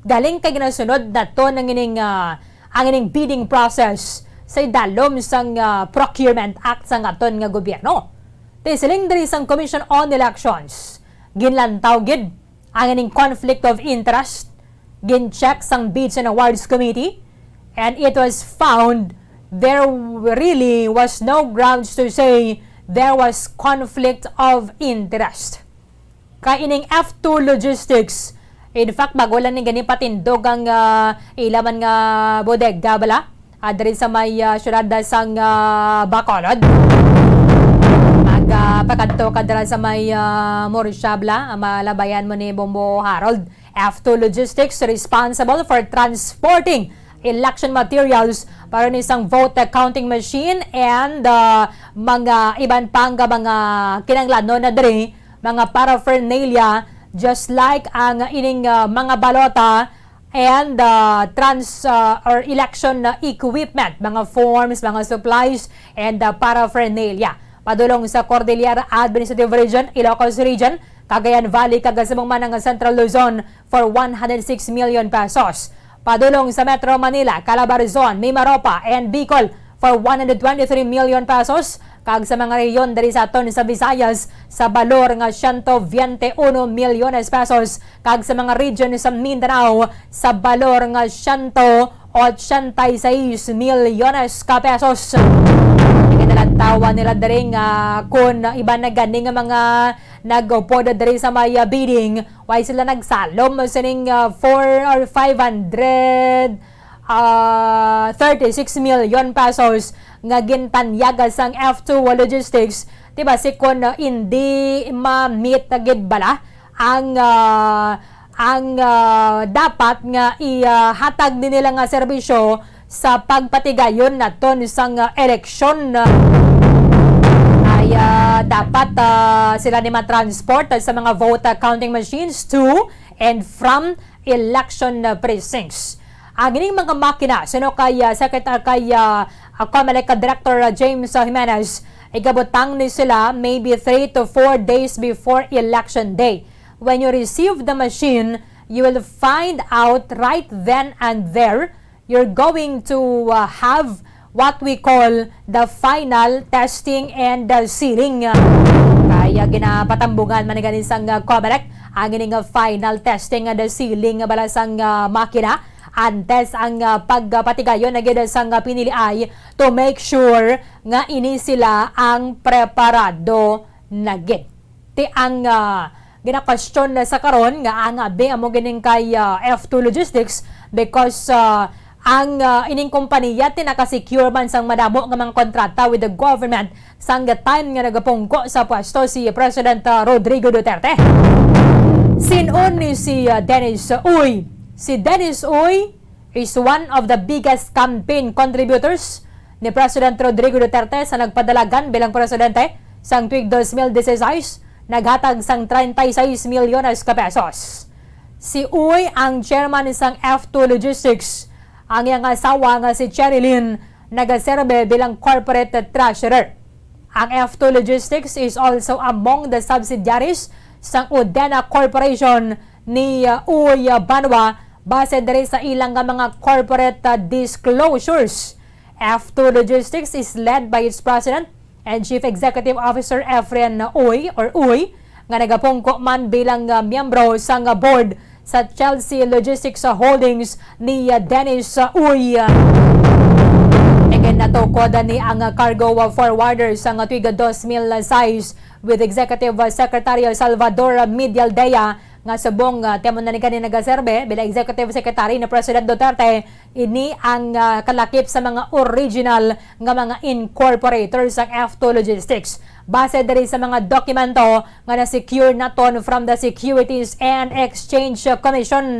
Galing kay ginasunod na to ng ining ang ining bidding process sa dalom sang Procurement Act sang aton nga gobyerno. Tisiling diri sang Commission on Elections ginlantaw gid ang ining conflict of interest, gin-check sang Bids and Awards Committee, and it was found there really was no grounds to say there was conflict of interest. Kaining F2 Logistics, in fact, bago lang ni gani patindog ang ilaman nga bodega bala, diri sa may syudad sang Bacolod. Pagkanto ka dira sa may Morishabla, malabayan mo ni Bombo Harold. F2 Logistics responsible for transporting election materials para ni isang vote counting machine and mga iban pang mga kinanglano na diri, mga paraphernalia just like ang ining mga balota and or election equipment, mga forms, mga supplies and paraphernalia. Padulong sa Cordillera Administrative Region, Ilocos Region, Cagayan Valley, Cagasamang Manang Central Luzon for 106 million pesos. Padulong sa Metro Manila, Calabarzon, Mimaropa, and Bicol for 123 million pesos. Kag sa mga reyon dari sa aton sa Visayas sa balor nga 121 milyones pesos. Kag sa mga region sa Mindanao sa balor nga 186 milyones ka pesos. Tawa nila daring kung iba na gani nga mga nag-upo na dari sa may bidding, why sila nagsalom sining 4 or 536 million pesos nga gintanyaga sang F2 Logistics. Diba si kung hindi ma-meet agad bala ang dapat nga ihatag din nila nga serbisyo sa pagpatigayon na ton isang eleksyon ay dapat sila ni matransport sa mga vote counting machines to and from election precincts. Ang ining mga makina, sino kay Secretary kay Comelec Director James Jimenez, igabutang ni sila maybe 3 to 4 days before election day. When you receive the machine, you will find out right then and there you're going to have what we call the final testing and sealing. Kaya ginapatambungan man ganin sang Comelec ang ining final testing the ceiling balasang makina antes ang pagpatigayon na gid sang pinili ay to make sure nga ini sila ang preparado na gid. Ti ang gina-question sa karon nga ang abi amo gining kay F2 Logistics because ang ining kompanya tinaka-secure man sang madamo nga mga kontrata with the government sang time nga nagapungko sa pwesto si President Rodrigo Duterte. Sinon ni si Dennis Uy. Si Dennis Uy is one of the biggest campaign contributors ni President Rodrigo Duterte sa nagpadalagan bilang presidente sang tuig 2016, naghatag sang 36 milyones ka pesos. Si Uy ang chairman isang F2 Logistics. Ang iyang asawa nga si Cherilyn nagaserbe bilang corporate treasurer. Ang F2 Logistics is also among the subsidiaries sang Udena Corporation ni Uy Banwa base diri sa ilang mga corporate disclosures. F2 Logistics is led by its president and chief executive officer Efren Uy nga nagapungko man bilang miyembro sa board sa Chelsea Logistics Holdings ni Dennis Uy. Again natukod ni ang cargo forwarder sa tuig 2006 with Executive Secretary Salvador Medialdea nga subong temon na ni kanina nagaserbe bilang Executive Secretary na President Duterte. Ini ang kalakip sa mga original nga mga incorporators ng F2 Logistics. Base diri sa mga dokumento nga na-secure naton from the Securities and Exchange Commission.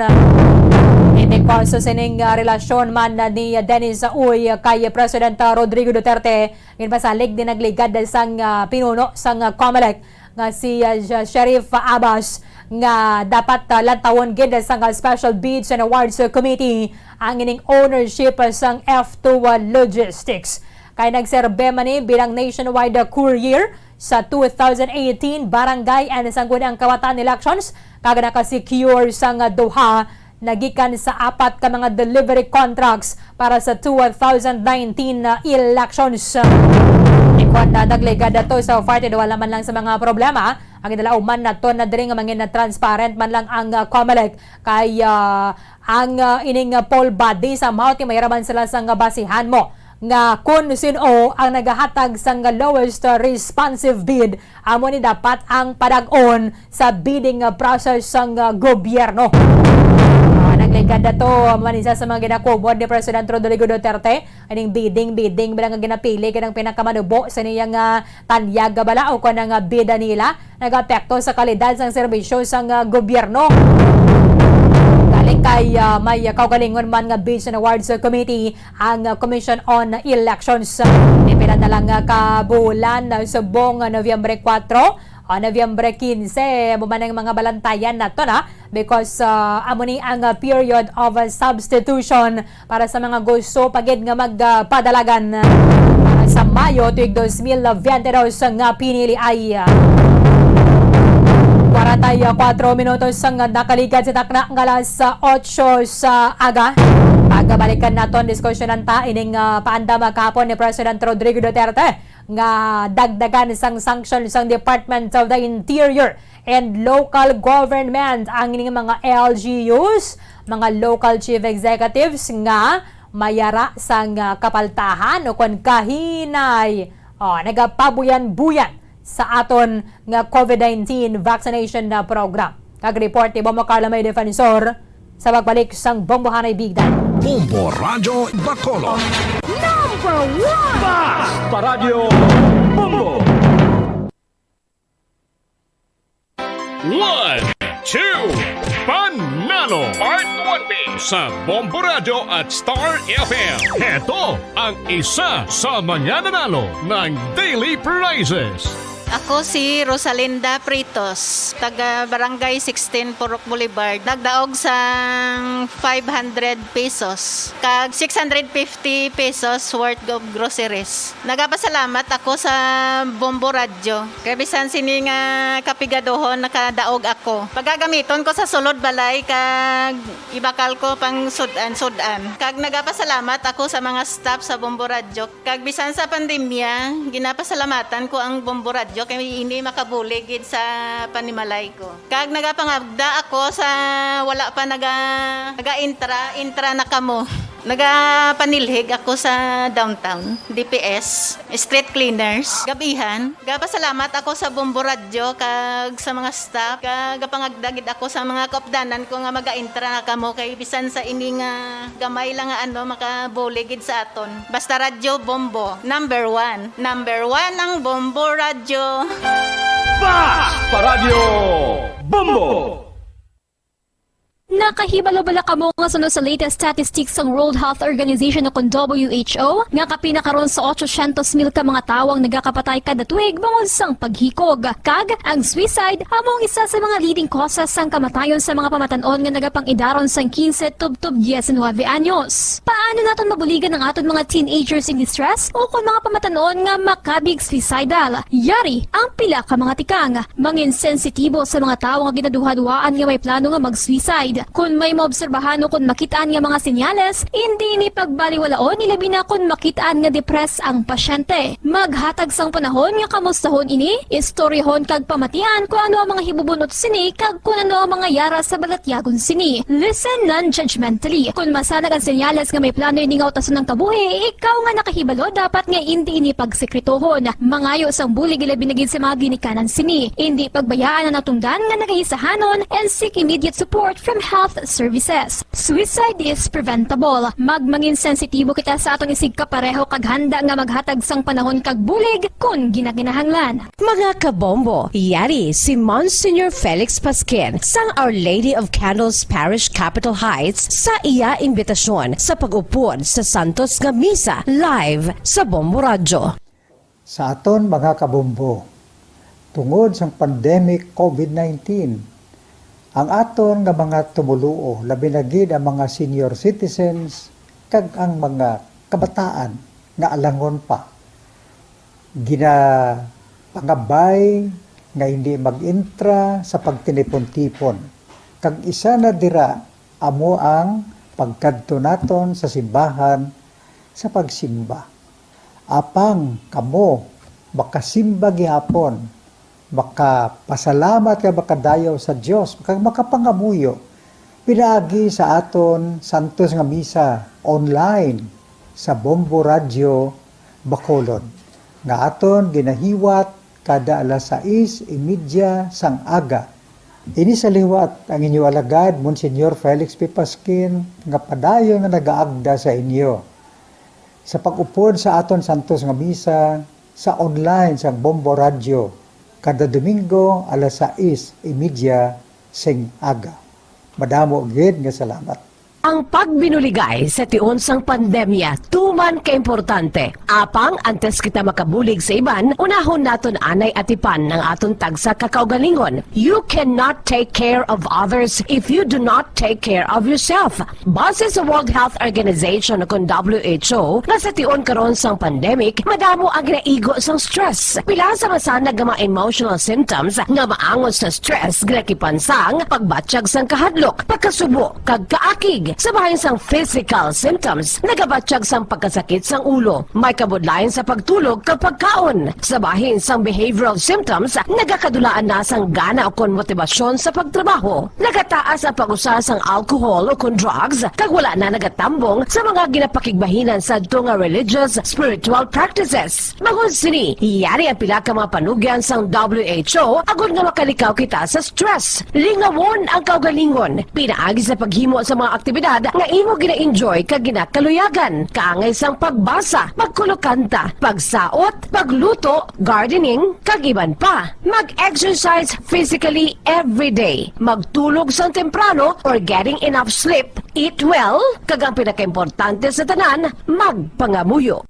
Ini kaso sining relasyon man ni Dennis Uy kay President Rodrigo Duterte inpasalig din nagligad sang pinuno sang COMELEC nga si Sheriff Abbas nga dapat lantawon gid sang Special Bids and Awards Committee ang ining ownership sang F2 Logistics. Kay nagserbe man ni bilang nationwide courier sa 2018 barangay and sangguniang kawatan elections kag naka-secure sang duha nagikan sa 4 ka mga delivery contracts para sa 2019 elections. Ikon na nagligad to sa party wala man lang sa mga problema. Ang idalaw man na to na diri nga mangin na transparent man lang ang COMELEC kay ang ining poll body sa Mauti mayraman sila sang basihan mo nga kung sino ang nagahatag sang lowest responsive bid amo ni dapat ang padag-on sa bidding process sang gobyerno. Nagligad na to manisa sa mga ginakubod ni President Rodrigo Duterte aning bidding bilang ang ginapili kanang pinakamanubo sa niyang tanyag bala o kanang bida nila nagapekto sa kalidad sang serbisyo sang gobyerno. Galing kay may kaugalingon man nga Bids and Awards Committee ang Commission on Elections. Ipinadalang kabulan subong Nobyembre 4 Nobyembre 15, bumanang mga balantayan na to na because amo ni ang period of substitution para sa mga gusto pagid nga magpadalagan para sa Mayo tuig 2022 nga pinili ay 44 minutos sang nakaligad sa takna ng alas 8 sa aga. Pagbalikan naton diskusyonan ta ining paandam kahapon ni President Rodrigo Duterte nga dagdagan sang sanction sang Department of the Interior and Local Government ang ining mga LGUs, mga local chief executives nga mayara sang kapaltahan o kon kahinay nagapabuyan-buyan sa aton nga COVID-19 vaccination na program. Kag-report ni Bombo Carla May Defensor sa pagbalik sang Bombohanay Bigdan. Bombo Radyo Bacolod. Number 1! Basta Radio Bombo! 1, 2, Panalo Part 1B sa Bombo Radio at Star FM. Ito ang isa sa mga nanalo ng Daily Prizes. Ako si Rosalinda Pritos, taga Barangay 16 Purok Boulevard. Nagdaog sa 500 pesos. Kag 650 pesos worth of groceries. Nagapasalamat ako sa Bombo Radio. Kaya bisan sini nga kapigadohon nakadaog ako. Pagagamiton ko sa sulod balay kag ibakal ko pang sudan. Kag nagapasalamat ako sa mga staff sa Bombo Radio. Kag bisan sa pandemya, ginapasalamatan ko ang Bombo Radio radyo kay ini makabuligid sa panimalay ko. Kag nagapangabda ako sa wala pa naga-intra na kamo. Nagapanilhig ako sa downtown, DPS, street cleaners, gabihan. Gapasalamat ako sa Bombo Radyo kag sa mga staff. Kag pangagdagid ako sa mga kaupdanan ko nga maga-intra na kamo kay bisan sa ini nga gamay lang nga makabuligid sa aton. Basta Radyo Bombo, number 1. Number 1 ang Bombo Radyo. Basta Radyo Bombo! Nakahibalo-bala ka mo nga sunod sa latest statistics ng World Health Organization o WHO nga kapinakaroon sa 800,000 ka mga tawang nagakapatay kada tuig bangod sang paghikog. Kag ang suicide among isa sa mga leading causes sang kamatayon sa mga pamatanon nga nagapangidaron sang 15 tub 19 anyos. Paano naton mabuligan ang aton mga teenagers in distress o kung mga pamatanon nga makabig suicidal? Yari ang pila ka mga tikang mangin sensitibo sa mga tawo nga ginaduhaduaan nga may plano nga mag-suicide. Kung may maobserbahan o kung makitaan nga mga senyales, hindi ni pagbaliwalaon nilabi na kung makitaan nga depress ang pasyente. Maghatag sang panahon nga kamustahon ini, istoryahon kag pamatian kung ano ang mga hibubunot sini kag kung ano ang mga yara sa balatyagon sini. Listen non-judgmentally. Kung masanag ang senyales nga may plano ini nga utason ng kabuhi, ikaw nga nakahibalo dapat nga hindi ini pagsekretohon. Mangayo sang bulig ilabi na gid sa mga ginikanan sini. Hindi pagbayaan ang natungdan nga nagahisahanon and seek immediate support from health services. Suicide is preventable. Magmangin sensitibo kita sa atong isig kapareho kag handa nga maghatag sang panahon kag bulig kung ginaginahanglan. Mga kabombo, yari si Monsignor Felix Pasquin sang Our Lady of Candles Parish Capitol Heights sa iya imbitasyon sa pag-upod sa Santos nga Misa live sa Bombo Radyo. Sa aton mga kabombo, tungod sang pandemic COVID-19, ang aton nga mga tumuluo, labi na gid ang mga senior citizens kag ang mga kabataan nga alangon pa. Pangabay nga hindi mag-intra sa pagtinipon-tipon. Kag isa na dira amo ang pagkadto naton sa simbahan sa pagsimba. Apang kamo makasimba gihapon, makapasalamat ka makadayaw sa Dios, makapangamuyo. Pinaagi sa aton Santos nga Misa online sa Bombo Radyo Bacolod. Nga aton ginahiwat kada alas 6:30 sang aga. Ini sa liwat ang inyo alagad, Monsignor Felix P. Pasquin, nga padayon nga nagaagda sa inyo. Sa pag-upod sa aton Santos nga Misa sa online sa Bombo Radyo, kada Domingo alas 6:30 sing aga. Madamo gid nga salamat. Ang pagbinuligay sa tiun sang pandemya, tuman ka-importante. Apang antes kita makabulig sa iban, unahon naton anay atipan ng aton tagsa kakaugalingon. You cannot take care of others if you do not take care of yourself. Base sa World Health Organization kung WHO, na sa tiun karon sang pandemic, madamo ang ginaigo sang stress. Pila sa masanag nga mga emotional symptoms nga maangon sa stress, ginakipansang pagbatsyag sang kahadlok, pagkasubo, kag kaakig. Sa bahin sang physical symptoms, nagabatsyag sang pagkasakit sang ulo, may kabudlayan sa pagtulog kapag kaon. Sa bahin sang behavioral symptoms, nagakadulaan na sang gana o kon motibasyon sa pagtrabaho. Nagataas ang pag-usa sang alcohol o kon drugs, kag wala na nagatambong sa mga ginapakigbahinan sa tunga religious, spiritual practices. Magun sini, iyari ang pila ka mga panugyan sang WHO agud nga makalikaw kita sa stress. Lingawon ang kaugalingon, pinaagi sa paghimo sa mga aktibidad nga imo gina-enjoy kag ginakaluyagan, kaangay sang pagbasa, pagkulokanta, pagsaot, pagluto, gardening, kag iban pa. Mag-exercise physically every day, magtulog sang temprano or getting enough sleep, eat well, kag ang pinakaimportante sa tanan, magpangamuyo.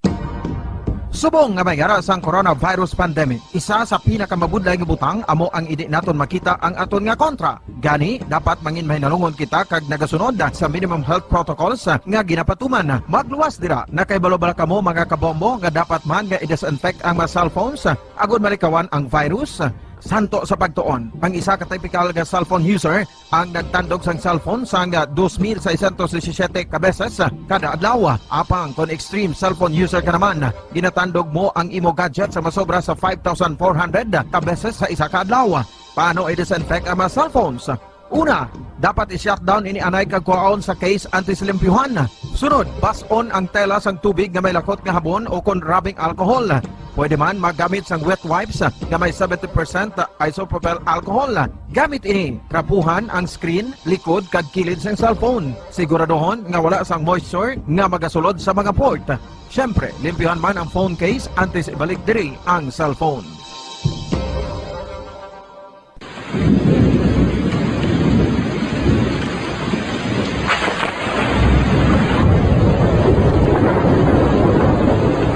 Subong nga mayara sang coronavirus pandemic, isa sa pinakamabudlay nga butang amo ang idi naton makita ang aton nga kontra. Gani, dapat mangin mahinalungon kita kag nagasunod sa minimum health protocols nga ginapatuman. Magluwas dira, nakaibalo-bala kamo mga kabombo nga dapat man nga i-disinfect ang mga cellphones agud malikawan ang virus. Santo sa pagtuon, ang isa ka typical nga cellphone user ang nagtandog sang cellphone sang 2,617 ka beses kada adlaw. Apang kon extreme cellphone user ka naman, ginatandog mo ang imo gadget sa masobra sa 5,400 ka beses sa isa ka adlaw. Paano i-disinfect ang mga cellphones? Una, dapat i-shutdown ini anay kagkuhaon sa case antisilimpyuhan. Sunod, bason ang tela sang tubig nga may lakot nga habon o kon rubbing alcohol. Pwede man magamit sang wet wipes nga may 70% isopropyl alcohol. Gamit ini, krapuhan ang screen, likod kag kilid sang cellphone. Siguraduhon nga wala sang moisture nga magasulod sa mga port. Siyempre, limpyuhan man ang phone case antes ibalik diri ang cellphone.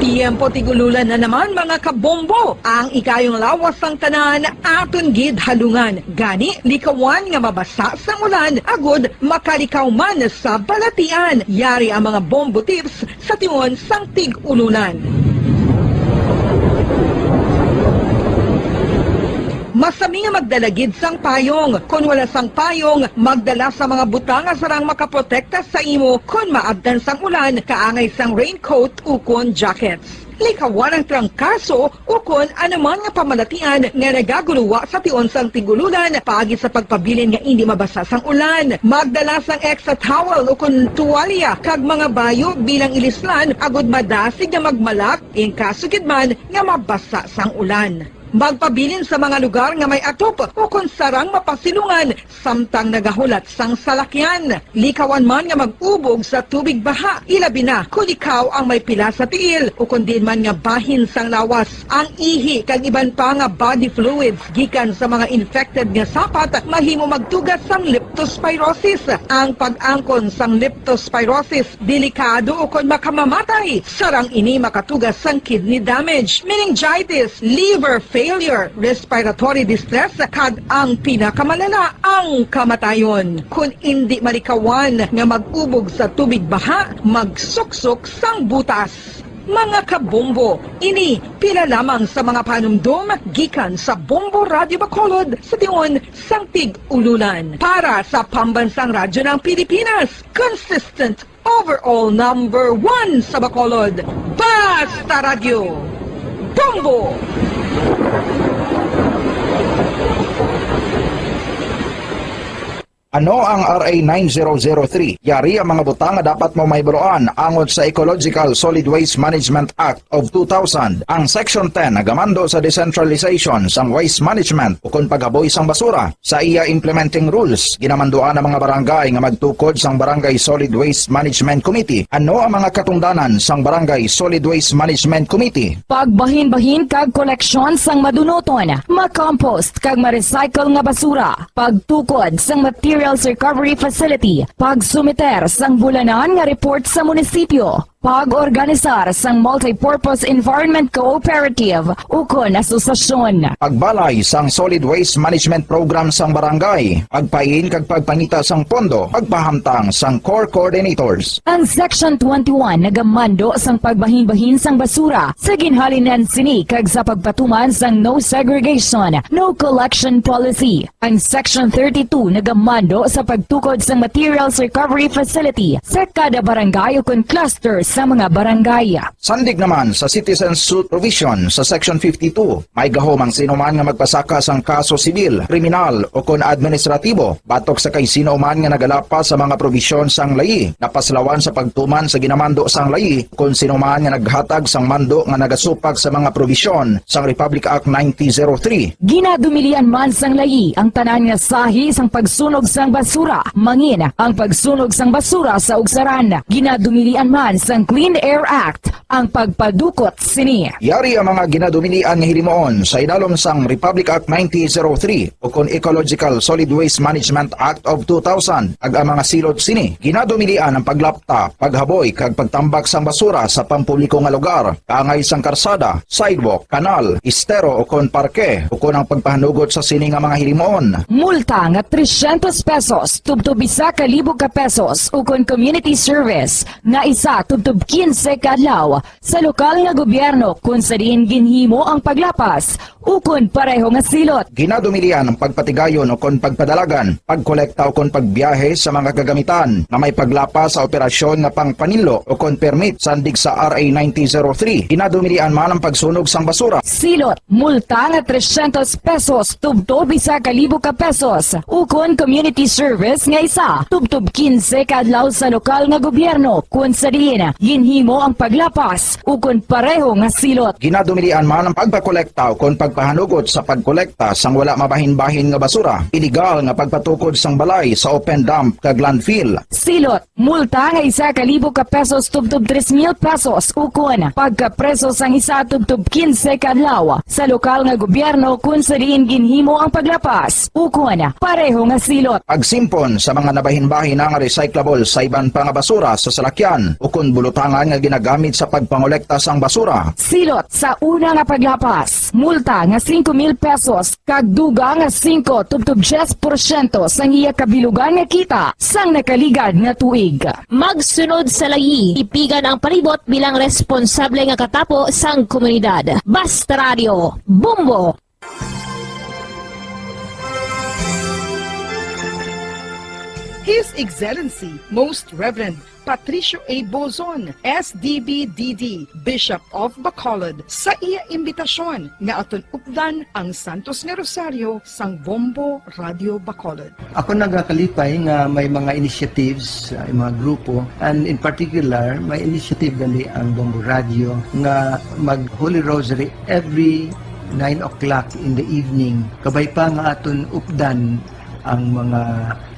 Tiempo tigululan na naman mga kabombo. Ang ikayong lawas ng tanan aton gid halungan. Gani likawan nga mabasa sa ulan agud makalikaw man sa balatian. Yari ang mga bombo tips sa tingon sang tig-ulunan. Masami nga magdalagid sang payong. Kung wala sang payong, magdala sa mga butang nga sarang makaprotekta sa imo kung maabdan sang ulan, kaangay sang raincoat o kon jackets. Likawan ang trangkaso o kon anuman nga pamalatian nga nagaguluwa sa tion sang tigululan paagi sa pagpabilin nga hindi mabasa sang ulan. Magdala sang extra towel o kon tuwalya kag mga bayo bilang ilislan agud madasig nga magmalak in kaso gid man nga mabasa sang ulan. Magpabilin sa mga lugar nga may atop o kung sarang mapasilungan samtang nagahulat sang salakyan. Likawan man nga mag-ubog sa tubig baha, ilabi na kung ikaw ang may pila sa tiil o kung din man nga bahin sang lawas. Ang ihi kag iban pa nga body fluids gikan sa mga infected nga sapat mahimo magtugas sang leptospirosis. Ang pag-angkon sang leptospirosis delikado o kung makamamatay. Sarang ini makatugas sang kidney damage, meningitis, liver failure, respiratory distress, kag ang pinakamalala, ang kamatayon. Kung hindi malikawan nga mag-ubog sa tubig baha, magsuksok sang butas. Mga kabombo, ini pila lamang sa mga panumdum gikan sa Bombo Radio Bacolod sa tingon sang tig-ululan. Para sa Pambansang Radyo ng Pilipinas, consistent overall number 1 sa Bacolod, Basta Radio, Bombo! Ano ang RA 9003? Yari ang mga butang nga dapat mo mahibaluan angon sa Ecological Solid Waste Management Act of 2000. Ang Section 10 nagamando sa decentralization sang waste management o kung paghaboy sang basura. Sa iya implementing rules, ginamanduan ang mga barangay nga magtukod sang Barangay Solid Waste Management Committee. Ano ang mga katungdanan sang Barangay Solid Waste Management Committee? Pagbahin-bahin kag koleksyon sang madunoton, makompost kag ma-recycle nga basura, pagtukod sang materials recovery facility, pagsumiter sang bulanan nga report sa munisipyo, pag-organisar sang multi-purpose environment cooperative o kon asosasyon. Pagbalay sang solid waste management program sang barangay, pagpain kag pagpangita sang pondo, pagpahamtang sang core coordinators. Ang Section 21 nagamando sang pagbahin-bahin sang basura sa ginhalinan sini kag sa pagpatuman sang no segregation, no collection policy. Ang Section 32 nagamando sa pagtukod sang materials recovery facility sa kada barangay o kon clusters sa mga barangay. Sandig naman sa citizen suit provision sa Section 52, may gahom ang sinuman nga magpasaka sang kaso sibil, kriminal o kon administratibo, batok sa kay sino man nga nagalapas sa mga provision sang layi, napaslawan sa pagtuman sa ginamando sang layi, kon sino man nga naghatag sang mando nga nagasupag sa mga provision sang Republic Act 9003. Ginadumilian man sang layi ang tanan nga sahi sang pagsunog sang basura, mangin ang pagsunog sang basura sa ugsaran. Ginadumilian man sang Clean Air Act ang pagpadukot sini. Yari ang mga ginadumilian nga hilimoon sa idalom sang Republic Act 9003 o kon Ecological Solid Waste Management Act of 2000 ag ang mga silot sini. Ginadumilian ang paglapta, paghaboy kag pagtambak sang basura sa pampubliko nga lugar, kaangay sang karsada, sidewalk, kanal, estero o kon parke o kon ang pagpahanugot sa sini nga mga hilimoon. Multa nga 300 pesos tubtob isa ka 1,000 ka pesos o kon community service nga isa tubtob tubtub 15 ka adlaw sa lokal nga gobyerno kung sa diin ginhimo ang paglapas ukon pareho nga silot. Ginadumilian ang pagpatigayon o kon pagpadalagan, pagkolekta o kon pagbiyahe sa mga kagamitan na may paglapas sa operasyon na pangpanilo o kon permit sandig sa RA 9003. Ginadumilian man ang pagsunog sang basura. Silot, multa nga 300 pesos tubtob 1,000 ka pesos. Ukon community service nga isa tubtob 15 ka adlaw sa lokal nga gobyerno kung sa diin ginhimo ang paglapas ukon pareho nga silot. Ginadumilian man ang pagpakolekta o kon pagpahanugot sa pagkolekta sang wala mabahin-bahin nga basura. Illegal nga pagpatukod sang balay sa open dump kag landfill. Silot, multa nga 1,000 ka pesos tubtob 3,000 pesos ukon pagkapreso sang isa tubtob 15 ka adlaw sa lokal nga gobyerno kung sa diin ginhimo ang paglapas ukon pareho nga silot. Pagsimpon sa mga nabahin-bahin nga recyclable sa iban pa nga basura sa salakyan o kun bulutangan nga ginagamit sa pagpangolekta sang basura. Silot, sa una nga paglapas, multa nga 5,000 pesos kag duga nga 5 tubtob 10% sang iya kabilugan nga kita sang nakaligad nga tuig. Magsunod sa layi, ipigan ang palibot bilang responsable nga katapo sang komunidad. Basta Radio, Bombo! His Excellency, Most Reverend Patricio A. Bozon, SDB-DD, Bishop of Bacolod, sa iya imbitasyon nga aton updan ang Santos nga Rosario sang Bombo Radio Bacolod. Ako nagakalipay nga may mga initiatives, mga grupo, and in particular, may initiative gali ang Bombo Radio nga mag Holy Rosary every 9 o'clock in the evening. Kabay pa nga aton updan ang mga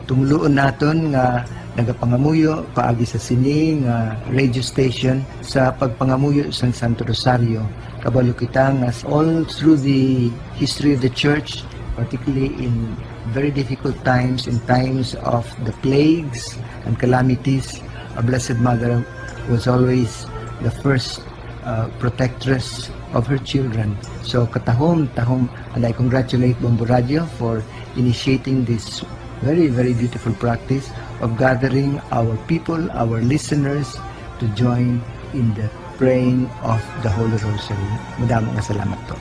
tumuloon naton nga nagapangamuyo paagi sa sini nga radio station sa pagpangamuyo sa Santo Rosario. Kabalo kita nga all through the history of the church, particularly in very difficult times, in times of the plagues and calamities, our Blessed Mother was always the first protectress of her children. So katahom, and I congratulate Bombo Radio for initiating this very, very beautiful practice of gathering our people, our listeners, to join in the praying of the Holy Rosary. Madaming salamat po.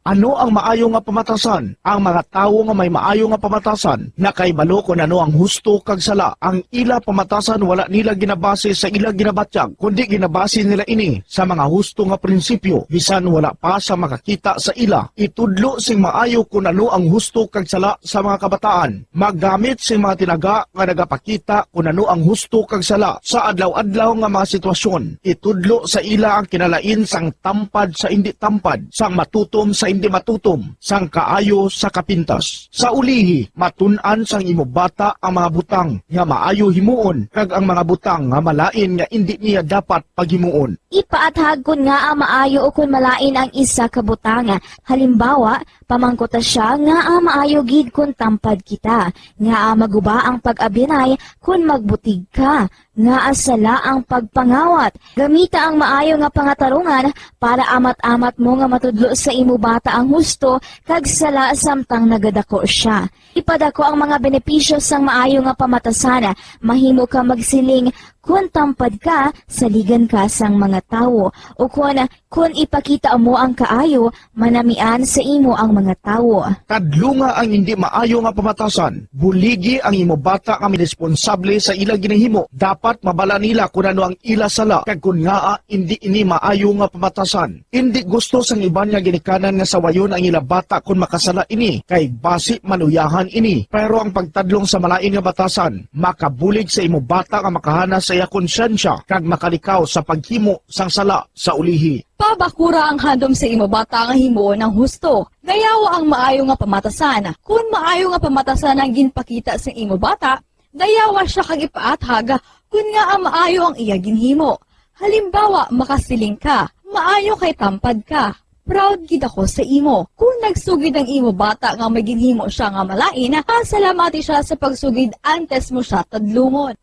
Ano ang maayo nga pamatasan? Ang mga tawo nga may maayo nga pamatasan na kay balo kung ano ang husto kag sala. Ang ila pamatasan wala nila ginabase sa ila ginabatyag, kundi ginabase nila ini sa mga husto nga prinsipyo. Bisan wala pa sa makakita sa ila. Itudlo sing maayo kung ano ang husto kag sala sa mga kabataan. Maggamit sing mga tinaga nga nagapakita kung ano ang husto kag sala sa adlaw-adlaw nga mga sitwasyon. Itudlo sa ila ang kinalain sang tampad sa indi tampad, sang matutom sa hindi matutom, sang kaayo sa kapintas. Sa ulihi, matun-an sang imo bata ang mga butang nga maayo himuon, kag ang mga butang nga malain nga hindi niya dapat paghimuon. Ipaathag kun nga ang maayo o kun malain ang isa ka butang. Halimbawa, pamangkota siya nga ang maayo gid kun tampad kita, nga maguba ang pag-abinay kun magbutig ka, nga asala ang pagpangawat. Gamita ang maayo nga pangatarungan para amat-amat mo nga matudlo sa imo bata ang husto kag sala samtang nagadako siya. Ipadako ang mga benepisyo sang maayo nga pamatasan. Mahimo ka magsiling kun tampad ka, saligan ka sang mga tawo, o kun ipakita mo ang kaayo, manamian sa imo ang mga tawo. Kadlunga ang hindi maayo nga pamatasan. Buligi ang imo bata kami responsable sa ila ginahimo. Dapat mabala nila kung ano ang ila sala, kag kun nga hindi ini maayo nga pamatasan. Hindi gusto sang iban nga ginikanan nga sawayon ang ila bata kung makasala ini, kay basi manuyahan ini. Pero ang pagtadlong sa malain nga batasan, makabulig sa imo bata nga makahana sa iya konsyensya, kag makalikaw sa paghimo sang sala sa ulihi. Pabakura ang handom sa imo bata nga himuon ng husto. Dayawa ang maayo nga pamatasan. Kung maayo nga pamatasan ang ginpakita sa imo bata, dayawa siya kag ipaathag kun nga ang maayo ang iya ginhimo. Halimbawa, makasiling ka, maayo kay tampad ka. Proud gid ako sa imo. Kung nagsugid ang imo bata nga may ginhimo siya nga malain, pasalamati siya sa pagsugid antes mo siya tadlungon.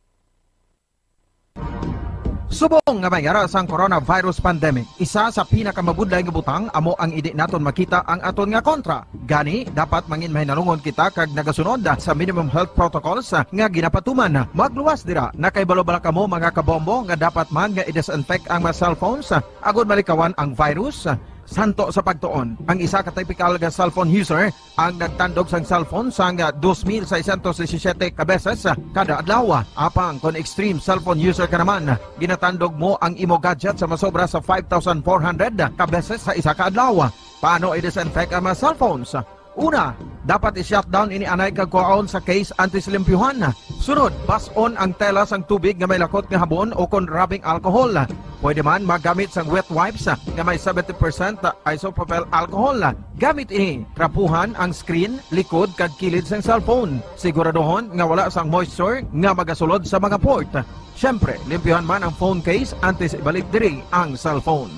Subong nga mayara sang coronavirus pandemic, isa sa pinakamabudlay nga butang amo ang idi naton makita ang aton nga kontra. Gani, dapat mangin mahinalungon kita kag nagasunod sa minimum health protocols nga ginapatuman. Magluwas dira na kay balo-bala kamo mga kabombo nga dapat man nga i-disinfect ang mga cellphones agud malikawan ang virus. Santo sa pagtuon, ang isa ka typical nga cellphone user ang nagtandog sang cellphone sang 2,617 ka beses kada adlaw. Apang kon extreme cellphone user ka naman, ginatandog mo ang imo gadget sa masobra sa 5,400 ka beses sa isa ka adlaw. Paano i-disinfect ang mga cellphones? Una, dapat i-shutdown ini anay kag kuhaon sa case anti-slimpyuhan. Sunod, bas-on ang tela sang tubig nga may lakot nga habon o kon rubbing alcohol. Pwede man magamit sang wet wipes nga may 70% isopropyl alcohol. Gamit ini, trapuhan ang screen, likod kag kilid sang cellphone. Siguraduhon nga wala sang moisture nga magasulod sa mga port. Syempre, limpyuhan man ang phone case antes ibalik diri ang cellphone.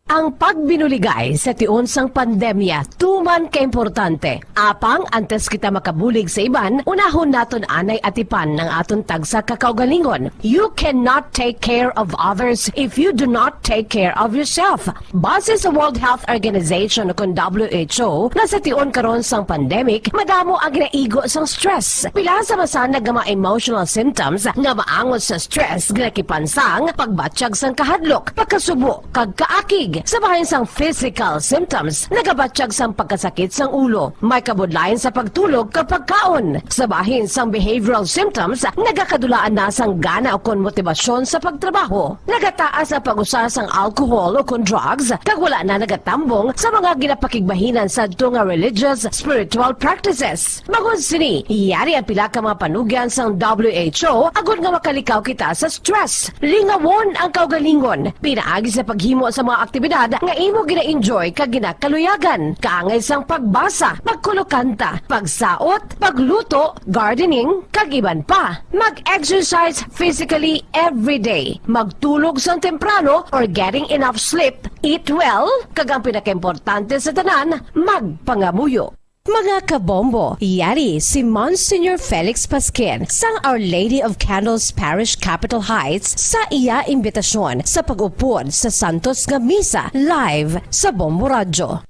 Ang pagbinuligay sa tiun sang pandemya, tuman ka importante. Apang antes kita makabulig sa iban, unahon naton anay atipan ng aton tagsa kakaugalingon. You cannot take care of others if you do not take care of yourself. Base sa World Health Organization o WHO, na sa tiun karon sang pandemic, madamo ang ginaigo sang stress. Pila sa masanag nga mga emotional symptoms nga maangon sa stress, ginakipansang pagbatsyag sang kahadlok, pagkasubo, kag kaakig. Sa bahin sang physical symptoms, nagabatsyag sang pagkasakit sang ulo, may kabudlayan sa pagtulog kapag kaon. Sa bahin sang behavioral symptoms, nagakadulaan na sang gana o kon motibasyon sa pagtrabaho. Nagataas ang pag-usa sang alcohol o kon drugs, kag wala na nagatambong sa mga ginapakigbahinan sa nga religious, spiritual practices. Bangod sini, iyari ang pila ka mga panugyan sang WHO agud nga makalikaw kita sa stress. Lingawon ang kaugalingon, pinaagi sa paghimo sa mga aktibidad nga imo gina-enjoy kag ginakaluyagan, kaangay sang pagbasa, pagkulokanta, pagsaot, pagluto, gardening, kag iban pa. Mag-exercise physically every day, magtulog sang temprano or getting enough sleep, eat well, kag ang pinakaimportante sa tanan, magpangamuyo. Mga kabombo, yari si Monsignor Felix Pasquin sang Our Lady of Candles Parish Capitol Heights sa iya imbitasyon sa pag-upod sa Santos nga Misa live sa Bombo Radio.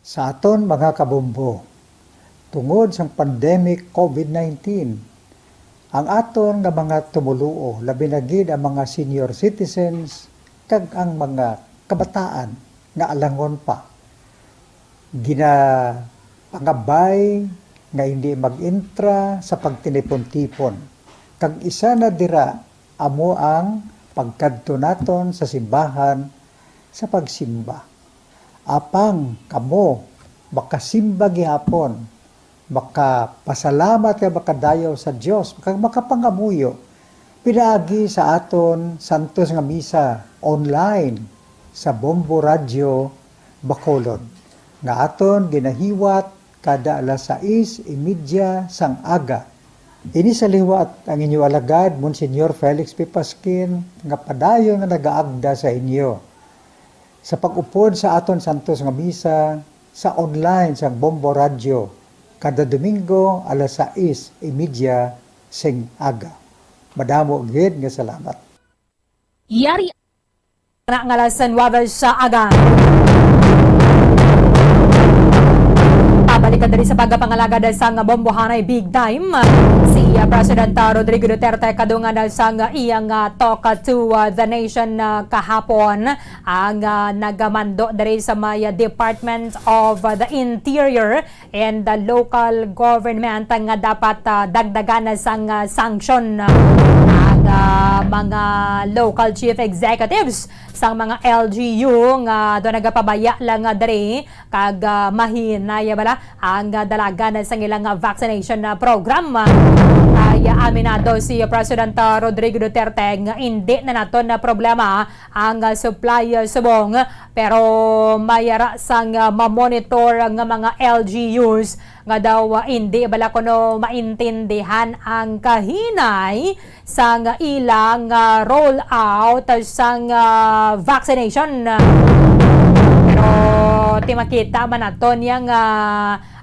Sa aton mga kabombo, tungod sa pandemic COVID-19, ang aton nga mga tumuluo, labi na gid ang mga senior citizens kag ang mga kabataan nga alangon pa, pangabay nga hindi mag-intra sa pagtinipon-tipon. Kag isa na dira amo ang pagkadto naton sa simbahan sa pagsimba. Apang kamo makasimba gihapon, makapasalamat ka makadayaw sa Dios, makapangamuyo. Pinaagi sa aton Santos nga Misa online sa Bombo Radio Bacolod. Nga aton ginahiwat kada alas 6:30 sang aga. Ini sa liwat ang inyo alagad, Monsignor Felix P. Pasquin, nga padayon nga nagaagda sa inyo. Sa pag-upod sa aton Santos nga Misa, sa online sang Bombo Radio, kada Domingo alas 6:30 sing aga. Madamo gid nga salamat. Yari na ngalasan wabal sa aga. Balikan dari sa pagpangalaga dahil sa bombohanay big time. Si President Rodrigo Duterte kadungan dahil sa iyang talk to the nation kahapon ang nagamando dari sa may Department of the Interior and the local government nga dapat dagdagan sang sanction ang mga local chief executives sang mga LGU nga do nagapabaya lang diri kag mahinay bala ang dalagan sa ilang vaccination program. Ay aminado si President Rodrigo Duterte nga hindi na naton na problema ang supply subong, pero mayara sang mamonitor nga mga LGUs nga daw hindi bala kuno maintindihan ang kahinay sang ilang roll out sang vaccination. Pero timakita man naton yang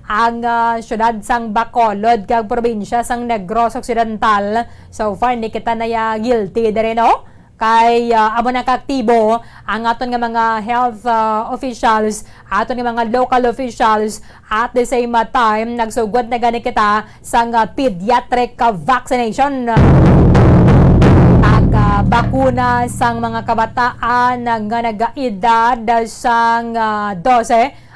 ang syudad sang Bacolod kag probinsya sang Negros Occidental. So far ni kita na guilty dere no. Kay amo na kaktibo ang aton nga mga health officials, aton nga mga local officials, at the same time nagsugod na gani kita sang pediatric vaccination ag bakuna sang mga kabataan nga nagaedad sang 12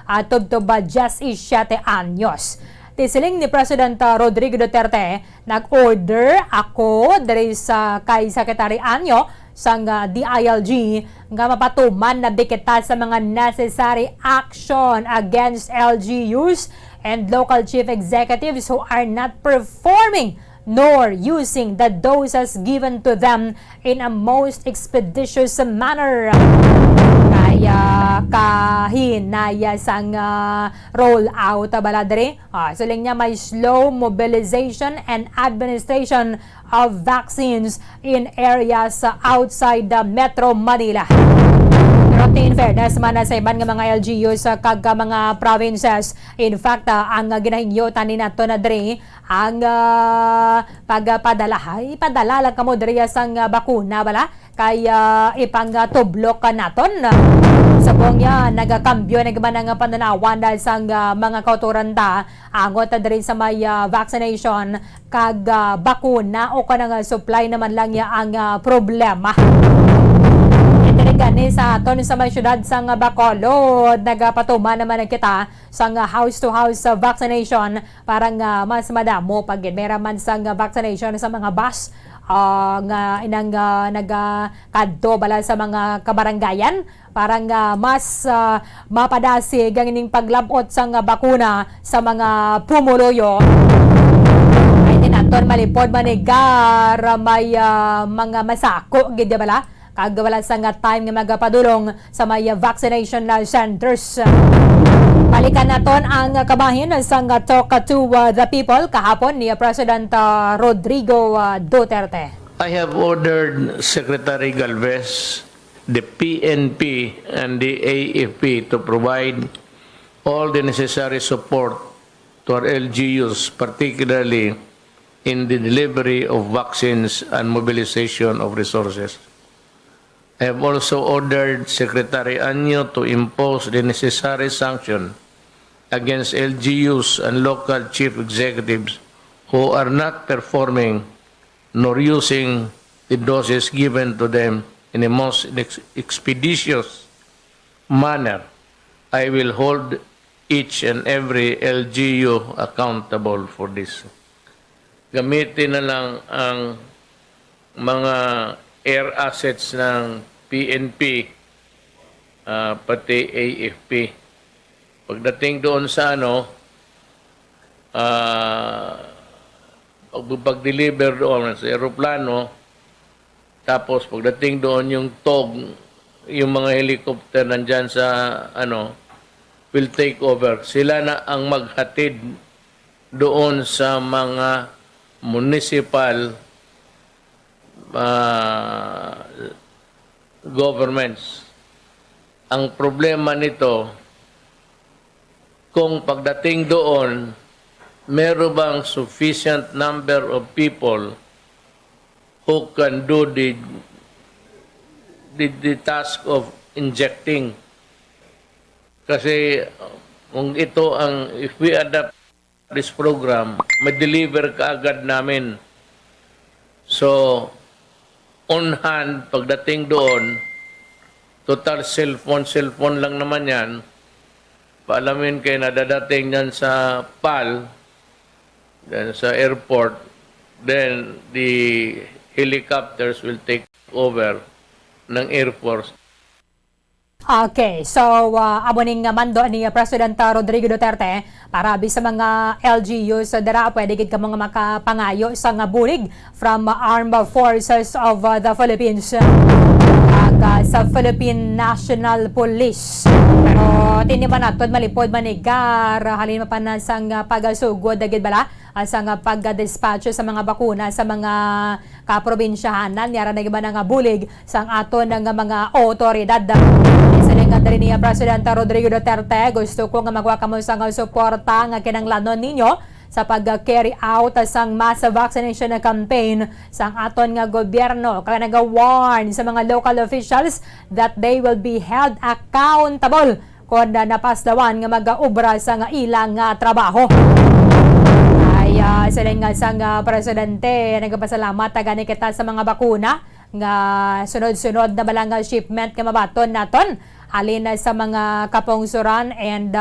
at tubtob 17 anyos. Tisiling ni President Rodrigo Duterte, nag-order ako diri sa kay Secretary Anyo sang DILG nga mapatuman na bikita sa mga necessary action against LGUs and local chief executives who are not performing nor using the doses given to them in a most expeditious manner. Kaya kahinaya sang roll out baladre. Suling niya may slow mobilization and administration of vaccines in areas outside the Metro Manila. Pero in fairness man sa iban nga mga LGUs sa kag mga provinces, in fact ang ginahinyotan ni nato na dre ang padala lang kamo dre sang bakuna bala kay ipang tublok naton. Sa buong yan, nagakambyo na gaman ang pananawan dahil sa mga kauturanta angot diri sa may vaccination kag bakuna o kanang supply naman lang ya ang problema. Gani sa aton sa may syudad sang Bacolod, nagapatuman naman kita sang house-to-house vaccination parang mas madamo pag meraman sang vaccination sa mga bus nga inang nagakadto bala sa mga kabarangayan parang mas mapadasig ang ining paglabot sang bakuna sa mga pumuluyo. Ay tinaton malipod manigar may mga masako gid bala kag wala sang time nga magapadulong sa may vaccination centers. Balikan naton ang kabahin sang Talk to the People kahapon ni President Rodrigo Duterte. I have ordered Secretary Galvez, the PNP and the AFP to provide all the necessary support to our LGUs, particularly in the delivery of vaccines and mobilization of resources. I have also ordered Secretary Anyo to impose the necessary sanction against LGUs and local chief executives who are not performing nor using the doses given to them in a most expeditious manner. I will hold each and every LGU accountable for this. Gamitin na lang ang mga air assets ng PNP, pati AFP. Pagdating doon sa pag-deliver doon sa aeroplano, tapos pagdating doon yung TOG, yung mga helicopter nandyan sa will take over. Sila na ang maghatid doon sa mga municipal governments. Ang problema nito, kung pagdating doon, meron bang sufficient number of people who can do the task of injecting. Kasi kung ito if we adapt this program, ma-deliver kaagad namin. So, on hand, pagdating doon, total cellphone lang naman yan. Paalamin kayo na dadating yan sa PAL, then sa airport, then the helicopters will take over ng Air Force. Okay, so aboning mando ni President Rodrigo Duterte para sa mga LGUs dara pwede gid ka mga makapangayo sa nga bulig from Armed Forces of the Philippines sa Philippine National Police. Pero tiniman naton malipod manigar halin mapanasang pagasugod dagid bala sa nga pagdispatch sa mga bakuna sa mga kaprobinsyahanan yara na giba nga bulig sang aton nga mga otoridad. Isa nga dali niya Presidente Rodrigo Duterte, gusto ko nga magwa kamo sa nga suporta nga kinanglanon ninyo sa pag-carry out sang mass vaccination na campaign sang aton nga gobyerno. Kaya nag-warn sa mga local officials that they will be held accountable kung napaslawan nga mag-ubra sa nga ilang trabaho. Ay sila nga sang Presidente, nagpasalamat gani kita sa mga bakuna nga sunod-sunod na balang shipment nga mabaton naton alin sa mga kapungsuran and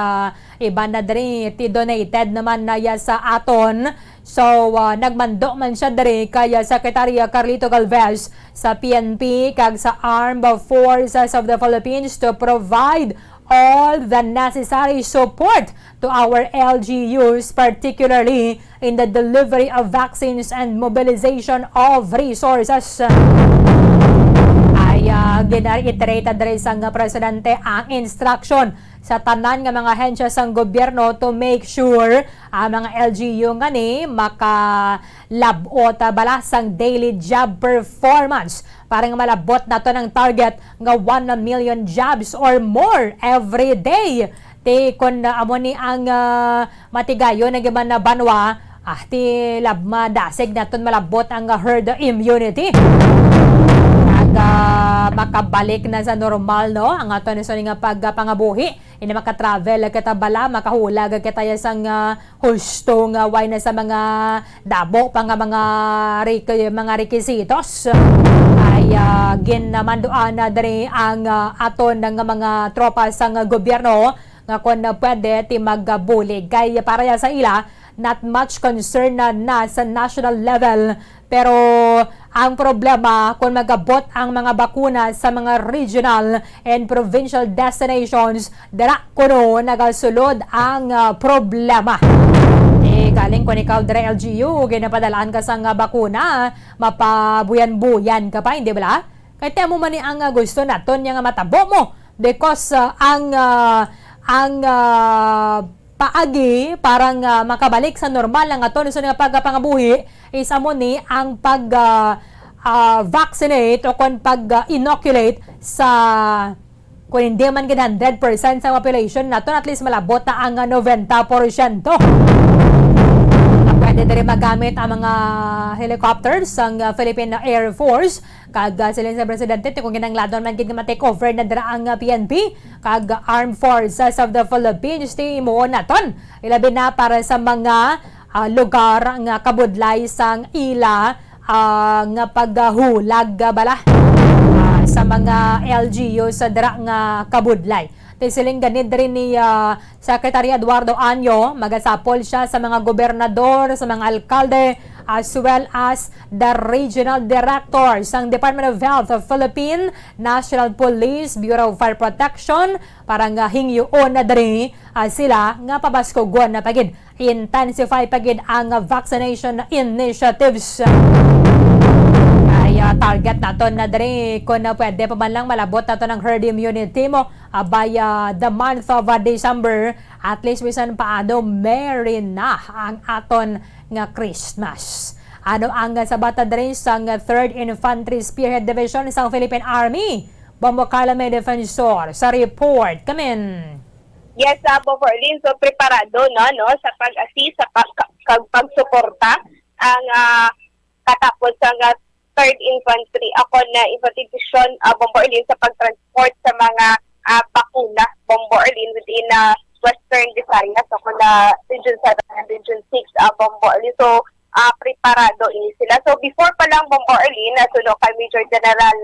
iba na diri ti donated naman na sa aton. So nagmando man siya diri kaya Secretary Carlito Galvez sa PNP kag sa Armed Forces of the Philippines to provide all the necessary support to our LGUs, particularly in the delivery of vaccines and mobilization of resources. Ginariterate diri sang Presidente ang instruction sa tanan nga mga hensya sang gobyerno to make sure ang mga LGU nga ni makalabot balasang daily job performance para nga malabot nato ng target nga 1 million jobs or more every day. Ti kon amo ni ang matigayo na giman na banwa ti labma dasig naton malabot ang herd immunity. Makabalik na sa normal no ang ato ni nga pagpangabuhi ini makatravel kita bala makahulag kita sang husto nga way na sa mga dabo pa nga mga requisitos ay ginnamanduan na diri ang aton nga mga tropa sang gobyerno nga kon pwede ti magbulig kay para sa ila not much concern na sa national level. Pero ang problema kung magabot ang mga bakuna sa mga regional and provincial destinations, dara kuno nagasulod ang problema. Galing kung ikaw dira LGU, ginapadalaan ka sa bakuna, mapabuyan-buyan ka pa, hindi ba? Kaya temo man ni ang gusto naton yung matabo mo because ang paagi parang makabalik sa normal ang aton sa nga pagpangabuhi is amo ni ang pag vaccinate o kung pag-inoculate sa kung hindi man gid 100% sa population naton at least malabot na ang 90%. Pwede diri magamit ang mga helicopters ng Philippine Air Force kag sila sa Presidente kung ginangladon man gid nga take over na dira ang PNP kag Armed Forces of the Philippines ti mo naton ilabi na para sa mga lugar nga kabudlay sang ila nga paghulag bala sa mga LGU sa dira nga kabudlay. Tisiling ganit rin ni Secretary Eduardo Anyo, magasapol siya sa mga gobernador, sa mga alkalde, as well as the regional directors ng Department of Health of Philippine, National Police, Bureau of Fire Protection, para nga hingyoon na diri sila nga pabaskogon na pagid. Intensify pagid ang vaccination initiatives. Target nato na diri kung pwede pa man lang malabot nato ng herd immunity mo by the month of December at least bisan paano merry na ang aton nga Christmas. Ano ang sabata diri sa 3rd Infantry Spearhead Division sa Philippine Army? Bombo Carlame Defensor sa report. Come in. Yes, Boforlin, so preparado no sa pag-assist sa pagsuporta ang katapos sa 3rd Infantry ako na Infantry Division Bomborlin sa pagtransport sa mga bakuna Bomborlin within Western Visayas ako na Region 7 and Region 6 Bomborlin. So preparado ini sila. So before pa lang Bomborlin suno kay Major General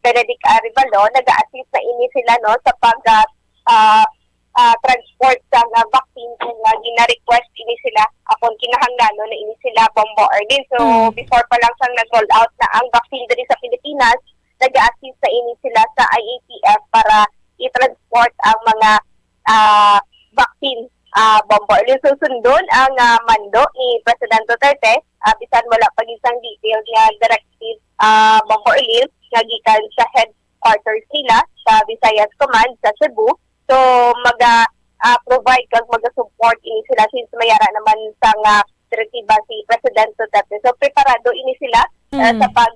Benedict Arevalo, nag-assist na ini sila no sa pag transport sa vaccine kung gina-request ini sila akong kinahanglanon na ini sila Bomborlin. So before pa lang sang nag-roll out na ang vaccine diri sa Pilipinas, nag-assist na ini sila sa IATF para i-transport ang mga vaccine Bomborlin. So sundon ang mando ni President Duterte, bisan wala pag isang detailed nga directive Bomborlin nga gikan sa headquarters nila sa Visayas Command sa Cebu. So mag-provide kag mag-support ini sila since mayara naman sang direktiba si President Duterte. So preparado ini sila sa pag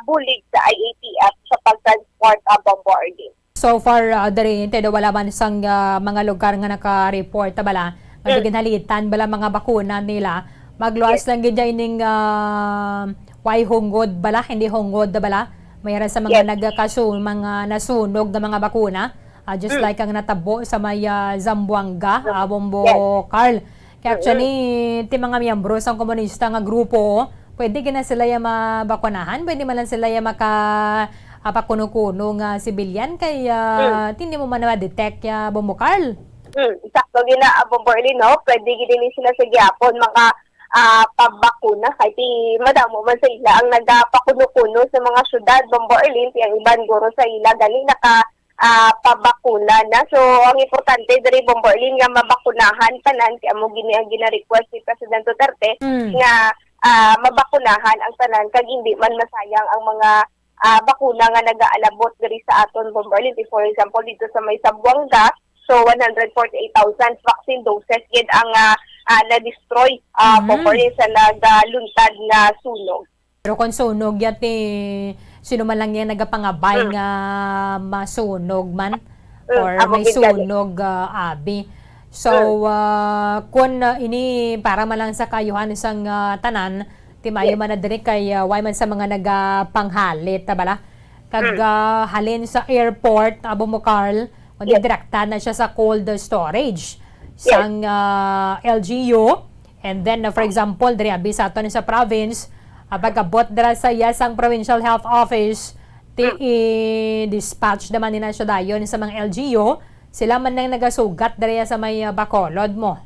bulig sa IATF sa pag-transport Bomborlin. So far, dari wala man sang mga lugar nga naka-report bala, nga ginhalitan bala mga bakuna nila, magluwas lang gid ining why hunggod bala, hindi hunggod bala. Mayroon sa mga mga nasunog na mga bakuna, just like ang natabo sa may Zamboanga, Bombo Carl. Kaya actually, ti mga miyembro sa komunista nga grupo, pwede gina sila yung mabakunahan, pwede man lang sila yung pakuno-kuno nga sibilyan, kaya hindi mo man na-detect ya Bombo Carl. Sakto gina Bomborlin, no? Pwede gini sila sa gyapon mga pabakuna kahit madamo man sa ila ang nagapakuno-kuno sa mga syudad Bomborlin, ang iban guro sa ila gani naka pabakuna na. So ang importante diri Bomborlin nga mabakunahan tanan, kaya mo gina-request ni President Duterte nga mabakunahan ang tanan kag hindi man masayang ang mga bakuna nga nagaalabot diri sa aton Bomborlin. For example dito sa may Zamboanga, so 148,000 vaccine doses gid ang na-destroy Bomborlin sa nagaluntad na sunog. Pero kung sunog yati, sino man lang yan nagapangabay nga masunog man or may sunog abi. So kung ini para man lang sa kayuhan isang tanan, timayo man na diri kay why man sa mga nagapanghalit bala kag halin sa airport Bombo Carl, kundi direkta na siya sa cold storage sang LGU, and then for example diri abi sa aton sa province, pagkabot dira sa sang Provincial Health Office, dispatch naman nila siya dayon sa mga LGU, sila man nang nagasugat diri sa may Bacolod mo.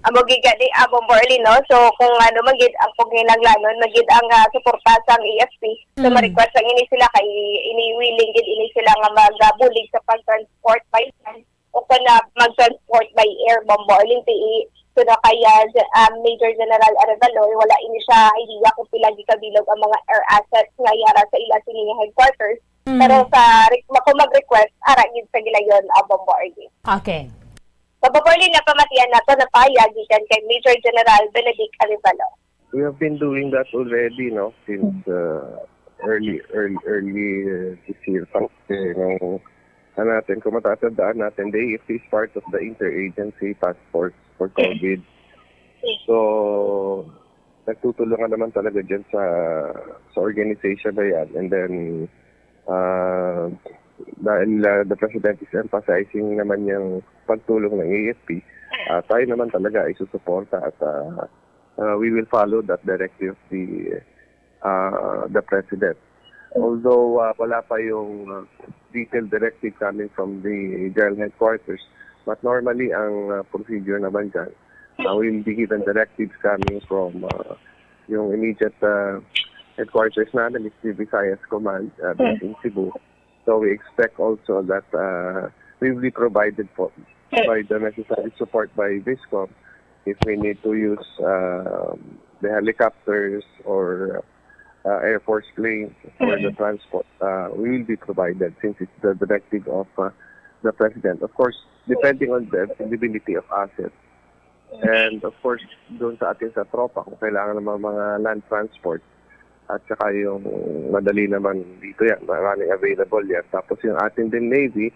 Amo gigadi Bomborlin, no? So kung ano magid ang paghinaglanon magid ang suporta sang AFP, so ma-request lang ini sila kay ini willing gid ini sila nga magabulig sa pag-transport by land o kung mag-transport by air Bomborlin so na kaya Major General Arevalo, wala ini siya idea kung pila gikabilog ang mga air assets nga yara sa ila sining headquarters. Pero sa kung mag-request ara gid sa gilayon Bomborlin. Okay. So Bomborlin na pamatian nato na payag gikan kay Major General Benedict Arevalo. We have been doing that already, no, since early this year. Natin, kung matatandaan natin, the AFP is part of the Interagency Task Force for COVID. So, nagtutulungan naman talaga dyan sa organization na yan. And then, dahil the President is emphasizing naman yung pagtulong ng AFP, tayo naman talaga ay susuporta at we will follow that directive of the President. Although wala pa yung detailed directive coming from the General Headquarters, but normally ang procedure naman dyan, will be given directives coming from yung immediate headquarters natin, is the Visayas Command in Cebu. So we expect also that we will be provided by the necessary support by Viscom if we need to use the helicopters or Air Force planes for the transport. We will be provided since it's the directive of the President. Of course, depending on the availability of assets. And of course, doon sa atin sa tropa, kung kailangan ng mga land transport, at saka yung madali naman dito yan, maraming available yan. Tapos yung atin din Navy,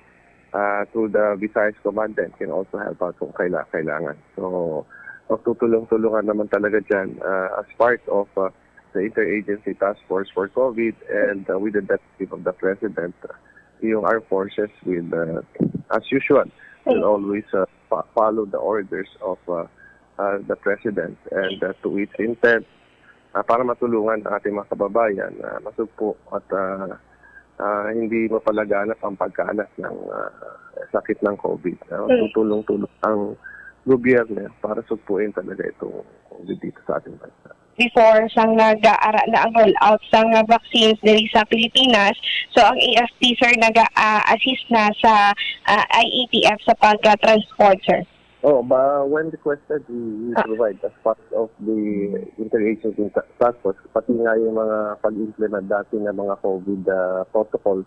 through the Visayas Commandant, can also help out kung kailangan. So, magtutulong-tulungan naman talaga dyan as part of the Interagency Task Force for COVID, and with the directive of the President, yung Armed Forces will, as usual, will always follow the orders of the President, and to its intent, para matulungan ang ating mga kababayan masugpo at hindi mapalaganap ang pagkalat ng sakit ng COVID. Tutulong-tulong ang gobyerno para sugpuin talaga itong COVID dito sa ating bansa. Before sang nag-aara na ang rollout sang vaccines diri sa Pilipinas, so ang AFP sir nag-assist na sa IATF sa pag-transport, sir. When requested, we provide as part of the Interagency Task Force, pati nga yung mga pag-implement dati ng mga COVID protocols.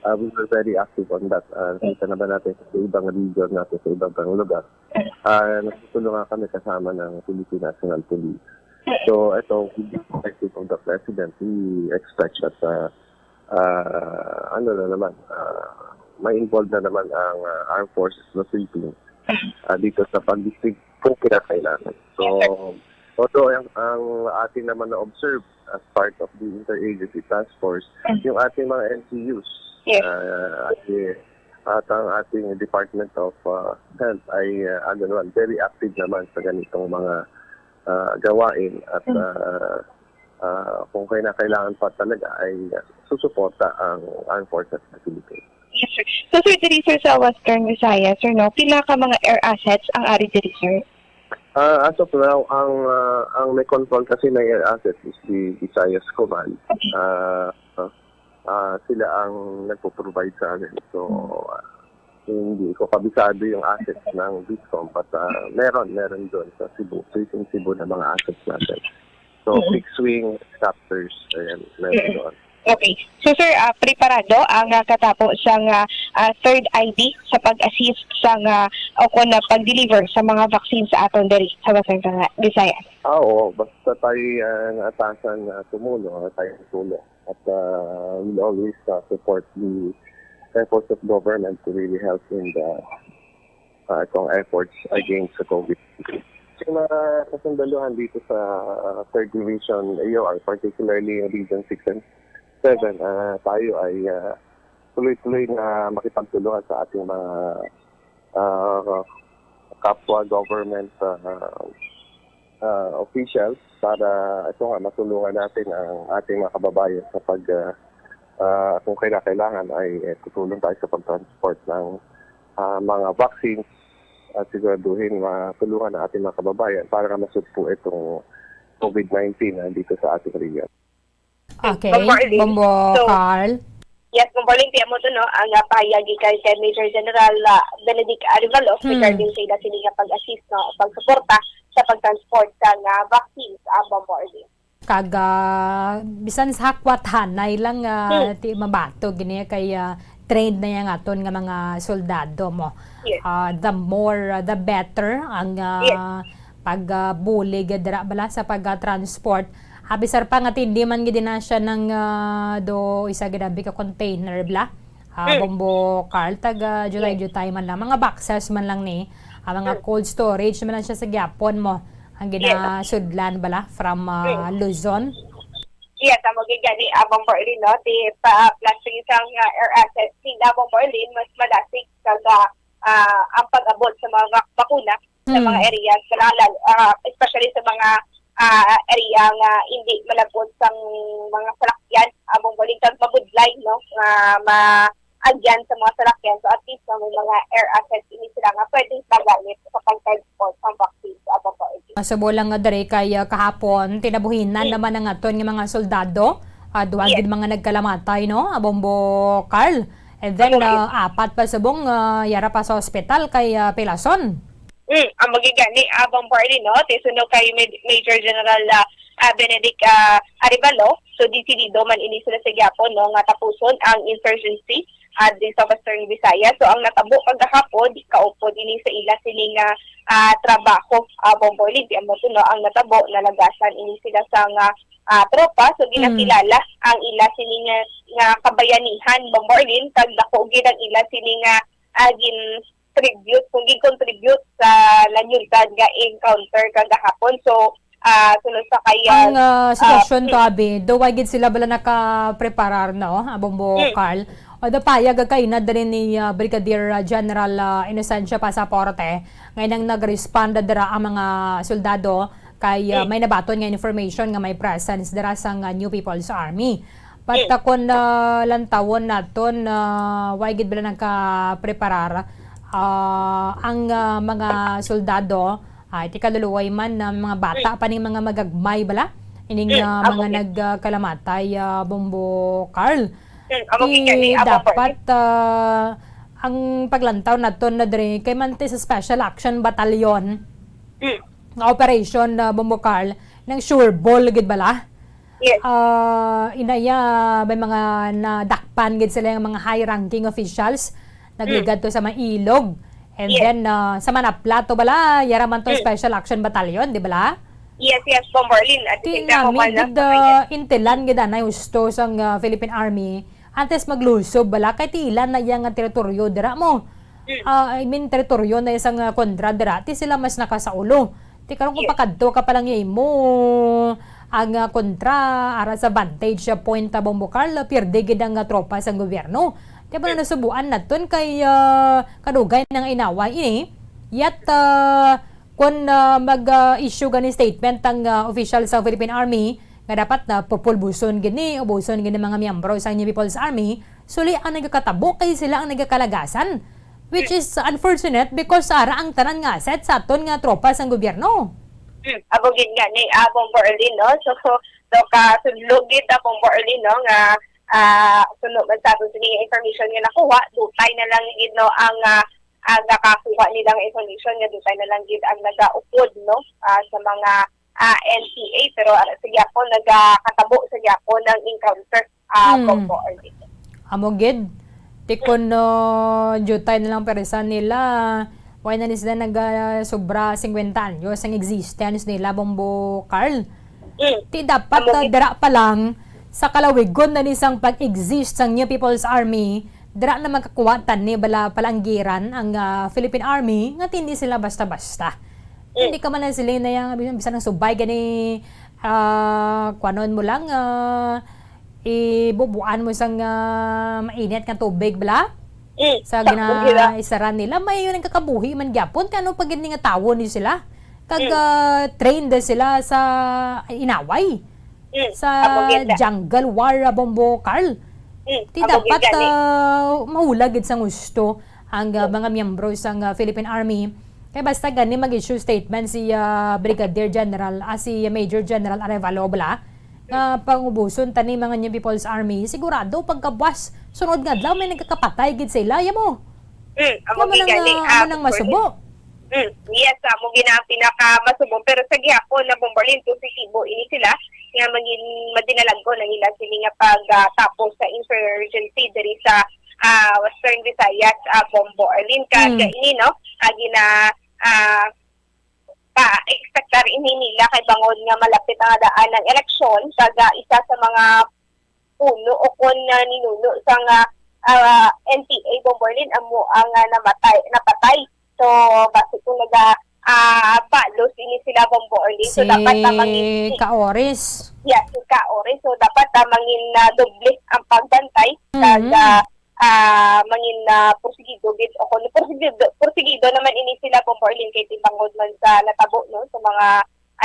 We were very active on that. Kita naman natin sa ibang region natin, sa ibang lugar. Nagtutulungan kami kasama ng Philippine National Police. So, ito, with the directive of the President, we expect that may involved na naman ang Armed Forces of the Philippines dito sa pag-distribute kung kinakailangan. So, although ang ating naman na-observe as part of the Interagency Task Force, yung ating mga NCUs, at ang ating Department of Health ay very active naman sa ganitong mga gawain at kung kailangan pa talaga ay susuporta ang Armed Forces ng Philippines. Yes, sir. So, sir, diri sir sa Western Visayas, sir, no? Pila ka mga air assets ang ari diri, sir? As of now, ang may control kasi ng air assets is the Visayas Command. Sila ang nagpo-provide sa amin. So, hindi ko kabisado yung assets ng Viscom, but meron doon sa Cebu. So, yung Cebu na mga assets natin. So, fixed wing, chapters, ayan, meron doon. Okay. So, sir, preparado ang katapos sang third ID sa pag-assist sa o kung na pag-deliver sa mga vaccine sa aton diri sa Western Visayas? Oo, basta tayo naatasan na tumulong, tayo tulong. At we'll always support the efforts of government to really help in the efforts against the COVID. Yung mga kasundaluhan dito sa 3rd Division AOR, particularly Region 6 and 7, tayo ay tuloy-tuloy na makipagtulungan sa ating mga kapwa government officials para matulungan natin ang ating mga kababayan sa kung kailangan ay tutulong tayo sa pag-transport ng mga vaccines at siguraduhin matulungan ang ating mga kababayan para masugpo itong COVID-19 dito sa ating region. Okay, Bombo Carl. Yes, Bomborling, tiyan mo ito, no? Ang pahayag kay Major General Benedict Arevalo regarding sa ila sila pag-assist, no? Pagsuporta sa pag-transport ng vaccines, Bomborling. Bisan sa hakwatan na ilang ti mabato gini kay trained na yang aton nga mga soldado mo. Yes. The more the better ang pagbulig dira bala sa pag-transport. Habisar pa nga tindi man gid na siya ng do isa ginabi ka container bla. Bombo Carl taga July man lang mga boxes man lang ni mga cold storage man lang siya sa gyapon mo ang ginasudlan bala from Luzon. Yes, ang magigani abang Berlin, no? Di pa-plastic isang air assets ni abang Berlin, mas malasig kaga ang pag-abot sa mga bakuna sa mga areas, especially sa mga area nga hindi malabot sa mga salakyan, abang Berlin, kag mabudlay, no? Maagyan sa mga salakyan. So at least may mga air assets ini sila nga pwedeng magamit sa pag-transport ng vaccine sa abang Berlin. Masabulang nga dere kay kahapon tinabuhinan naman ang aton nga mga soldado. Duwag din mga nagkalamatay, no? Bombo Carl. And then apat pa subong yara pa sa ospital kay Pilason. Ang magigani abang party, no? Tisuno kay Major General Benedict Arevalo. So decidido man ini sila sa gyapon, no, nga tapuson ang insurgency di sa Western Visayas. So ang natabo kagahapon kaupo dinhi sa ila sining trabaho Bombolin di amo no ang natabo nalagasan ini sila sa tropa. So ginakilala ang ila sining nga kabayanihan Bombolin kag dako gid ang ila sining gin tribute kung gi-contribute sa lanyultad nga encounter kagahapon. So sunod sa kaya ang sitwasyon tabi duway gid sila bala naka-preparar, no? Bombo Carl. O payag kay na din ni Brigadier General Inocencio Pasaporte ngayon nag-respond dira ang mga soldado kay may nabaton nga information nga may presence dira sa New People's Army. But kung lantawon naton why gid bala nagka-preparar ang mga soldado iti kaluluway man na mga bata pa ning mga magagmay bala ining mga nagkalamatay Bombo Carl. Dapat ang paglantaw naton na diri kay mante sa Special Action Battalion nga operation Bombo Carl ng sure ball gid bala. Yes. Inaya may mga nadakpan gid sila yung mga high ranking officials nagligad to sa mga ilog. And then sa Manaplato bala yaraman to Special Action Battalion, di bala? Yes, Bomberlin. At intilan gid na gusto sang Philippine Army antes maglusob bala kay ti ilan na yang teritoryo dira mo. I mean teritoryo na isang kontra dira ti sila mas nakasaulo. Ti karon kung pakadto ka palang mo ang kontra ara sa vantage point ta Bombo Carl pierde gid ang tropa sa gobyerno. Ti ba nasubuan naton kay kadugay ng inaway ini yat kung mag-issue gani statement ang official sa Philippine Army nga dapat na pupulbuson gini o buson gini mga miyembro sa New People's Army, suli ang nagkakatabo kay sila ang nagkakalagasan, which is unfortunate because ara ang tanan nga asset sa aton nga tropa sa gobyerno. Abogin nga ni Bombo Erlin, no? So kasulugid Bombo Erlin, no? Nga sunod man sa aton sining information nga nakuha, dutay na lang gid no ang nakakuha nilang information nga dutay na lang gid ang nagaupod no sa mga NPA, pero sa Yapon nagkatabo sa Yapon ng encounter Bombo Erlin. Amogid tikon jutay na lang perisan nila why na sila sobra 50 anyos ang existence nila Bombo Carl. Ti dapat dira pa lang sa kalawigon na nisang pag-exist sang New People's Army, dira na magkakuwatan ni bala palanggiran ang Philippine Army nga hindi sila basta-basta. Hindi ka man na sila na yung bisa ng subay gani kwanon mo lang ibubuan mo sang mainit nga tubig bala sa ginaisaran nila may yun ang kakabuhi man gyapon kano pag nga tawo ni sila kag trained sila sa inaway sa jungle war Bombo Carl. Ti dapat mahula gid sang gusto ang mga miyembro sang Philippine Army. Kaya basta gani mag-issue statement si Brigadier General si Major General Arevalo bala nga pangubuson tani mga New People's Army sigurado pagkabwas sunod nga adlaw may nagkakapatay gid sila yamo. Amo nang masubo. Yes, mo gina pinaka masubo pero sa gihapon na Bomberlin positibo ini sila nga maging madinalag ko na nila sila nga pagtapos sa insurgency diri sa Western Visayas Bombo Erlin kaga ini no gina pa-expectar ini nila kay bangod nga malapit ang daan ng eleksyon kaga isa sa mga puno o kon ninuno sa NPA Bombo Erlin amo ang napatay so basi kung palos ini sila Bombo Erlin so dapat mangin Kaoris. Yes, Kaoris so dapat mangin doble ang pagbantay kaga mangin porsigido gid o kun porsigido naman ini sila Bombo Erlin kay timbangod man sa natabo no sa mga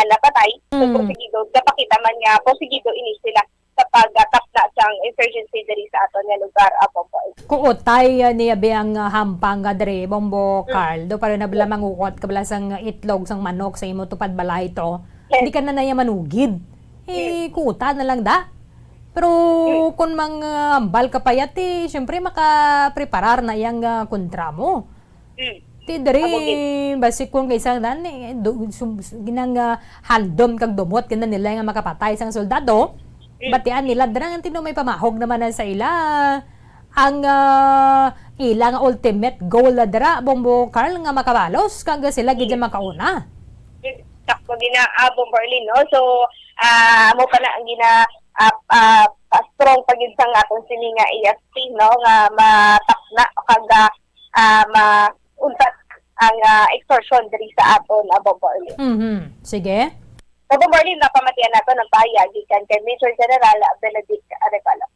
napatay so porsigido kapakita man nga porsigido ini sila sa pagtap na sang insurgency diri sa aton nga lugar Bombo Erlin. Kuotay niya be ang hampang diri Bombo Carl do para na bala mangukot kabala sang itlog sang manok sa imo tupad balay to hindi ka na naya manugid kuta na lang da. Pero kung mga ambal ka payat, syempre makapreparar na yung kontra mo. Ti dari basi kung kaysa dan ginang handom kag dumot kina nila nga makapatay sang soldado. Batian nila darang tino may pamahog naman na sa ila ang ilang ultimate goal na dara Bombo Carl nga makabalos kag sila gid makauna. Takbo gina Bombo Erlin no. So mo pala ang gina strong pagid sang atong sini nga EFP no nga matapna kag mauntat ang extortion diri sa aton Bombo Erlin. Sige. Bombo Erlin napamatian nato ng pahayag gikan kay Major General Benedict Arevalo.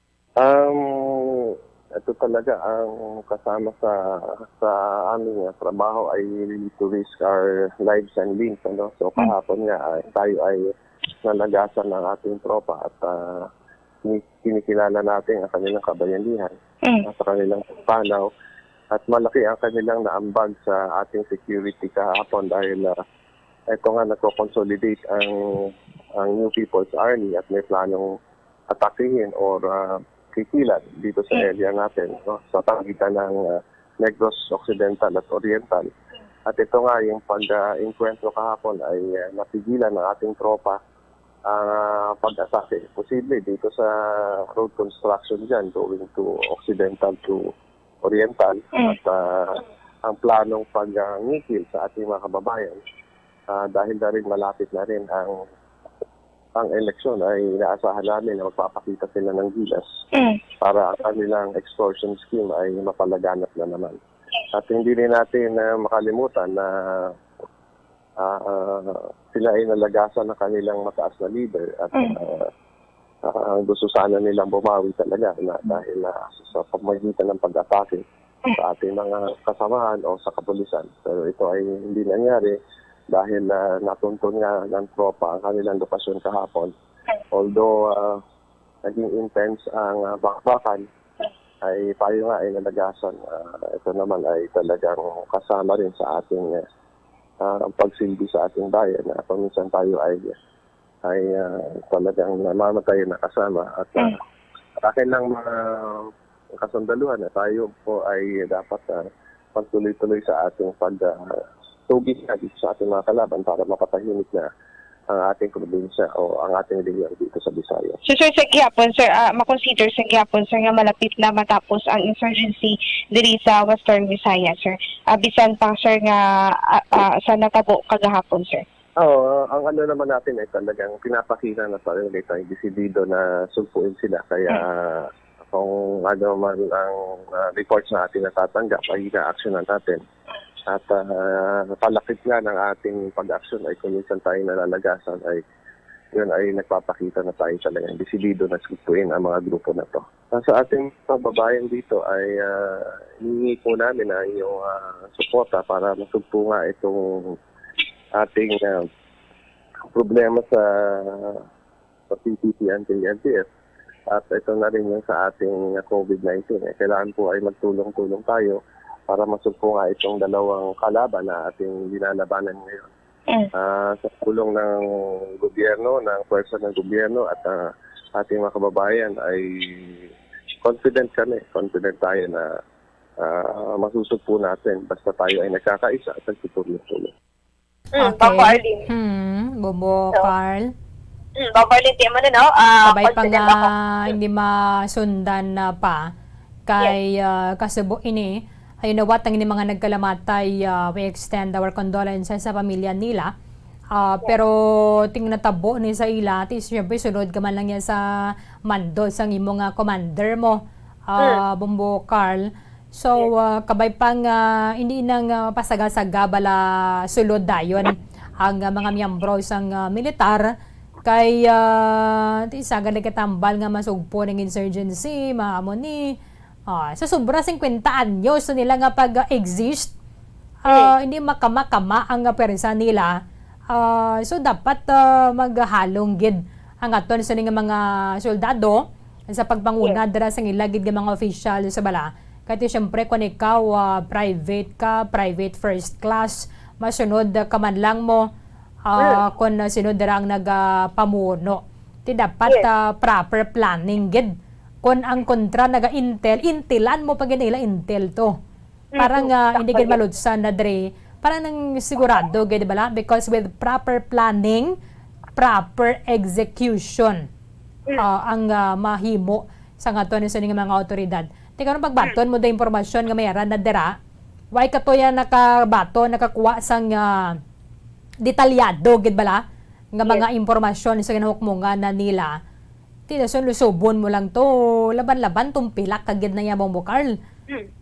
Ito talaga ang kasama sa aming trabaho ay to risk our lives and limbs ano. So kahapon nga tayo ay nalagasan ng ating tropa at kinikilala natin ang kanilang kabayanihan at kanilang panaw at malaki ang kanilang naambag sa ating security kahapon dahil ito nga nagko-consolidate ang New People's Army at may planong atakihin or kikilat dito sa area natin no? Sa pagitan ng Negros Occidental at Oriental. At ito nga yung pag-encuentro kahapon ay napigilan ng ating tropa pag-atake. Posible dito sa road construction dyan going to Occidental to Oriental. At ang planong pag-ngikil sa ating mga kababayan dahil na rin malapit na rin ang pang-eleksyon ay inaasahan namin na magpapakita sila ng gilas para ang kanilang extortion scheme ay mapalaganap na naman. At hindi rin natin makalimutan na sila ay nalagasan ng kanilang mataas na leader at gusto sana nilang bumawi talaga dahil sa pamamagitan ng pag-atake sa ating mga kasamahan o sa kapulisan. Pero ito ay hindi nangyari dahil natuntun nga ng tropa ang kanilang lokasyon kahapon. Although naging intense ang bakbakan, ay tayo nga ay nalagasan. Ito naman ay talagang kasama rin sa ating pagsilbi sa ating bayan na paminsan tayo ay talagang namamatay na kasama. At akin lang mga kasundaluhan na tayo po ay dapat pagtuloy-tuloy sa ating pagtugis sa ating mga kalaban para mapatahimik na ang ating probinsya o ang ating rehiyon dito sa Visayas. So sir, sa gihapon sir, makonsider sa gihapon sir nga malapit na matapos ang insurgency diri sa Western Visayas sir. Bisan pa sir nga sa natabo kagahapon sir. Ang ano naman natin ay talagang pinapakita na talaga tayo desidido na sugpuin sila. Kaya kung ano man ang reports na ating natatanggap ay ina-actionan natin. At palakit nga ng ating pag-action ay kung minsan tayo nalalagasan ay yun ay nagpapakita na tayo talagang desidido na sugpuin ang mga grupo na to. Sa ating kababayan dito ay hihingi po namin ang iyong suporta para masugpo nga itong ating problema sa PPP anti-NTF at ito na rin yung sa ating COVID-19. Kailangan po ay magtulong-tulong tayo para masugpo nga itong dalawang kalaban na ating dinalabanan ngayon. Sa tulong ng gobyerno, ng pwersa ng gobyerno at ating mga kababayan ay confident tayo na masusugpo natin basta tayo ay nagkakaisa at nagtutulong-tulong. Bobo, Carl. Babarlin, di mo na, no? Sabay pa nga hindi masundan na pa kay Kasubo ini. Ayun na wat ang ini mga nagkalamatay, we extend our condolences sa pamilya nila. Pero tingnan tabo ni sa ila, siyempre sunod ka man lang yan sa mando sa imong commander mo, Bombo Carl. So, kabay pang hindi nang pasaga-saga bala sulod dayon ang mga miyembro sang militar kay isaga nagkatambal nga masugpo ng insurgency, maamo ni sa sobra 50 anyos nila nga pag-exist, hindi makama-kama ang persa nila. So, dapat maghalong gid ang aton sa mga soldado sa pagpanguna dara sa ilagid ng mga official sa bala. Kaya siyempre kung ikaw private ka, private first class, masunod ka man lang mo kung sunod ang nagapamuno. Di dapat proper planning gid. Kung ang kontra intilan mo pag nila intel to. Parang hindi gid maludsan na dre. Parang nang sigurado gid bala because with proper planning, proper execution ang mahimo sa ngaton sa mga otoridad. Tika nung pagbaton mo da impormasyon nga mayroon na dira, why katoya nakabato, nakakuha sang detalyado, gid bala, nga mga impormasyon sa ginahukmungan na nila. Tinason, lusubon mo lang to, laban-laban, tumpilak, kagid na yabong bukal.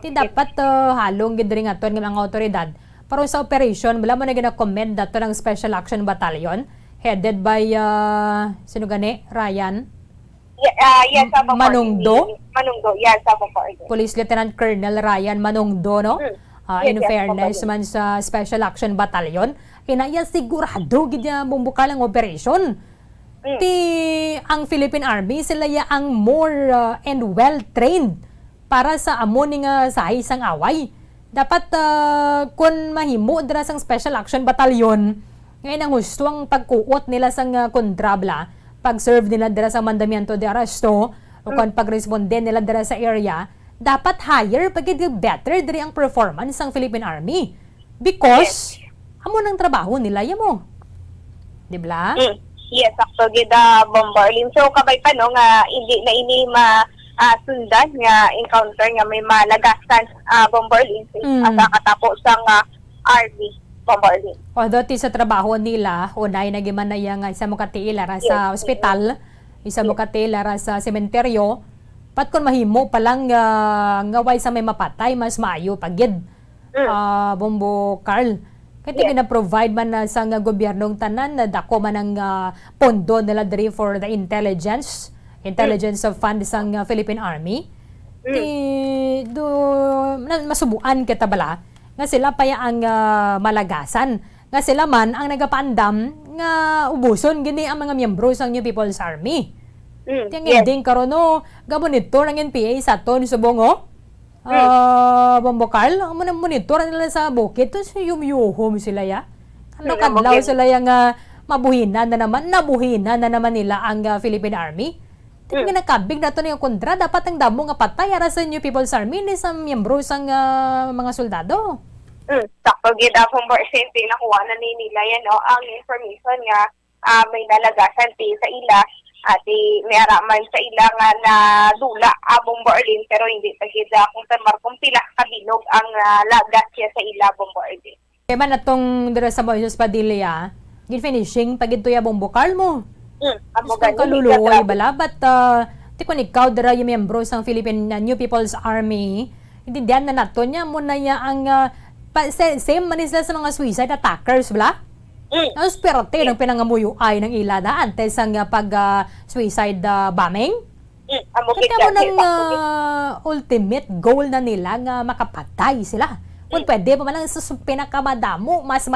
Ti dapat halong gid rin aton ng mga otoridad. Pero sa operation, wala mo na gina-commend dato ng Special Action Battalion, headed by, sino gani, Ryan? Yes, Manungdo? Manungdo, yes, Police Lieutenant Colonel Ryan Manungdo, no? In fairness man sa Special Action Battalion, inaya sigurado gid niya bumbuka lang operation. Ti ang Philippine Army sila ya ang more and well-trained para sa amo ning sahi sang away. Dapat kun mahimo dira sang Special Action Battalion, ngayon ang gusto ang pagkuot nila sang kontrabla, pag-serve nila dira sa mandamiento de arresto o kung pag-responde nila dira sa area, dapat higher pagid better diri ang performance ng Philippine Army because amo nang trabaho nila yamo, di ba? Yes, actual gid Bombarlin. So kabay pa no nga hindi na ini sundan nga encounter nga may malagasan Bombarlin sa katapos sang army Bombardier. Although ti sa trabaho nila, unay nagiman na yang isa mo katiila ra sa ospital, isa mo katiila ra sa sementeryo, pat kun mahimo palang ngaway sa may mapatay, mas maayo pagid. Bombo Carl. Kaya gina-provide man na sa gobyernong tanan na dako man ang pondo nila diri for the intelligence of fund sang Philippine Army. Masubuan kita bala nga sila pa ang malagasan nga sila man ang nagapandam nga ubuson gini ang mga miyembro sang New People's Army. Ending karon no gabonitor ng NPA sa ton subongo. Bombo Carl, ang monitor nila sa bukid to yumyuhom sila ya. Ano kadlaw sila yang nabuhinan na naman nila ang Philippine Army. Tingin nakabig na to yung kontra, dapat ang damo nga patay ara sa New People's Army ni sa miyembro sang mga soldado. Sakto gid akong percent nakuha na nila yan no ang information nga may nalagasan sa ila at may araman sa ila nga na dula Bombardier pero hindi pa gid kung kung pila kabinog ang lagas siya sa ila Bombardier. Kaya man atong dira sa Moises Padilla, gin finishing pagid to ya Bombo Carl mo. Amo kaluluoy bala but ti kun ikaw dira yung miyembro sang Philippine New People's Army, hindi diyan na nato niya mo na ya ang same man sila sa mga suicide attackers bala. Ang sperte ng pinangamuyo ay ng ilada antes ang pag-suicide bombing. Kaya mo ng ultimate goal na nila nga makapatay sila. Kung pwede pa man lang sa pinakamadamo, mas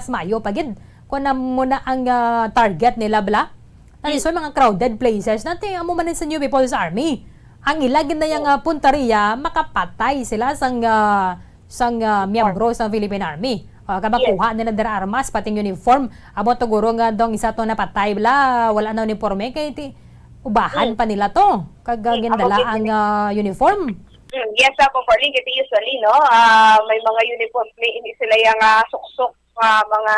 mayo pagid. Kung na muna ang target nila bala. So mga crowded places natin amo man sa New People's Army. Ang ilagin na yung puntariya, makapatay sila sang miyembro sa Philippine Army. Kabakuha nila dira armas, pating uniform. Amo to guro nga dong isa to napatay bla, wala na uniforme kay ubahan pa nila to. Kagagindala ang uniform. Yes, Bombardier kasi usually no, may mga uniform hindi sila yung suksok mga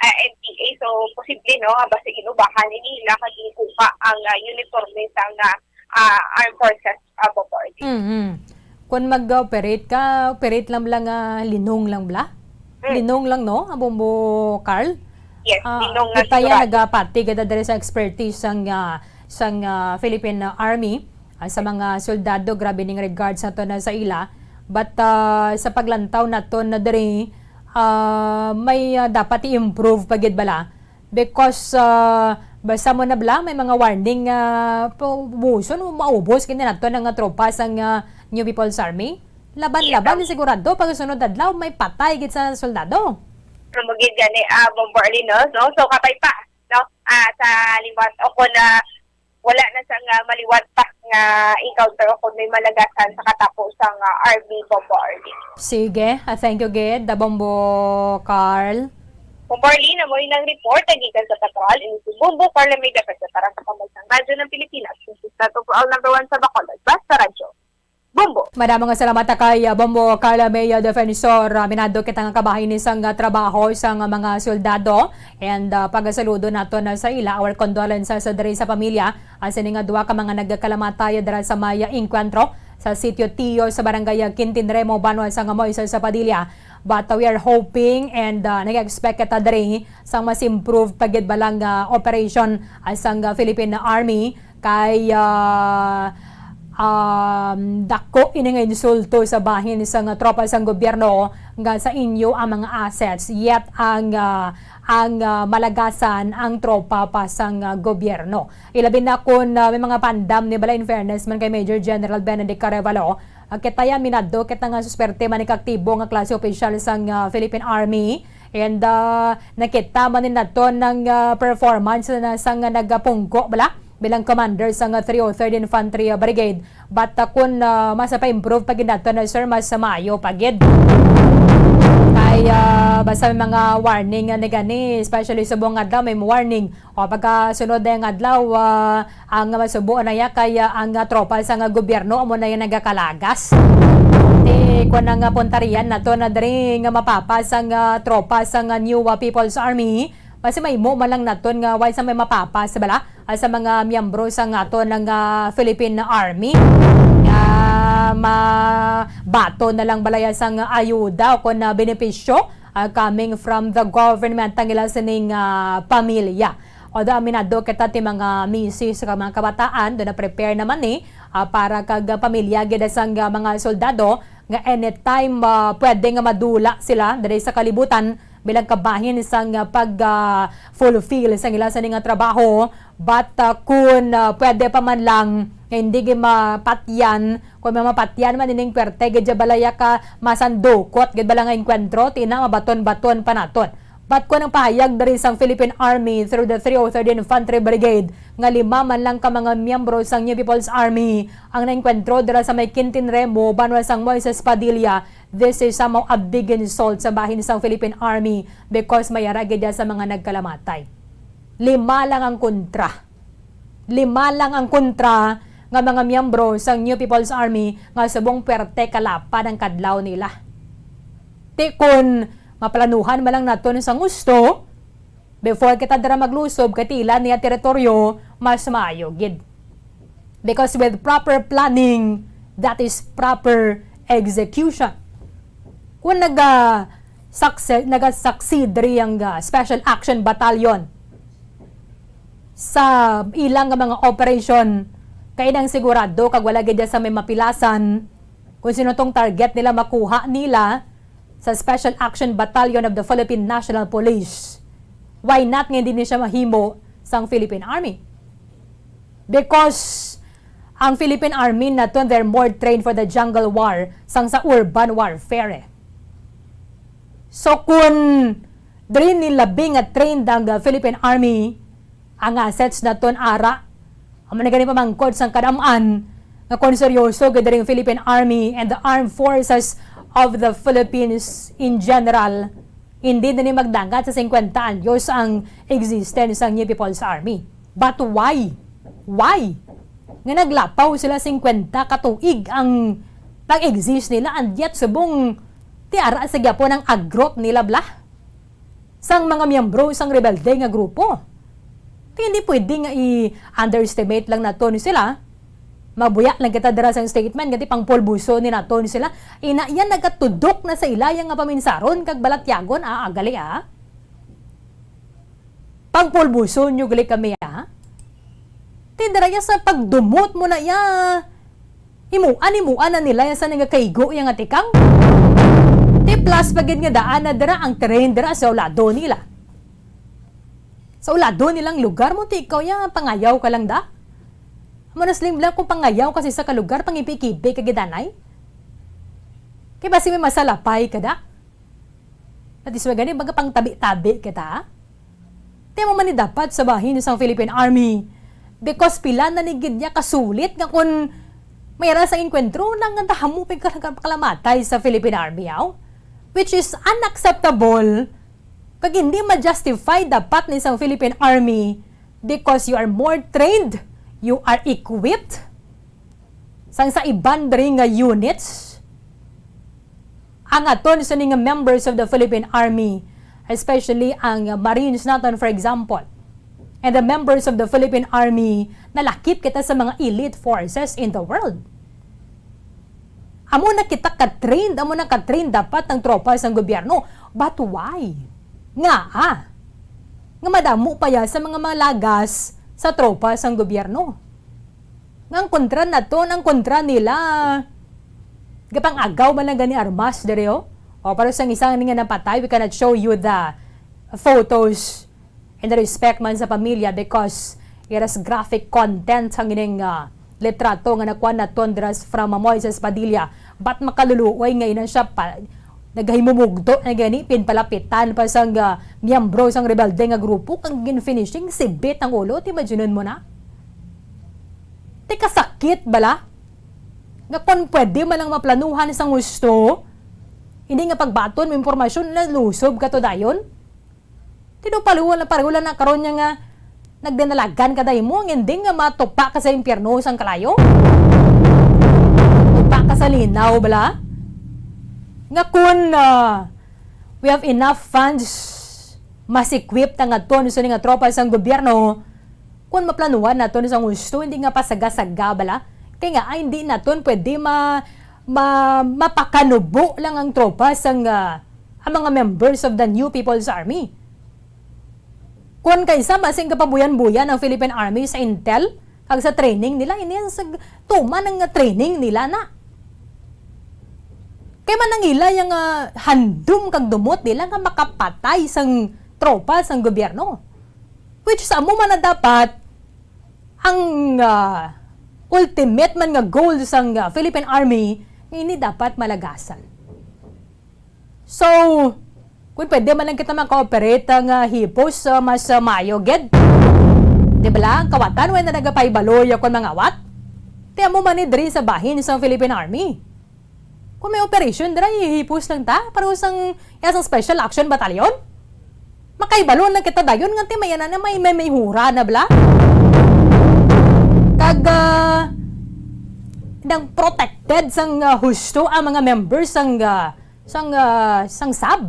NPA so posible no basta inubahan nila kasi kuha ang uniforme sang armed forces Bombardier. Kung mag-operate ka, operate lang linong lang bla? Linong lang no, Bombo Carl? Yes, linong lang. Kita yan nagapati kada dali sa expertise sang Philippine Army sa mga soldado, grabe ning regards na to na sa ila. But sa paglantaw na to na dali, may dapat i-improve pagid bala. Because basta mo na bala, may mga warning buson, maubos kini na to ng tropa sang New People's Army. Laban-laban sigurado pag sunod adlaw may patay gid sa soldado. Rumugid gani Bombardier no. So kapay pa no sa liwat o kun wala na sang maliwat pa nga encounter o may malagasan sa katapos sang Army Bombardier. Sige, thank you gid Bombo Carl. Bombardier na mo yung report gikan sa Patrol in Bombo Carl Amiga sa para sa pamagsang radyo ng Pilipinas. Status all number 1 sa Bacolod. Basta radyo. Bombo. Maraming salamat kay Bombo Carla May Defensor. Minado kitang kabahin isang trabaho sang mga soldado and pagasaludo nato na sa ila our condolences sa diri sa pamilya as nga duwa ka mga nagkalamatay dira sa Maya Encuentro sa sitio Tio sa barangay Quintinremo Banwa sang Moises sa Padilla. But we are hoping and nag-expect kita diri sang mas improved pagid balang operation asang Philippine Army kay dako ini nga insulto sa bahin isang tropa sang gobyerno nga sa inyo ang mga assets yet ang malagasan ang tropa pa sang gobyerno. Ilabi na kun may mga pandam ni bala in fairness man kay Major General Benedict Carevalo kitaya minado kita nga susperte man aktibo nga klase opisyal sang Philippine Army and nakita man nato ng performance na sang nagapungko bala bilang commander sa 303rd Infantry Brigade. But kung mas pa-improve pagid nato na sir, mas mayo pagid. Kaya basta may mga warning na gani, especially sa buong adlaw may warning. O pagka sunod na yung adlaw, ang masubo na ya kaya ang tropa sa gobyerno amo na yung nagakalagas. Kung ang puntarian nato na diri nga mapapas ang tropa sa New People's Army, kasi may mo malang naton nga why sa may mapapas bala sa mga miyembro sa ato ng Philippine Army nga mabato na lang balaya sang ayuda o kun benepisyo coming from the government ang ila sining pamilya. Although aminado kita ti mga misis sa mga kabataan, doon na prepare naman para kag pamilya gid sang mga soldado nga anytime pwede nga madula sila diri sa kalibutan bilang kabahin isang pag-fulfill sa ila sa nga trabaho. But kung pwede pa man lang hindi gi mapatyan, kung mapatyan man ining kwerte gid balaya ka masandukot gid bala nga enkwentro tina mabaton-baton pa naton. But kung ang pahayag dari sang Philippine Army through the 303rd Infantry Brigade nga 5 man lang ka mga miyembro sang New People's Army ang naenkwentro dira sa may Quintin Remo, banwa sang Moises Padilla. This is somehow a big insult sa bahin sang Philippine Army because may aragid sa mga nagkalamatay. 5 lang ang kontra. 5 lang ang kontra nga mga miyembro sang New People's Army nga subong pwerte kalapad ang kadlaw nila. Ti kun maplanuhan man lang naton sa gusto before kita dara maglusob katila niya teritoryo mas maayo gid. Because with proper planning, that is proper execution. Kung nag-succeed ang Special Action Battalion sa ilang mga operation, kaya nang sigurado kag wala gid sa may mapilasan kung sino tong target nila makuha nila sa Special Action Battalion of the Philippine National Police. Why not nga hindi siya mahimo sang Philippine Army? Because ang Philippine Army naton they're more trained for the jungle war sang sa urban warfare. So kung diri nila bing at trained ang Philippine Army, ang assets naton ara ang managani pamangkod sang kadamaan nga konseryoso gid ang Philippine Army and the armed forces of the Philippines in general, hindi na ni magdangat sa 50 anyos ang existence ng New People's Army. But why? Why? Nga naglapaw sila 50 katuig ang pag-exist nila and yet subong tiara sa gyapon ang agrot nila bla sang mga miyembro sang rebelde nga grupo. Hindi pwede nga i-underestimate lang nato ni sila. Mabuya lang kita dara sang statement gati pang pulbuso ni nato ni sila. Ina yan nagatudok na sa ilayang nga paminsaron kag balatyagon agali Pang pulbuso nyo gali kami Tindara ya sa pagdumot mo na ya. Imuan na nila sa nga kaigo yang atikang. Ti plus pagid nga daan na dara ang terrain dara sa ulado nila. Sa ulado nilang lugar mo ti ikaw ya pangayaw ka lang da. Manasling lang kung pangayaw kasi sa kalugar pangipi-kipi kagidanay. Kaya basi may masalapay ka da. At iswa gani baga pang tabi-tabi kita. Tiyan mo man ni dapat sa bahin sa Philippine Army. Because pila na nigid niya kasulit nga kung mayroon sa enkwentro nang nandahamupin ka kalamatay sa Philippine Army which is unacceptable. Kag hindi ma-justify dapat ni sa Philippine Army because you are more trained, you are equipped sang sa iban nga units ang aton sa nga members of the Philippine Army, especially ang Marines naton for example, and the members of the Philippine Army na lakip kita sa mga elite forces in the world. Amo na kita ka-trained dapat ang tropa sang gobyerno. But why? Nga madamo pa ya sa mga lagas sa tropa sang gobyerno. Ngang kontra na to, ang kontra nila. Gapang agaw man lang gani armas dereo. O para sa isang nga napatay, we cannot show you the photos and the respect man sa pamilya because it has graphic content ang ining litrato nga nakuha na tondras from Moises Padilla. But makaluluoy ngayon siya pa naghimumugdo na gani pinpalapitan pa sang miyembro sang rebelde nga grupo kang gin-finishing sibit ang ulo. Imagine mo na. Ti kasakit bala? Nga kung pwede man lang maplanuhan sang gusto, hindi nga pagbaton mo impormasyon na lusob ka to dayon. Tino paluwan na karon niya nga nagdanalagan ka dayon mo, hindi nga matupa ka sa impyerno sang kalayo. Tupa ka sa linaw bala? Nga kung we have enough funds mas-equip nga to sa nga tropa sang gobyerno, kung maplanuhan na to sa gusto, hindi nga pasaga-saga bala. Kaya nga hindi na to pwede mapakanubo lang ang tropa sang ang mga members of the New People's Army. Kung kaysa masing kapabuyan-buyan ang Philippine Army sa intel, kag sa training nila, ini sa tuman ng training nila na. Kaya man ang ila yung handum kag dumot nila nga makapatay sang tropa sang gobyerno. Which sa mo man na dapat ang ultimate man nga goal sang Philippine Army, ini dapat malagasan. So, kung pwede man lang kita makooperate ang hipos mas mayo ged. Di ba lang, kawatan when na nagapay-baloy kung mga wat? Tiyan mo man diri sa bahin sa Philippine Army. Kung may operation, diri hipos lang ta, para usang yasang Special Action Battalion. Makaibalon lang kita dayon, nga timayan na may hura na bla. Kag, nang protected sang husto ang mga members sang SAB.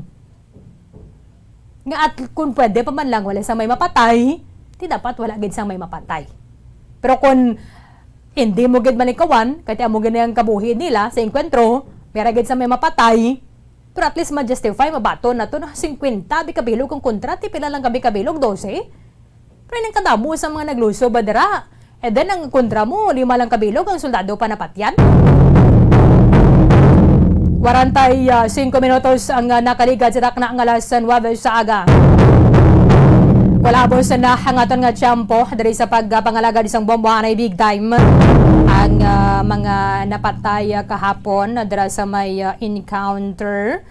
Nga at kung pwede pa man lang, wala sang may mapatay, di dapat wala gid sang may mapatay. Pero kung hindi mo gid manikawan, kahit mo gid ang kabuhi nila sa enkwentro, mera gid sang may mapatay, pero at least ma-justify, mabato na to na 50 bikabilog kung kontrati, pila lang kabilog 12. Pero yung kadamo sa mga nagluso badara, and then ang kontra mo, 5 lang kabilog, ang soldado pa napatyan. 45 minutos ang nakaligad sa takna ang alas 9 sa aga. Wala po sa nahangaton nga tiyampo dari sa pagpangalaga isang bomba na big time. Ang mga napatay kahapon dara sa may encounter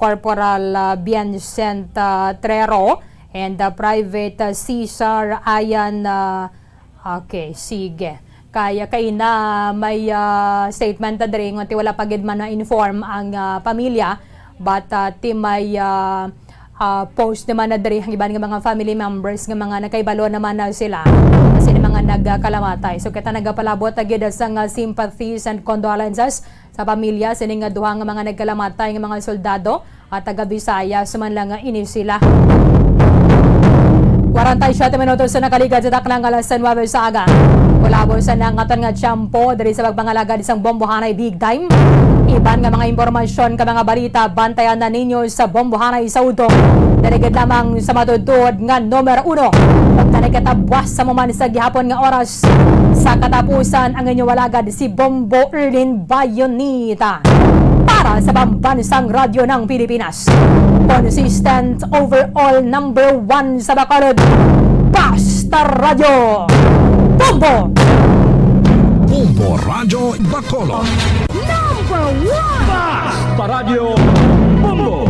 Corporal Vincent Trero and Private Cesar Ayan. Okay, sige. Kaya na may statement dari nga wala pagid man na inform ang pamilya, but may post naman na dari ang iban nga mga family members nga mga nakaibalo naman na sila kasi mga nagkalamatay. So kita nagapalabot agad sang sympathies and condolences sa pamilya sining nga duha nga mga nagkalamatay nga mga soldado at taga Bisaya suman lang ini sila. 47 minutos sa nakaligad sa taknang alas 9 sa aga. Kulabo sa nangaton nga tiyampo dari sa pagpangalaga isang bombohanay big time. Iban nga mga impormasyon ka mga balita bantayan na ninyo sa bombohanay sa udong. Darigid lamang sa matutod nga numero 1. Pagtanikatabwas sa maman sa gihapon nga oras. Sa katapusan ang inyong walagad si Bombo Erlin Bayonita. Para sa pambansang radyo ng Pilipinas. Consistent overall number 1 sa Bacolod. Basta Radio! Bombo! Bombo Radio Bacolod. Number 1! Basta Radio Bombo!